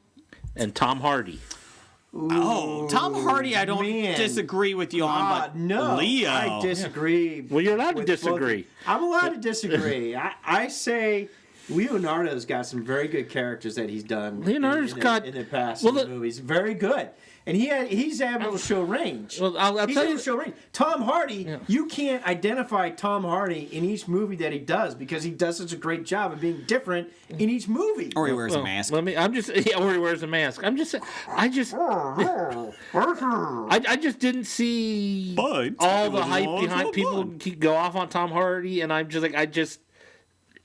C: and Tom Hardy.
B: Oh, Tom Hardy, I don't disagree with you on, but
E: no,
B: Leo.
E: I disagree.
C: Well, you're allowed to
E: with
C: disagree.
E: I'm allowed to disagree. I say Leonardo's got some very good characters that he's done.
C: Leonardo's got
E: in the past
C: well,
E: movies. Very good. And he's able to show range.
C: Well, I'll
E: he's
C: tell
E: able
C: you.
E: to show range. Tom Hardy, you can't identify Tom Hardy in each movie that he does because he does such a great job of being different in each movie.
B: Or he wears a mask.
C: Or he wears a mask. I just didn't see all the hype behind people go off on Tom Hardy, and I'm just like,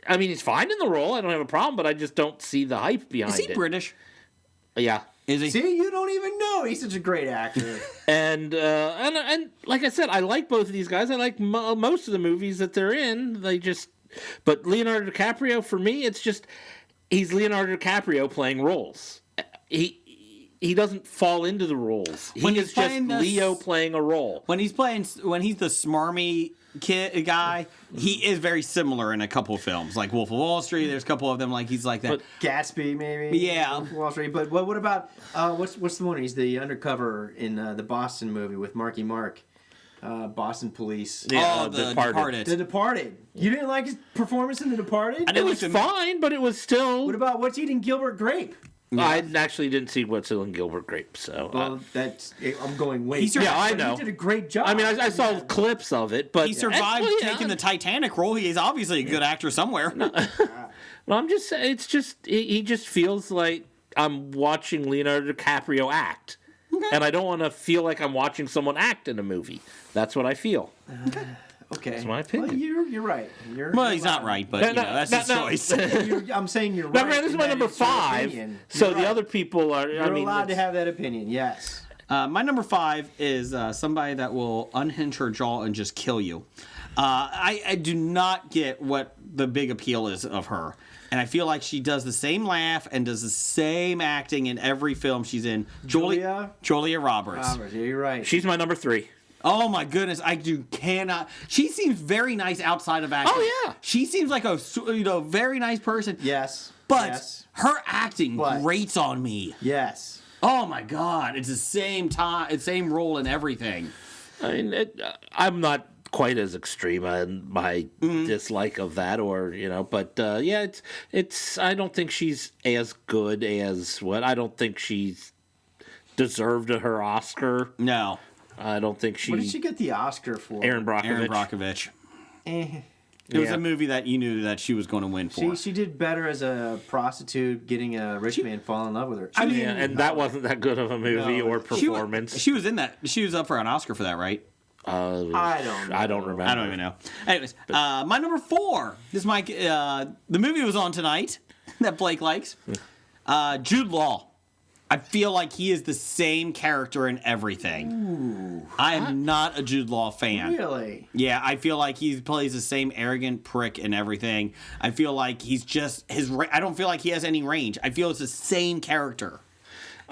C: I mean, he's fine in the role. I don't have a problem, but I just don't see the hype behind it.
B: Is he British?
C: Yeah.
B: Is he?
E: See, you don't even know. He's such a great actor.
C: And like I said, I like both of these guys. I like most of the movies that they're in. But Leonardo DiCaprio, for me, it's just he's Leonardo DiCaprio playing roles. He doesn't fall into the roles. He is just Leo playing a role.
B: When he's the smarmy guy, he is very similar in a couple of films, like Wolf of Wall Street. There's a couple of them like he's like that.
E: But Gatsby, maybe.
B: Yeah.
E: Wall Street. But what about what's the one? He's the undercover in the Boston movie with Marky Mark. Boston Police.
B: Yeah, The Departed.
E: The Departed. You didn't like his performance in The Departed?
C: It was fine, but it was still.
E: What about What's Eating Gilbert Grape?
C: Yeah. I actually didn't see What's in Gilbert Grape, so.
E: Well, I'm going way.
C: I know.
E: He did a great job.
C: I mean, I saw clips of it, but
B: he survived taking the Titanic role. He's obviously a good actor somewhere.
C: Well, I'm just saying, he just feels like I'm watching Leonardo DiCaprio act. And I don't want to feel like I'm watching someone act in a movie. That's what I feel.
E: Okay.
C: That's my opinion.
E: Well, you're right.
B: Well, he's not right, but that's his choice.
E: I'm saying you're
C: No,
E: right.
C: man, this is
E: and
C: my
E: that
C: number
E: is your
C: 5.
E: opinion.
C: So
E: You're
C: the
E: right.
C: other people are.
E: You're allowed to have that opinion. Yes.
B: My number 5 is somebody that will unhinge her jaw and just kill you. I do not get what the big appeal is of her. And I feel like she does the same laugh and does the same acting in every film she's in. Julia Roberts.
E: Yeah, you're right.
C: She's my number 3.
B: Oh my goodness, cannot. She seems very nice outside of acting.
C: Oh, yeah.
B: She seems like a very nice person.
E: Yes.
B: But
E: yes.
B: her acting grates on me.
E: Yes.
B: Oh my God, it's the same role in everything.
C: I mean, I'm not quite as extreme in my dislike of that, but yeah, it's. I don't think she's as good as what. I don't think she's deserved her Oscar.
B: No,
C: I don't think she.
E: What did she get the Oscar for?
C: Aaron Brockovich.
B: Brockovich.
E: Eh.
B: It was a movie that you knew that she was going to win for.
E: She did better as a prostitute getting a rich man fall in love with her.
C: And that wasn't that good of a movie or performance.
B: She was in that. She was up for an Oscar for that, right?
E: I don't
C: remember.
B: I don't even know. Anyways, my number 4. This is the movie was on tonight that Blake likes. Jude Law. I feel like he is the same character in everything.
E: Ooh.
B: I am not a Jude Law fan.
E: Really?
B: Yeah, I feel like he plays the same arrogant prick in everything. I feel like he's just I don't feel like he has any range. I feel it's the same character.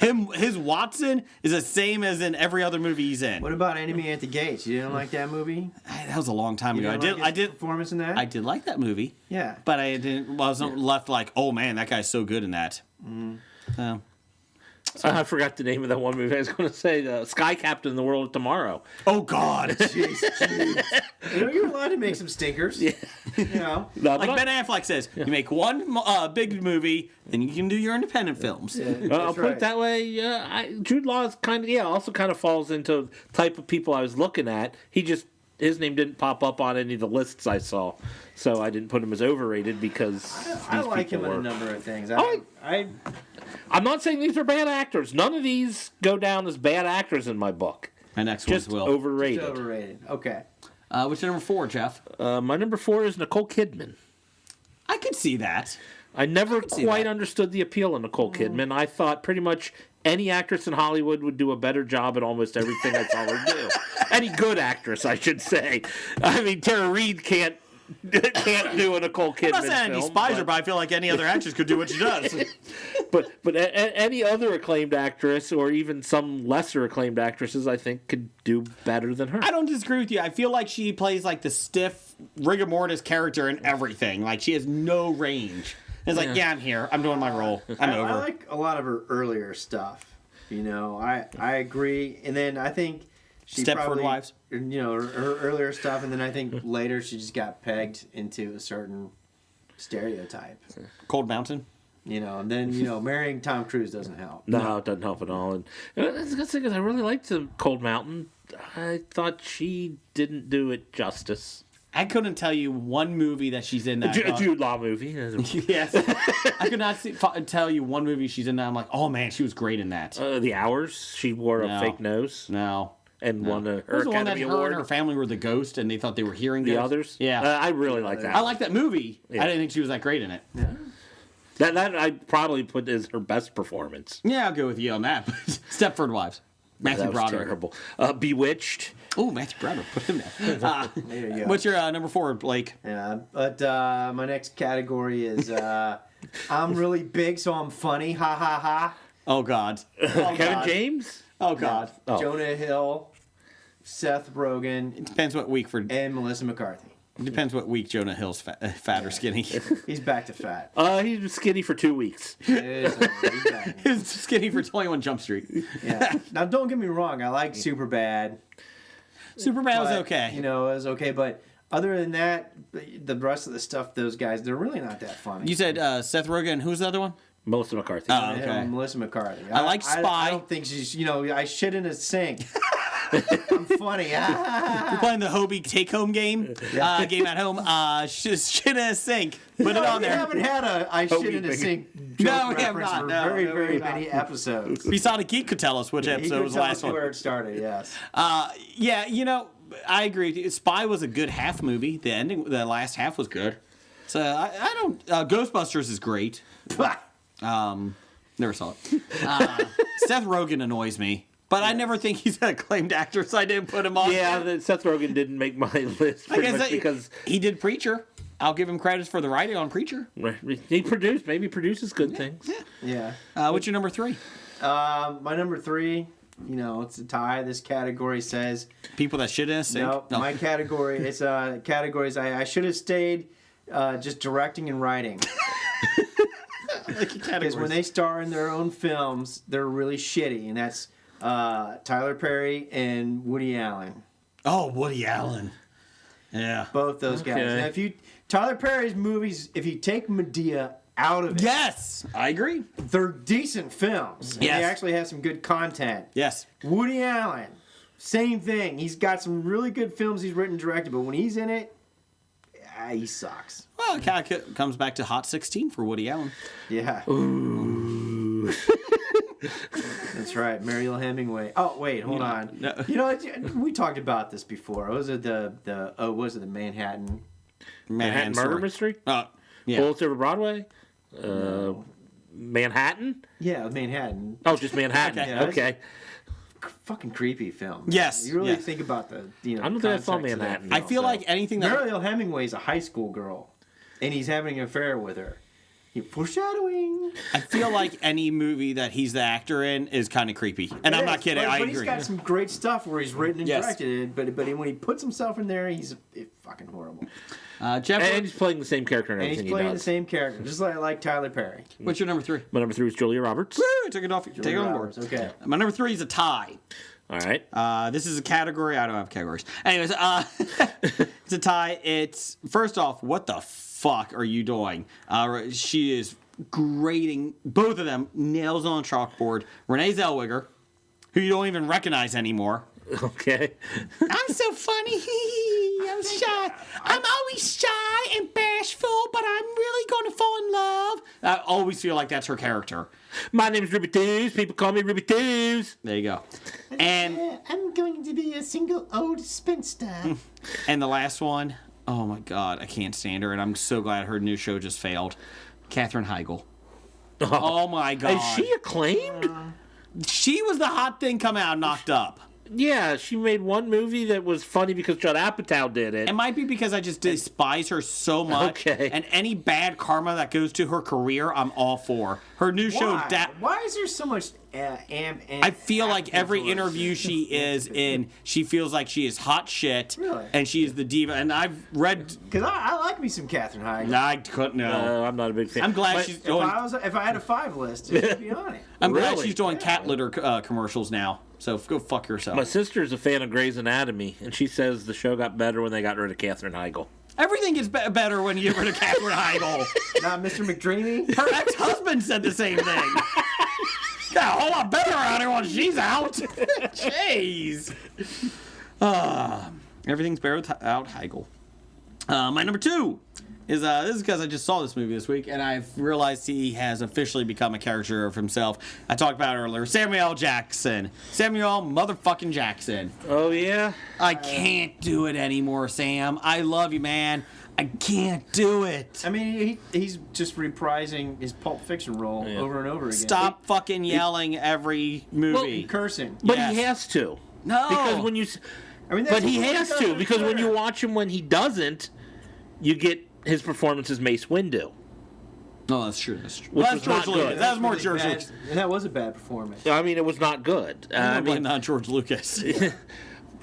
B: His Watson is the same as in every other movie he's in.
E: What about Enemy at the Gates? You didn't like that movie?
B: That was a long time ago.
E: I did performance in that.
B: I did like that movie.
E: Yeah,
B: but I wasn't left like, oh man, that guy's so good in that.
C: I forgot the name of that one movie. I was going to say Sky Captain in the World of Tomorrow.
B: Oh God,
E: jeez. You're allowed to make some stinkers. Yeah.
B: Like Ben Affleck says, you make one big movie, then you can do your independent films.
E: Yeah,
C: I'll put it that way. Jude Law is also kind of falls into the type of people I was looking at. His name didn't pop up on any of the lists I saw, so I didn't put him as overrated because
E: I like him in a number of things.
C: I'm not saying these are bad actors. None of these go down as bad actors in my book.
B: My next
C: just
B: one's will.
C: Overrated.
E: Just overrated. Okay.
B: What's your number 4, Jeff?
C: My number 4 is Nicole Kidman.
B: I could see that.
C: I never quite understood the appeal of Nicole Kidman. I thought pretty much any actress in Hollywood would do a better job at almost everything I saw her do. Any good actress, I should say. I mean, Tara Reid can't do a Nicole Kidman film.
B: I'm not saying I despise her, but I feel like any other actress could do what she does.
C: but any other acclaimed actress, or even some lesser acclaimed actresses, I think could do better than her.
B: I don't disagree with you. I feel like she plays like the stiff rigor mortis character in everything. Like she has no range. It's like, I'm here. I'm doing my role. I'm over.
E: I like a lot of her earlier stuff. I agree. And then I think she
B: Stepford Wives.
E: Her earlier stuff, and then I think later she just got pegged into a certain stereotype.
B: Cold Mountain.
E: And then marrying Tom Cruise doesn't help.
C: No, it doesn't help at all. And the good thing is, I really liked the Cold Mountain. I thought she didn't do it justice.
B: I couldn't tell you one movie that she's in that.
C: A Jude Law movie.
B: Yes. I could not tell you one movie she's in that I'm like, oh man, she was great in that.
C: The Hours. She wore a fake nose.
B: No.
C: And won her
B: Academy
C: one that
B: Award. Her and her family were the ghost, and they thought they were hearing
C: the
B: ghosts.
C: others.
B: Yeah,
C: I really like that.
B: I like that movie. Yeah. I didn't think she was that great in it.
E: Yeah.
C: That I'd probably put as her best performance.
B: Yeah, I'll go with you on that. Stepford Wives. Matthew Broderick.
C: Terrible. Bewitched.
B: Oh, Matthew Broderick. Put him there. There you go. What's your number 4, Blake?
E: Yeah, but my next category is I'm really big, so I'm funny. Ha ha ha.
B: Oh God.
C: Kevin James.
B: Oh God.
E: No. Jonah Hill, Seth Rogen.
B: It depends what week
E: and Melissa McCarthy.
B: It depends what week Jonah Hill's fat or skinny.
E: He's back to fat.
C: He was skinny for 2 weeks.
B: He's skinny for 21 Jump Street.
E: Yeah. Now, don't get me wrong. I like Superbad.
B: Superbad was okay.
E: It was okay, but other than that, the rest of the stuff, those guys, they're really not that funny.
B: You said Seth Rogen. Who's the other one?
C: Melissa McCarthy.
B: Oh, okay.
E: Melissa McCarthy.
B: I like Spy.
E: I don't think she's, I shit in a sink. I'm funny.
B: We're playing the Hobie take-home game. Game at home. Just shit in a sink. Put it on
E: We
B: there.
E: haven't had a shit in a sink joke
B: No, we have
E: reference
B: not.
E: for
B: No,
E: very,
B: no,
E: very
B: we have
E: many episodes.
B: Besonic Geek could tell us which
E: He
B: episode
E: could
B: was the
E: tell
B: last
E: us
B: one.
E: where it started, yes.
B: Yeah, you know, I agree. Spy was a good half movie. The ending, the last half was good. So I don't. Ghostbusters is great. Never saw it. Seth Rogen annoys me, but I never think he's an acclaimed actor, so I didn't put him on.
C: Yeah, Seth Rogen didn't make my list
B: I guess
C: because
B: he did Preacher. I'll give him credits for the writing on Preacher.
C: he produces good things.
E: Yeah.
B: What's your number 3?
E: My number 3, you know, it's a tie. This category says
B: People that shit in a sink.
E: no. My category it's categories. I should have stayed just directing and writing. Because when they star in their own films, they're really shitty, and that's Tyler Perry and Woody Allen.
B: Oh, Woody Allen. Yeah.
E: Both those guys.
C: Okay.
E: Now, Tyler Perry's movies, if you take Medea out of it,
B: Yes, I agree.
E: they're decent films. And
B: Yes.
E: they actually have some good content.
B: Yes.
E: Woody Allen, same thing. He's got some really good films he's written and directed, but when he's in it, he sucks.
B: Well, it kind of comes back to Hot 16 for Woody Allen.
E: Yeah. That's right, Mariel Hemingway. Oh wait, hold on.
B: No.
E: You know, we talked about this before. Was it the Manhattan?
C: Manhattan Murder Mystery?
B: Yeah.
C: Bullets Over Broadway? Manhattan?
E: Yeah, Manhattan.
C: Oh, just Manhattan.
E: Okay.
C: Okay.
E: Fucking creepy film.
B: Yes,
E: You really
B: yes.
E: think about the
C: I don't think I saw
E: context of that
C: Manhattan.
E: film.
B: I feel like anything that
E: Mariel Hemingway's a high school girl, and he's having an affair with her. Foreshadowing.
B: I feel like any movie that he's the actor in is kind of creepy, and I'm not kidding.
E: But
B: I
E: he's
B: agree.
E: got some great stuff where he's written and
B: Yes.
E: directed it, but when he puts himself in there, he's fucking horrible.
B: Jeff,
C: And he's playing the same character in
E: And he's
C: everything
E: playing
C: he
E: the
C: does.
E: same character, just like Tyler Perry.
B: what's your number 3?
C: My number 3 is Julia Roberts.
B: Woo, took it off. Take it on board.
E: Roberts, okay.
B: My number 3 is a tie.
C: All right.
B: This is a category. I don't have categories. Anyways, it's a tie. It's first off, what the fuck are you doing? She is grading both of them nails on a chalkboard. Renee Zellweger, who you don't even recognize anymore.
C: Okay.
B: I'm so funny. I'm shy. I'm always shy and bashful, but I'm really going to fall in love. I always feel like that's her character.
C: My name is Ruby Tews. People call me Ruby Tews.
B: There you go. And
E: I'm going to be a single old spinster.
B: and the last one, oh my god, I can't stand her, and I'm so glad her new show just failed. Katherine Heigl. Oh my god.
C: Is she acclaimed?
B: She was the hot thing coming out knocked up.
C: Yeah, she made one movie that was funny because Judd Apatow did it.
B: It might be because I just despise her so much.
C: Okay.
B: And any bad karma that goes to her career, I'm all for. Her new show,
E: Why is there so much
B: I feel like every interview she is in, she feels like she is hot shit.
E: Really?
B: And she is the diva. And I've read.
E: Because I like me some Katherine Heigl.
B: I couldn't know.
C: I'm not a big fan.
B: I'm glad
C: But
B: she's
E: If
B: doing.
E: I had a 5 list, it should be on it.
B: I'm glad
C: Really?
B: she's doing cat litter commercials now. So go fuck yourself.
C: My sister's a fan of Grey's Anatomy, and she says the show got better when they got rid of Katherine Heigl.
B: Everything gets better when you get rid of Katherine Heigl.
E: Not Mr. McDreamy.
B: Her ex-husband said the same thing. Got a whole lot better around here when she's out. Jeez. Everything's better without Heigl. My number 2 is this is because I just saw this movie this week and I've realized he has officially become a character of himself. I talked about it earlier. Samuel L. Jackson. Samuel motherfucking Jackson.
C: Oh, yeah?
B: I can't do it anymore, Sam. I love you, man. I can't do it.
E: I mean, he's just reprising his Pulp Fiction role over and over again.
B: Stop fucking yelling every movie.
E: Cursing.
C: But
B: Yes.
C: he has to.
B: No.
C: Because when you...
E: I mean, that's
C: But he
E: what
C: has
E: does
C: to,
E: on
C: because when
E: Twitter.
C: you watch him when he doesn't, you get his performance as Mace Windu.
B: No, that's true. That's true.
C: Which
B: Well,
C: was
B: that's George
C: not
B: Lucas.
C: good.
B: That was more
E: really
B: George
E: bad.
B: Lucas.
E: And that was a bad performance.
C: I mean, it was not good.
B: I mean, not George Lucas.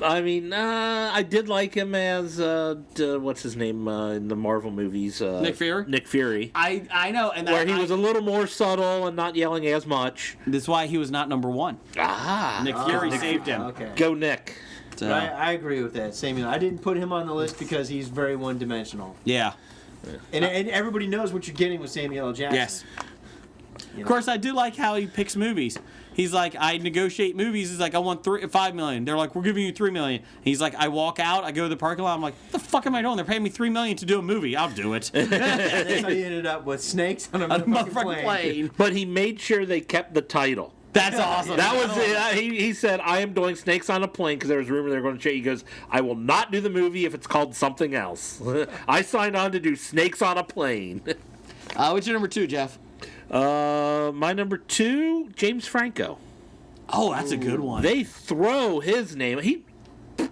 C: I did like him as what's his name in the Marvel movies?
B: Nick Fury?
C: Nick Fury.
B: I know, and
C: Where he was a little more subtle and not yelling as much.
B: That's why he was not number 1.
C: Ah,
B: Nick Fury saved him.
E: Okay.
C: go Nick.
B: So,
E: But I agree with that. Samuel. I didn't put him on the list because he's very one-dimensional.
B: yeah.
E: And everybody knows what you're getting with Samuel L. Jackson.
B: Yes.
E: You know?
B: Of course, I do like how he picks movies. He's like, I negotiate movies. He's like, I want $5 million. They're like, we're giving you $3 million. He's like, I walk out, I go to the parking lot. I'm like, what the fuck am I doing? They're paying me $3 million to do a movie. I'll do it.
E: That's how you ended up with snakes on a motherfucking plane.
C: But he made sure they kept the title.
B: That's awesome.
C: That was it. He said, I am doing Snakes on a Plane because there was a rumor they were going to change. He goes, I will not do the movie if it's called something else. I signed on to do Snakes on a Plane.
B: What's your number 2, Jeff?
C: My number 2, James Franco.
B: Oh, that's a good one.
C: They throw his name. He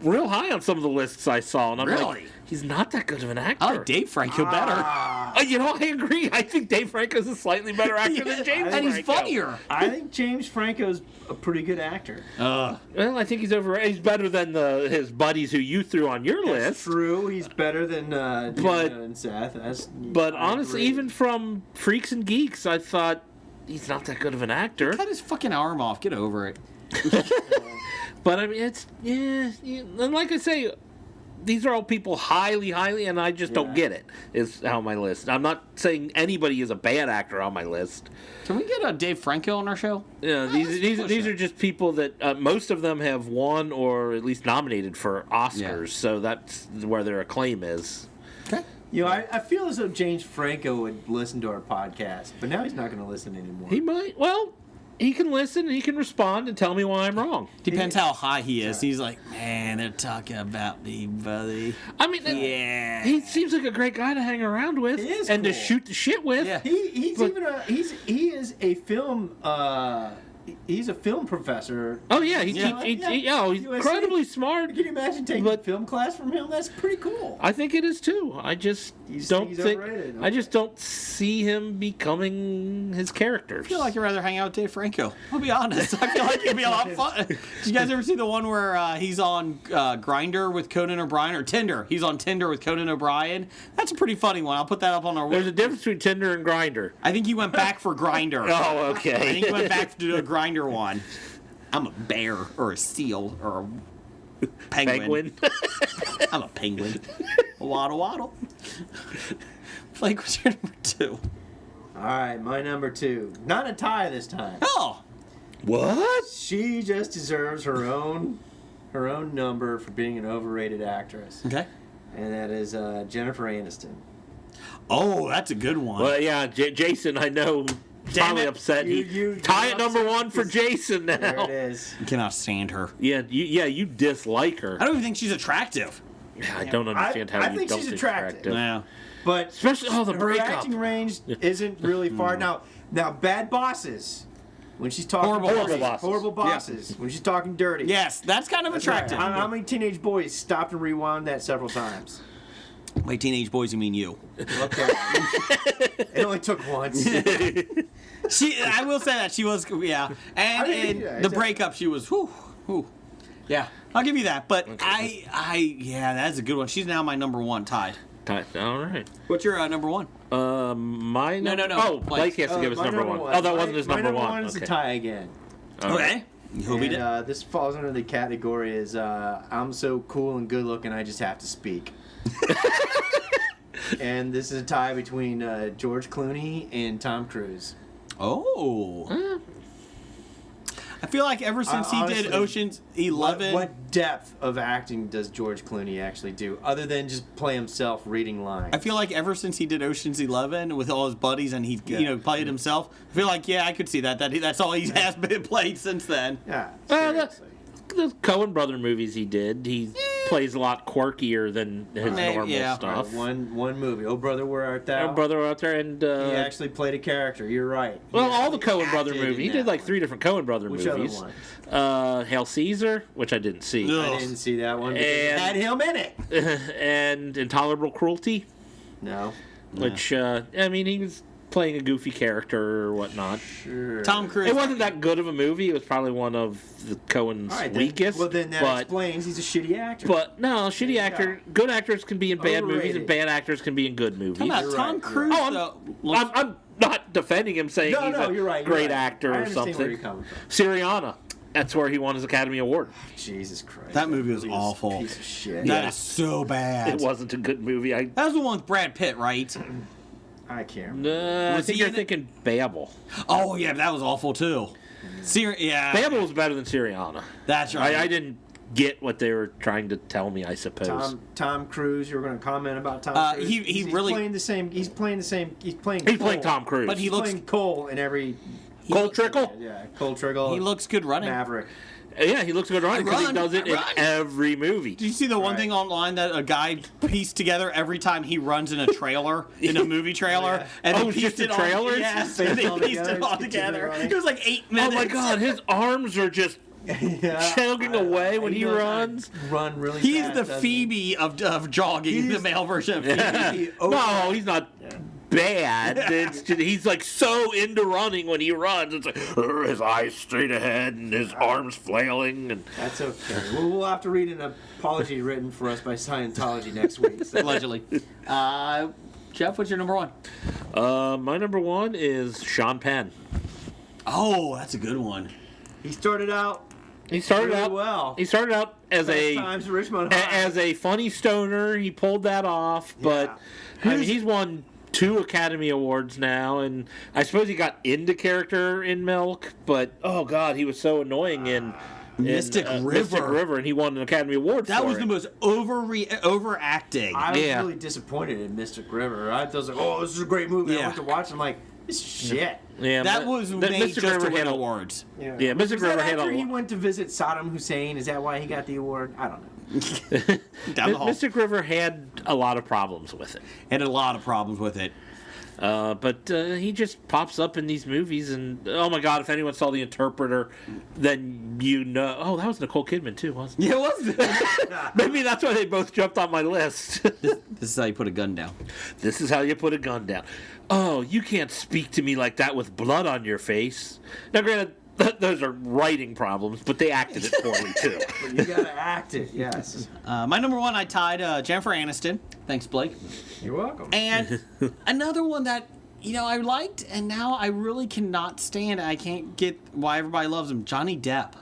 C: real high on some of the lists I saw. And I'm
B: Really?
C: like, he's not that good of an actor.
B: I like Dave Franco better.
C: I agree. I think Dave Franco's a slightly better actor than James Franco.
B: And he's funnier.
E: I think James Franco's a pretty good actor.
C: Well, I think he's overrated. He's better than his buddies who you threw on your
E: That's
C: list.
E: true. He's better than Gina and Seth.
C: But
E: I
C: honestly,
E: agree.
C: even from Freaks and Geeks, I thought he's not that good of an actor.
B: Cut his fucking arm off. Get over it.
C: But I mean, it's and like I say, these are all people highly, and I just don't get it. Is how my list. I'm not saying anybody is a bad actor on my list.
B: Can we get Dave Franco on our show?
C: Yeah, these are just people that most of them have won or at least nominated for Oscars. So that's where their acclaim is.
B: Okay.
E: I feel as though James Franco would listen to our podcast, but now he's not going to listen anymore.
C: He might. Well, he can listen, he can respond, and tell me why I'm wrong.
B: Depends how high he is. He's like, man, they're talking about me, buddy.
C: I mean, he seems like a great guy to hang around with and to shoot the shit with.
B: Yeah.
E: He is a film he's a film professor.
C: Oh yeah, he's
E: USC.
C: incredibly smart.
E: Can you imagine taking a film class from him? That's pretty cool.
C: I think it is too. I just don't think.
E: overrated.
C: I just don't see him becoming his characters.
B: I feel like you'd rather hang out with Dave Franco. I'll be honest. I feel like it'd be a lot of fun. Did you guys ever see the one where he's on Grindr with Conan O'Brien, or Tinder? He's on Tinder with Conan O'Brien. That's a pretty funny one. I'll put that up on our.
C: There's a difference between Tinder and Grindr.
B: I think he went back for Grindr.
C: Oh, okay.
B: I think he went back to do a Grindr one. I'm a bear or a seal or a penguin. I'm a penguin. Waddle waddle. Blake, what's your number 2?
E: All right, my number 2. Not a tie this time.
B: Oh.
C: What?
E: She just deserves her own number for being an overrated actress.
B: Okay.
E: And that is Jennifer Aniston.
B: Oh, that's a good one.
C: Well, yeah, Jason, I know. Probably upset.
E: You
C: tie at number 1 for Jason now.
E: There it is.
B: You cannot stand her.
C: Yeah, you dislike her.
B: I don't even think she's attractive.
C: I don't understand how
E: I
C: you
E: think
C: don't
E: she's
C: think
E: attractive.
B: Yeah.
E: But
C: especially the
E: her
C: breakup.
E: acting range isn't really far. Now, Bad Bosses. When she's talking horrible bosses. When she's talking dirty.
B: Yes, that's kind of attractive.
E: Right. How many teenage boys stopped and rewound that several times?
B: By teenage boys, you mean you?
E: Okay. It only took once.
B: I will say that she was, yeah. And the breakup, she was, whew. Yeah, I'll give you that. But yeah, that's a good one. She's now my number 1, tied.
C: All right.
B: What's your number 1?
C: My
B: No.
C: Oh, Blake has to give us number 1. Oh, that wasn't his number 1.
E: My number 1 is a tie again.
B: Okay. Who beat it?
E: This falls under the category is I'm so cool and good looking I just have to speak. And this is a tie between George Clooney and Tom Cruise.
B: Oh. I feel like ever since he did Ocean's 11...
E: What depth of acting does George Clooney actually do, other than just play himself reading lines?
B: I feel like ever since he did Ocean's 11 with all his buddies and he played himself, I feel like, I could see that that's all he has been played since then.
E: Yeah,
C: the Coen brother movies he did, he plays a lot quirkier than his normal stuff.
E: Right, one movie, Oh Brother Where Art Thou?
C: Oh Brother Out There, and
E: he actually played a character. You're right.
C: Well, all the Coen brother movies. He did like 3 different Coen brother movies.
E: Which other ones?
C: Hail Caesar, which I didn't see.
E: I didn't see that one. It had him in it.
C: And Intolerable Cruelty.
E: No.
C: Which I mean, he was playing a goofy character or whatnot.
E: Sure.
B: Tom Cruise.
C: It wasn't that good of a movie. It was probably one of the Coen's weakest.
E: Well, then that explains he's a shitty actor.
C: But no, shitty actor. Good actors can be in bad movies, and bad actors can be in good movies.
B: Tom Cruise.
C: I'm not defending him, saying he's a great actor or something.
E: Where you're coming from.
C: Syriana. That's where he won his Academy Award.
E: Jesus Christ.
B: That movie was awful.
E: Piece of shit.
B: That is so bad.
C: It wasn't a good movie.
B: That was the one with Brad Pitt, right?
E: I can't remember.
C: I think you're thinking Babel.
B: Oh, yeah, that was awful, too. Yeah.
C: Babel was better than Syriana.
B: That's right.
C: I didn't get what they were trying to tell me, I suppose.
E: Tom Cruise. You were going to comment about Tom Cruise.
B: He's really
E: playing the same. He's playing
C: He's playing Tom Cruise.
B: But
E: He's playing Cole in every.
C: Cole Trickle?
E: Yeah, Cole Trickle.
B: He looks good running.
E: Maverick.
C: Yeah, he looks good running because he does it in every movie.
B: Did you see the one thing online that a guy pieced together every time he runs in a trailer, in a movie trailer? And
C: Oh,
B: they pieced
C: just the
B: it
C: trailers?
B: Yes, and they pieced it all together. It was like 8 minutes.
C: Oh my God, his arms are just chugging away when he runs.
E: Run really
B: He's
E: fast.
B: the
E: doesn't
B: Phoebe of jogging, the male version of Phoebe.
C: No, he's not bad. It's just, he's like so into running when he runs. It's like his eyes straight ahead and his arms flailing. And
E: That's okay. We'll have to read an apology written for us by Scientology next week. So.
B: Allegedly. Jeff, what's your number one?
C: my number one is Sean Penn.
B: Oh, that's a good one.
E: He started out.
C: He started
E: really
C: out
E: well.
C: He started out as
E: Fast Times at Richmond High.
C: as a funny stoner. He pulled that off, but I mean, he's won 2 Academy Awards now, and I suppose he got into character in Milk, but oh God, he was so annoying in
B: Mystic River.
C: Mystic River, and he won an Academy Award
B: That
C: for
B: was
C: it.
B: the most overacting.
E: I was really disappointed in Mystic River. I was like, oh, this is a great movie. I went to watch it. I'm like, this is shit.
C: Yeah,
B: that was made
C: Mystic
B: just
C: River
B: to win
C: had
B: awards.
C: Yeah, Mystic
E: Was
C: River
E: that
C: had
E: after
C: a
E: he went to visit Saddam Hussein? Is that why he got the award? I don't know.
B: Down the hall.
C: Mystic River had a lot of problems with it.
B: Had a lot of problems with it.
C: But he just pops up in these movies, and oh my God, if anyone saw The Interpreter, then you know. Oh, that was Nicole Kidman too, wasn't it?
B: Yeah, it was.
C: Maybe that's why they both jumped on my list.
B: This is how you put a gun down.
C: This is how you put a gun down. Oh, you can't speak to me like that with blood on your face. Now, granted, those are writing problems, but they acted it poorly too.
E: But you gotta act it, yes.
B: My number one, I tied Jennifer Aniston. Thanks, Blake.
E: You're welcome.
B: And another one that, I liked, and now I really cannot stand. I can't get why everybody loves him. Johnny Depp.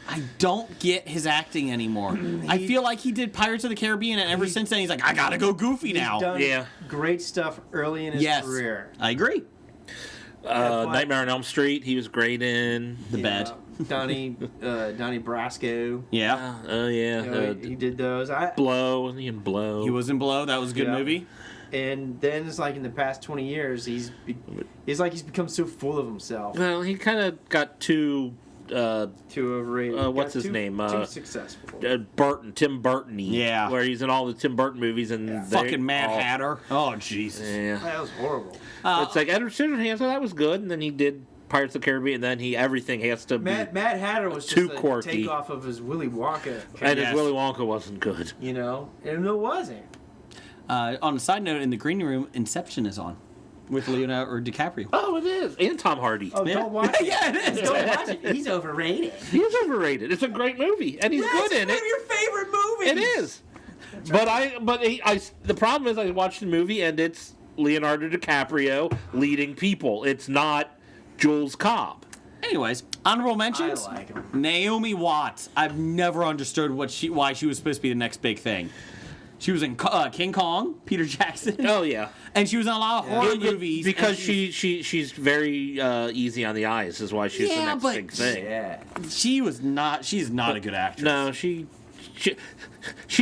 B: I don't get his acting anymore. I feel like he did Pirates of the Caribbean, and ever since then, he's like, I gotta go goofy now.
E: He's done great stuff early in his career.
B: I agree.
C: Nightmare on Elm Street, he was great in.
B: The Bed.
E: Donnie Brasco.
B: Yeah.
C: Oh, yeah.
E: He did those.
C: Blow. Was he in Blow?
B: He was in Blow. That was a good movie.
E: And then it's like in the past 20 years, he's become so full of himself.
C: Well, he kind of got too
E: overrated.
C: What's his name?
E: Too successful.
C: Tim Burton-y.
B: Yeah.
C: Where he's in all the Tim Burton movies and
B: fucking Mad Hatter. Oh Jesus.
C: Yeah.
E: That was horrible.
C: It's like Edward Scissorhands. So that was good, and then he did Pirates of the Caribbean, and then everything has to be
E: Mad Hatter was
C: too
E: just a
C: quirky.
E: takeoff of his Willy Wonka.
C: And his Willy Wonka wasn't good.
E: And it wasn't.
B: On a side note, in the green room, Inception is on with Leonardo DiCaprio.
C: Oh, it is. And Tom Hardy.
E: Oh, don't watch it.
B: Yeah, it is.
E: Don't watch it. He's overrated.
C: He is overrated. It's a great movie, and he's good in it.
E: It's one of your favorite movies.
C: It is. The problem is I watched the movie and it's Leonardo DiCaprio leading people. It's not Jules Cobb.
B: Anyways, honorable mentions.
E: I like him.
B: Naomi Watts. I've never understood why she was supposed to be the next big thing. She was in King Kong, Peter Jackson.
C: Oh yeah,
B: and she was in a lot of horror movies
C: because she's very easy on the eyes. Is why she's the next big thing.
E: Yeah,
B: she's not a good actress.
C: No, she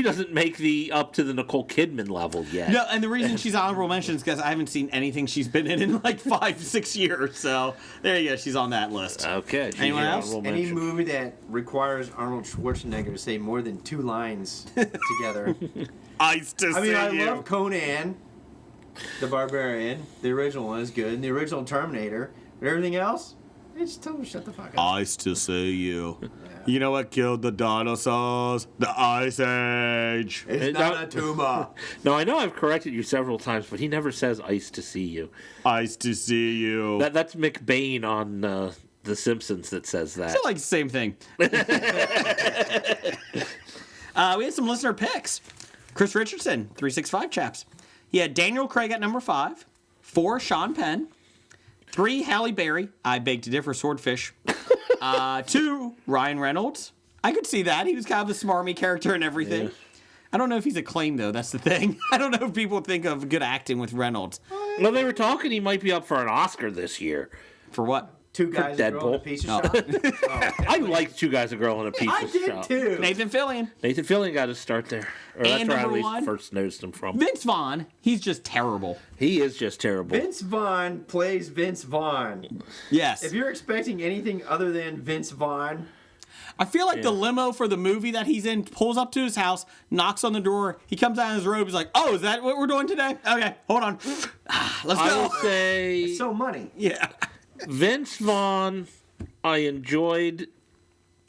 C: doesn't make the up to the Nicole Kidman level yet.
B: No, and the reason she's honorable mention is because I haven't seen anything she's been in like 5-6 years. So there you go, she's on that list.
C: Okay.
B: Anyone else?
E: Any movie that requires Arnold Schwarzenegger to say more than 2 lines together. I love Conan, the Barbarian. The original one is good, and the original Terminator. But everything else, just tell them to shut the fuck up.
B: Ice to see you. You know what killed the dinosaurs? The Ice Age.
E: It's not a tumor.
C: No, I know I've corrected you several times, but he never says ice to see you.
B: Ice to see you.
C: That's McBain on The Simpsons that says that.
B: It's like the same thing. We had some listener picks. Chris Richardson, 365 chaps. He had Daniel Craig at number 5, 4 Sean Penn, 3 Halle Berry. I beg to differ, Swordfish. 2 Ryan Reynolds. I could see that. He was kind of a smarmy character and everything. Yeah. I don't know if he's acclaimed though. That's the thing. I don't know if people think of good acting with Reynolds.
C: Well, they were talking he might be up for an Oscar this year.
B: For what?
E: Two Guys and a Girl in a
C: Deadpool.
E: Pizza Shop.
C: I liked Two Guys, a Girl in a Pizza
E: I did
C: Shop.
E: too.
B: Nathan Fillion.
C: Nathan Fillion got his start there. Or that's
B: And
C: where I
B: number
C: at least
B: one,
C: first noticed him from.
B: Vince Vaughn. He's just terrible.
C: He is just terrible.
E: Vince Vaughn plays Vince Vaughn.
B: Yes.
E: If you're expecting anything other than Vince Vaughn,
B: I feel like the limo for the movie that he's in pulls up to his house, knocks on the door. He comes out in his robe. He's like, "Oh, is that what we're doing today? Okay, hold on. Let's
C: I
B: go."
C: will say
E: it's so money.
B: Yeah.
C: Vince Vaughn, I enjoyed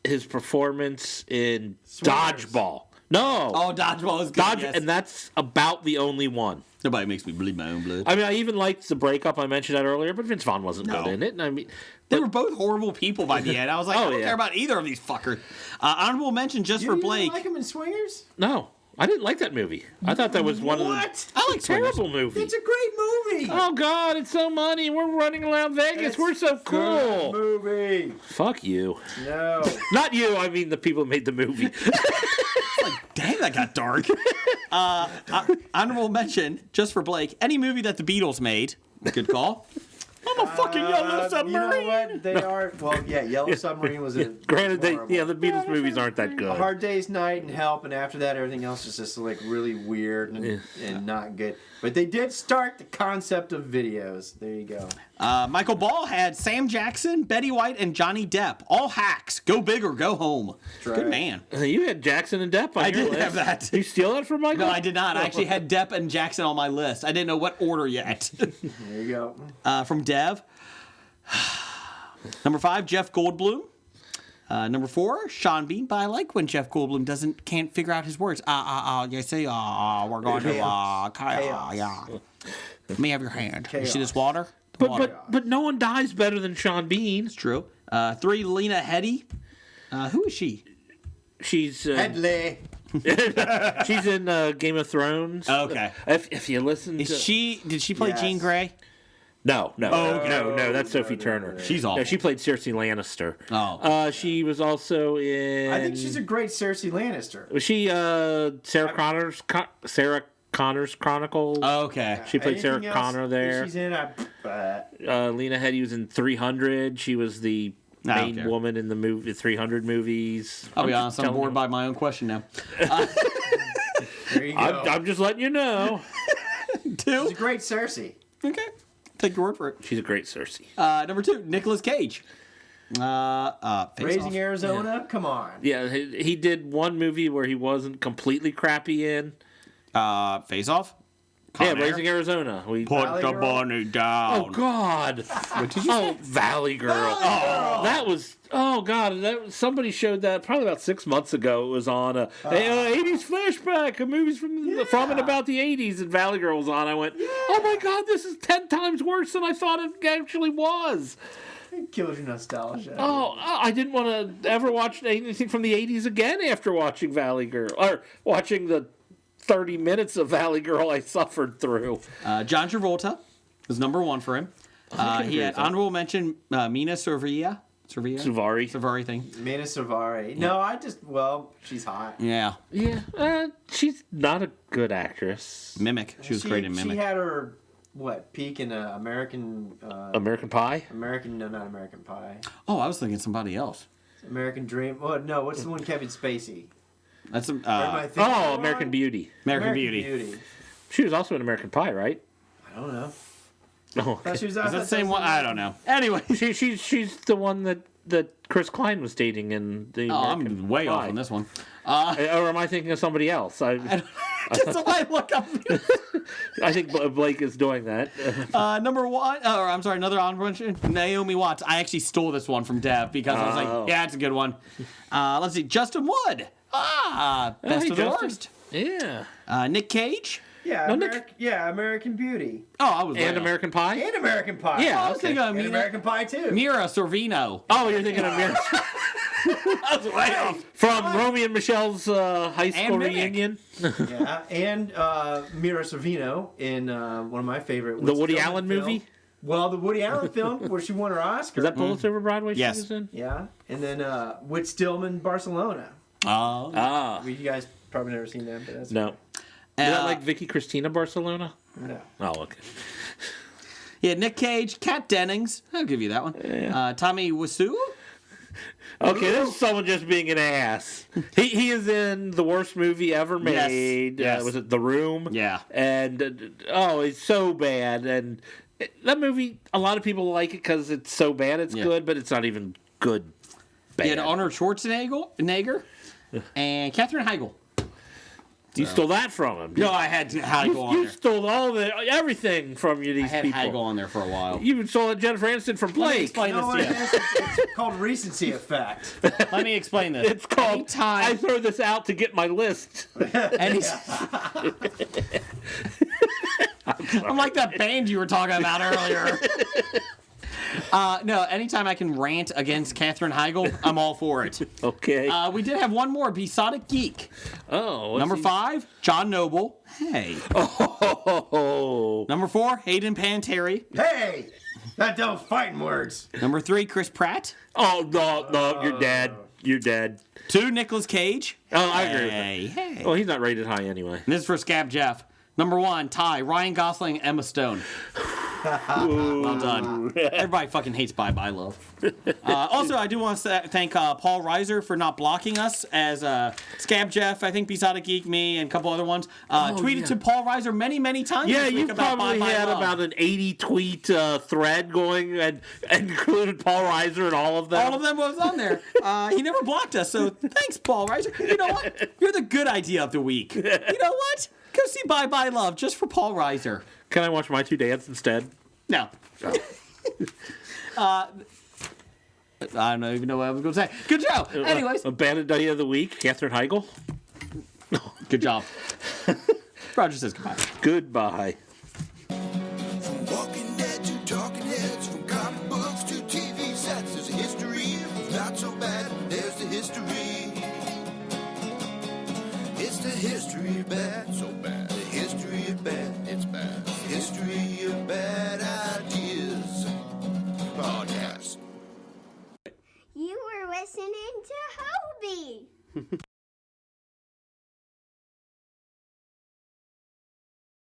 C: his performance in Dodgeball. No.
B: Oh, Dodgeball is good.
C: Dodge,
B: yes.
C: and that's about the only one.
B: Nobody makes me bleed my own blood.
C: I mean, I even liked the breakup. I mentioned that earlier, but Vince Vaughn wasn't
B: No.
C: good in it. And I mean,
B: They were both horrible people by the end. I was like,
C: Oh,
B: I don't
C: yeah.
B: care about either of these fuckers. Honorable mention just for
E: You
B: Blake.
E: didn't like him in Swingers?
C: no, I didn't like that movie. I thought that was one of the
B: I like
C: terrible movies.
E: It's a great movie.
C: Oh God, it's so money. We're running around Vegas. We're so
E: Good
C: cool.
E: movie.
C: Fuck you.
E: No.
C: Not you. I mean the people who made the movie.
B: Damn, that got dark. Honorable mention just for Blake. Any movie that the Beatles made. Good call. I'm a fucking yellow submarine.
E: You know what? They are. Well, yeah, Yellow Submarine was a.
C: Granted,
E: horrible.
C: the Beatles movies aren't that
E: A
C: good.
E: Hard Day's Night and Help, and after that, everything else is just like really weird and not good. But they did start the concept of videos. There you go.
B: Michael Ball had Sam Jackson, Betty White, and Johnny Depp. All hacks. Go big or go home. Good
E: right.
B: man.
C: You had Jackson and Depp on
B: I
C: your
B: did
C: list.
B: have that.
C: You steal that from Michael?
B: No, I did not. I actually had Depp and Jackson on my list. I didn't know what order yet.
E: There you go.
B: From Dev. Number 5, Jeff Goldblum. Number 4, Sean Bean. But I like when Jeff Goldblum can't figure out his words. You say, we're going to, yeah. Let me have your hand. You see this water? The water.
C: But no one dies better than Sean Bean.
B: It's true. 3, Lena Headey. Who is she?
C: She's
E: Headley.
C: she's in Game of Thrones.
B: Okay.
C: If you listen to
B: Did she play
E: Yes.
B: Jean Grey?
C: No,
B: okay.
C: no, that's Sophie Turner.
B: She's awful.
C: No, she played Cersei Lannister.
B: Oh.
C: She was also in.
E: I think she's a great Cersei Lannister.
C: Was she Sarah Connor's Chronicles?
B: Okay.
C: She played Sarah
E: Anything else
C: Connor there.
E: that She's in.
C: Lena Headey was in 300. She was the
B: I don't
C: main
B: care.
C: woman in the movie 300 movies.
B: I'll be
C: just
B: honest, I'm
C: telling
B: bored
C: you.
B: by my own question now.
E: There you go.
C: I'm just letting you know.
E: she's
B: 2?
E: a great Cersei.
B: Okay. Take your word for it.
C: She's a great Cersei.
B: Number 2, Nicolas Cage. Face
E: Raising
B: Off.
E: Arizona. Come on.
C: Yeah, he did one movie where he wasn't completely crappy in.
B: Face Off.
C: Yeah, Raising Arizona. We
B: Put
E: Valley
B: the
E: Girl?
B: bunny down.
C: Oh God! Oh, Valley Girl. Oh, that was. Oh God! Somebody showed that probably about 6 months ago. It was on a 80s flashback, a movies from and about the 80s, and Valley Girl was on. I went, oh my God! This is 10 times worse than I thought it actually was.
E: It kills your nostalgia.
C: Oh, I didn't want to ever watch anything from the 80s again after watching Valley Girl or watching the 30 minutes of Valley Girl I suffered through.
B: John Travolta was number 1 for him. He had honorable mention Mina Savari thing.
E: Mina Savari. No, she's hot.
B: Yeah.
C: Yeah, she's not a good actress.
B: Mimic. She was great in Mimic.
E: She had her peak in American
C: Pie?
E: No, not American Pie.
B: Oh, I was thinking somebody else.
E: American Dream. Oh no, what's the one Kevin Spacey?
B: That's
E: Am I thinking wrong?
C: American Beauty.
B: American Beauty.
C: She was also in American Pie, right?
E: I don't know.
C: Oh,
E: Thought she was,
B: Is that the same one? I don't know. Anyway.
C: she's the one that Chris Klein was dating in the. American
B: I'm way
C: Pie.
B: off on this one.
C: Or am I thinking of somebody else?
B: Can somebody look up?
C: I think Blake is doing that.
B: Number 1, or I'm sorry, another honorable mention, Naomi Watts. I actually stole this one from Dev because I was like, yeah, it's a good one. Let's see, Justin Wood. Best
C: hey,
B: of the
C: Justin.
B: worst.
C: Yeah.
B: Nick Cage.
E: Yeah,
C: No,
E: American Beauty.
B: Oh, I was way
C: And
B: off.
C: American Pie?
E: And American Pie.
C: Yeah,
B: I was thinking of
E: And
B: Mina,
E: American Pie too.
B: Mira Sorvino.
C: Oh, you're thinking of Mira.
B: I was way off.
C: From Romeo and Michelle's high school
B: Mimic.
C: reunion.
E: Yeah, and Mira Sorvino in one of my favorite.
C: The Woody Allen movie?
E: Well, the Woody Allen film where she won her Oscar.
C: Is that Bullets Over Broadway
B: Yes.
C: she was in?
E: Yeah, and then Whit Stillman, Barcelona.
B: Oh.
E: You guys probably never seen that, but that's
C: No. Is that like Vicky Cristina Barcelona?
E: no.
C: Oh, okay.
B: Yeah, Nick Cage, Kat Dennings. I'll give you that one. Tommy Wiseau.
C: Okay, this is someone just being an ass. He is in the worst movie ever made.
B: Yes.
C: Was it The Room?
B: Yeah.
C: And, it's so bad. And that movie, a lot of people like it because it's so bad it's good, but it's not even good bad.
B: You had Arnold Schwarzenegger and Katherine Heigl.
C: You stole that from him.
B: No, I had Heigl on
C: You
B: there.
C: stole everything from you, these
B: I had
C: people.
B: Heigl on there for a while.
C: You even stole Jennifer Aniston from
B: Let me
C: Blake.
B: explain
E: No,
B: this to you.
E: it's called recency effect.
B: Let me explain this.
C: It's called
B: Anytime-
C: I throw this out to get my list.
B: I'm like that band you were talking about earlier. No, anytime I can rant against Katherine Heigl, I'm all for it.
C: Okay.
B: We did have one more, Besotted Geek.
C: what's
B: Number
C: he-
B: 5, John Noble. Hey.
C: Oh.
B: Number 4, Hayden Panettiere.
E: Hey, that don't fighting words.
B: Number 3, Chris Pratt.
C: Oh, no, you're dead. You're dead.
B: 2, Nicolas Cage.
C: Oh, I agree with
B: Hey.
C: Well, he's not rated high anyway.
B: And this is for Scab Jeff. Number 1, Ty, Ryan Gosling, Emma Stone. Well done. Everybody fucking hates Bye Bye Love. Also, I do want to thank Paul Reiser for not blocking us as Scab Jeff, I think Besotted Geek, me, and a couple other ones. Tweeted to Paul Reiser many, many times.
C: Yeah,
B: this week
C: you
B: about
C: probably
B: Bye Bye
C: had
B: Love.
C: about an 80 tweet thread going and included Paul Reiser and all of them.
B: All of them was on there. He never blocked us, so thanks, Paul Reiser. You know what? You're the good idea of the week. You know what? Go see Bye Bye Love just for Paul Reiser.
C: Can I watch My Two Dance instead?
B: No. I don't even know what I was going to say. Good job. Anyways.
C: Abandoned Idea of the Week, Katherine Heigl.
B: Good job. Roger says goodbye.
C: Goodbye.
D: From Walking Dead to Talking Heads, from comic books to TV sets, there's a history of not so bad. There's the history. It's the history of bad, so bad. The history of bad, it's bad. History of bad ideas. Podcast.
J: You were listening to Hobie.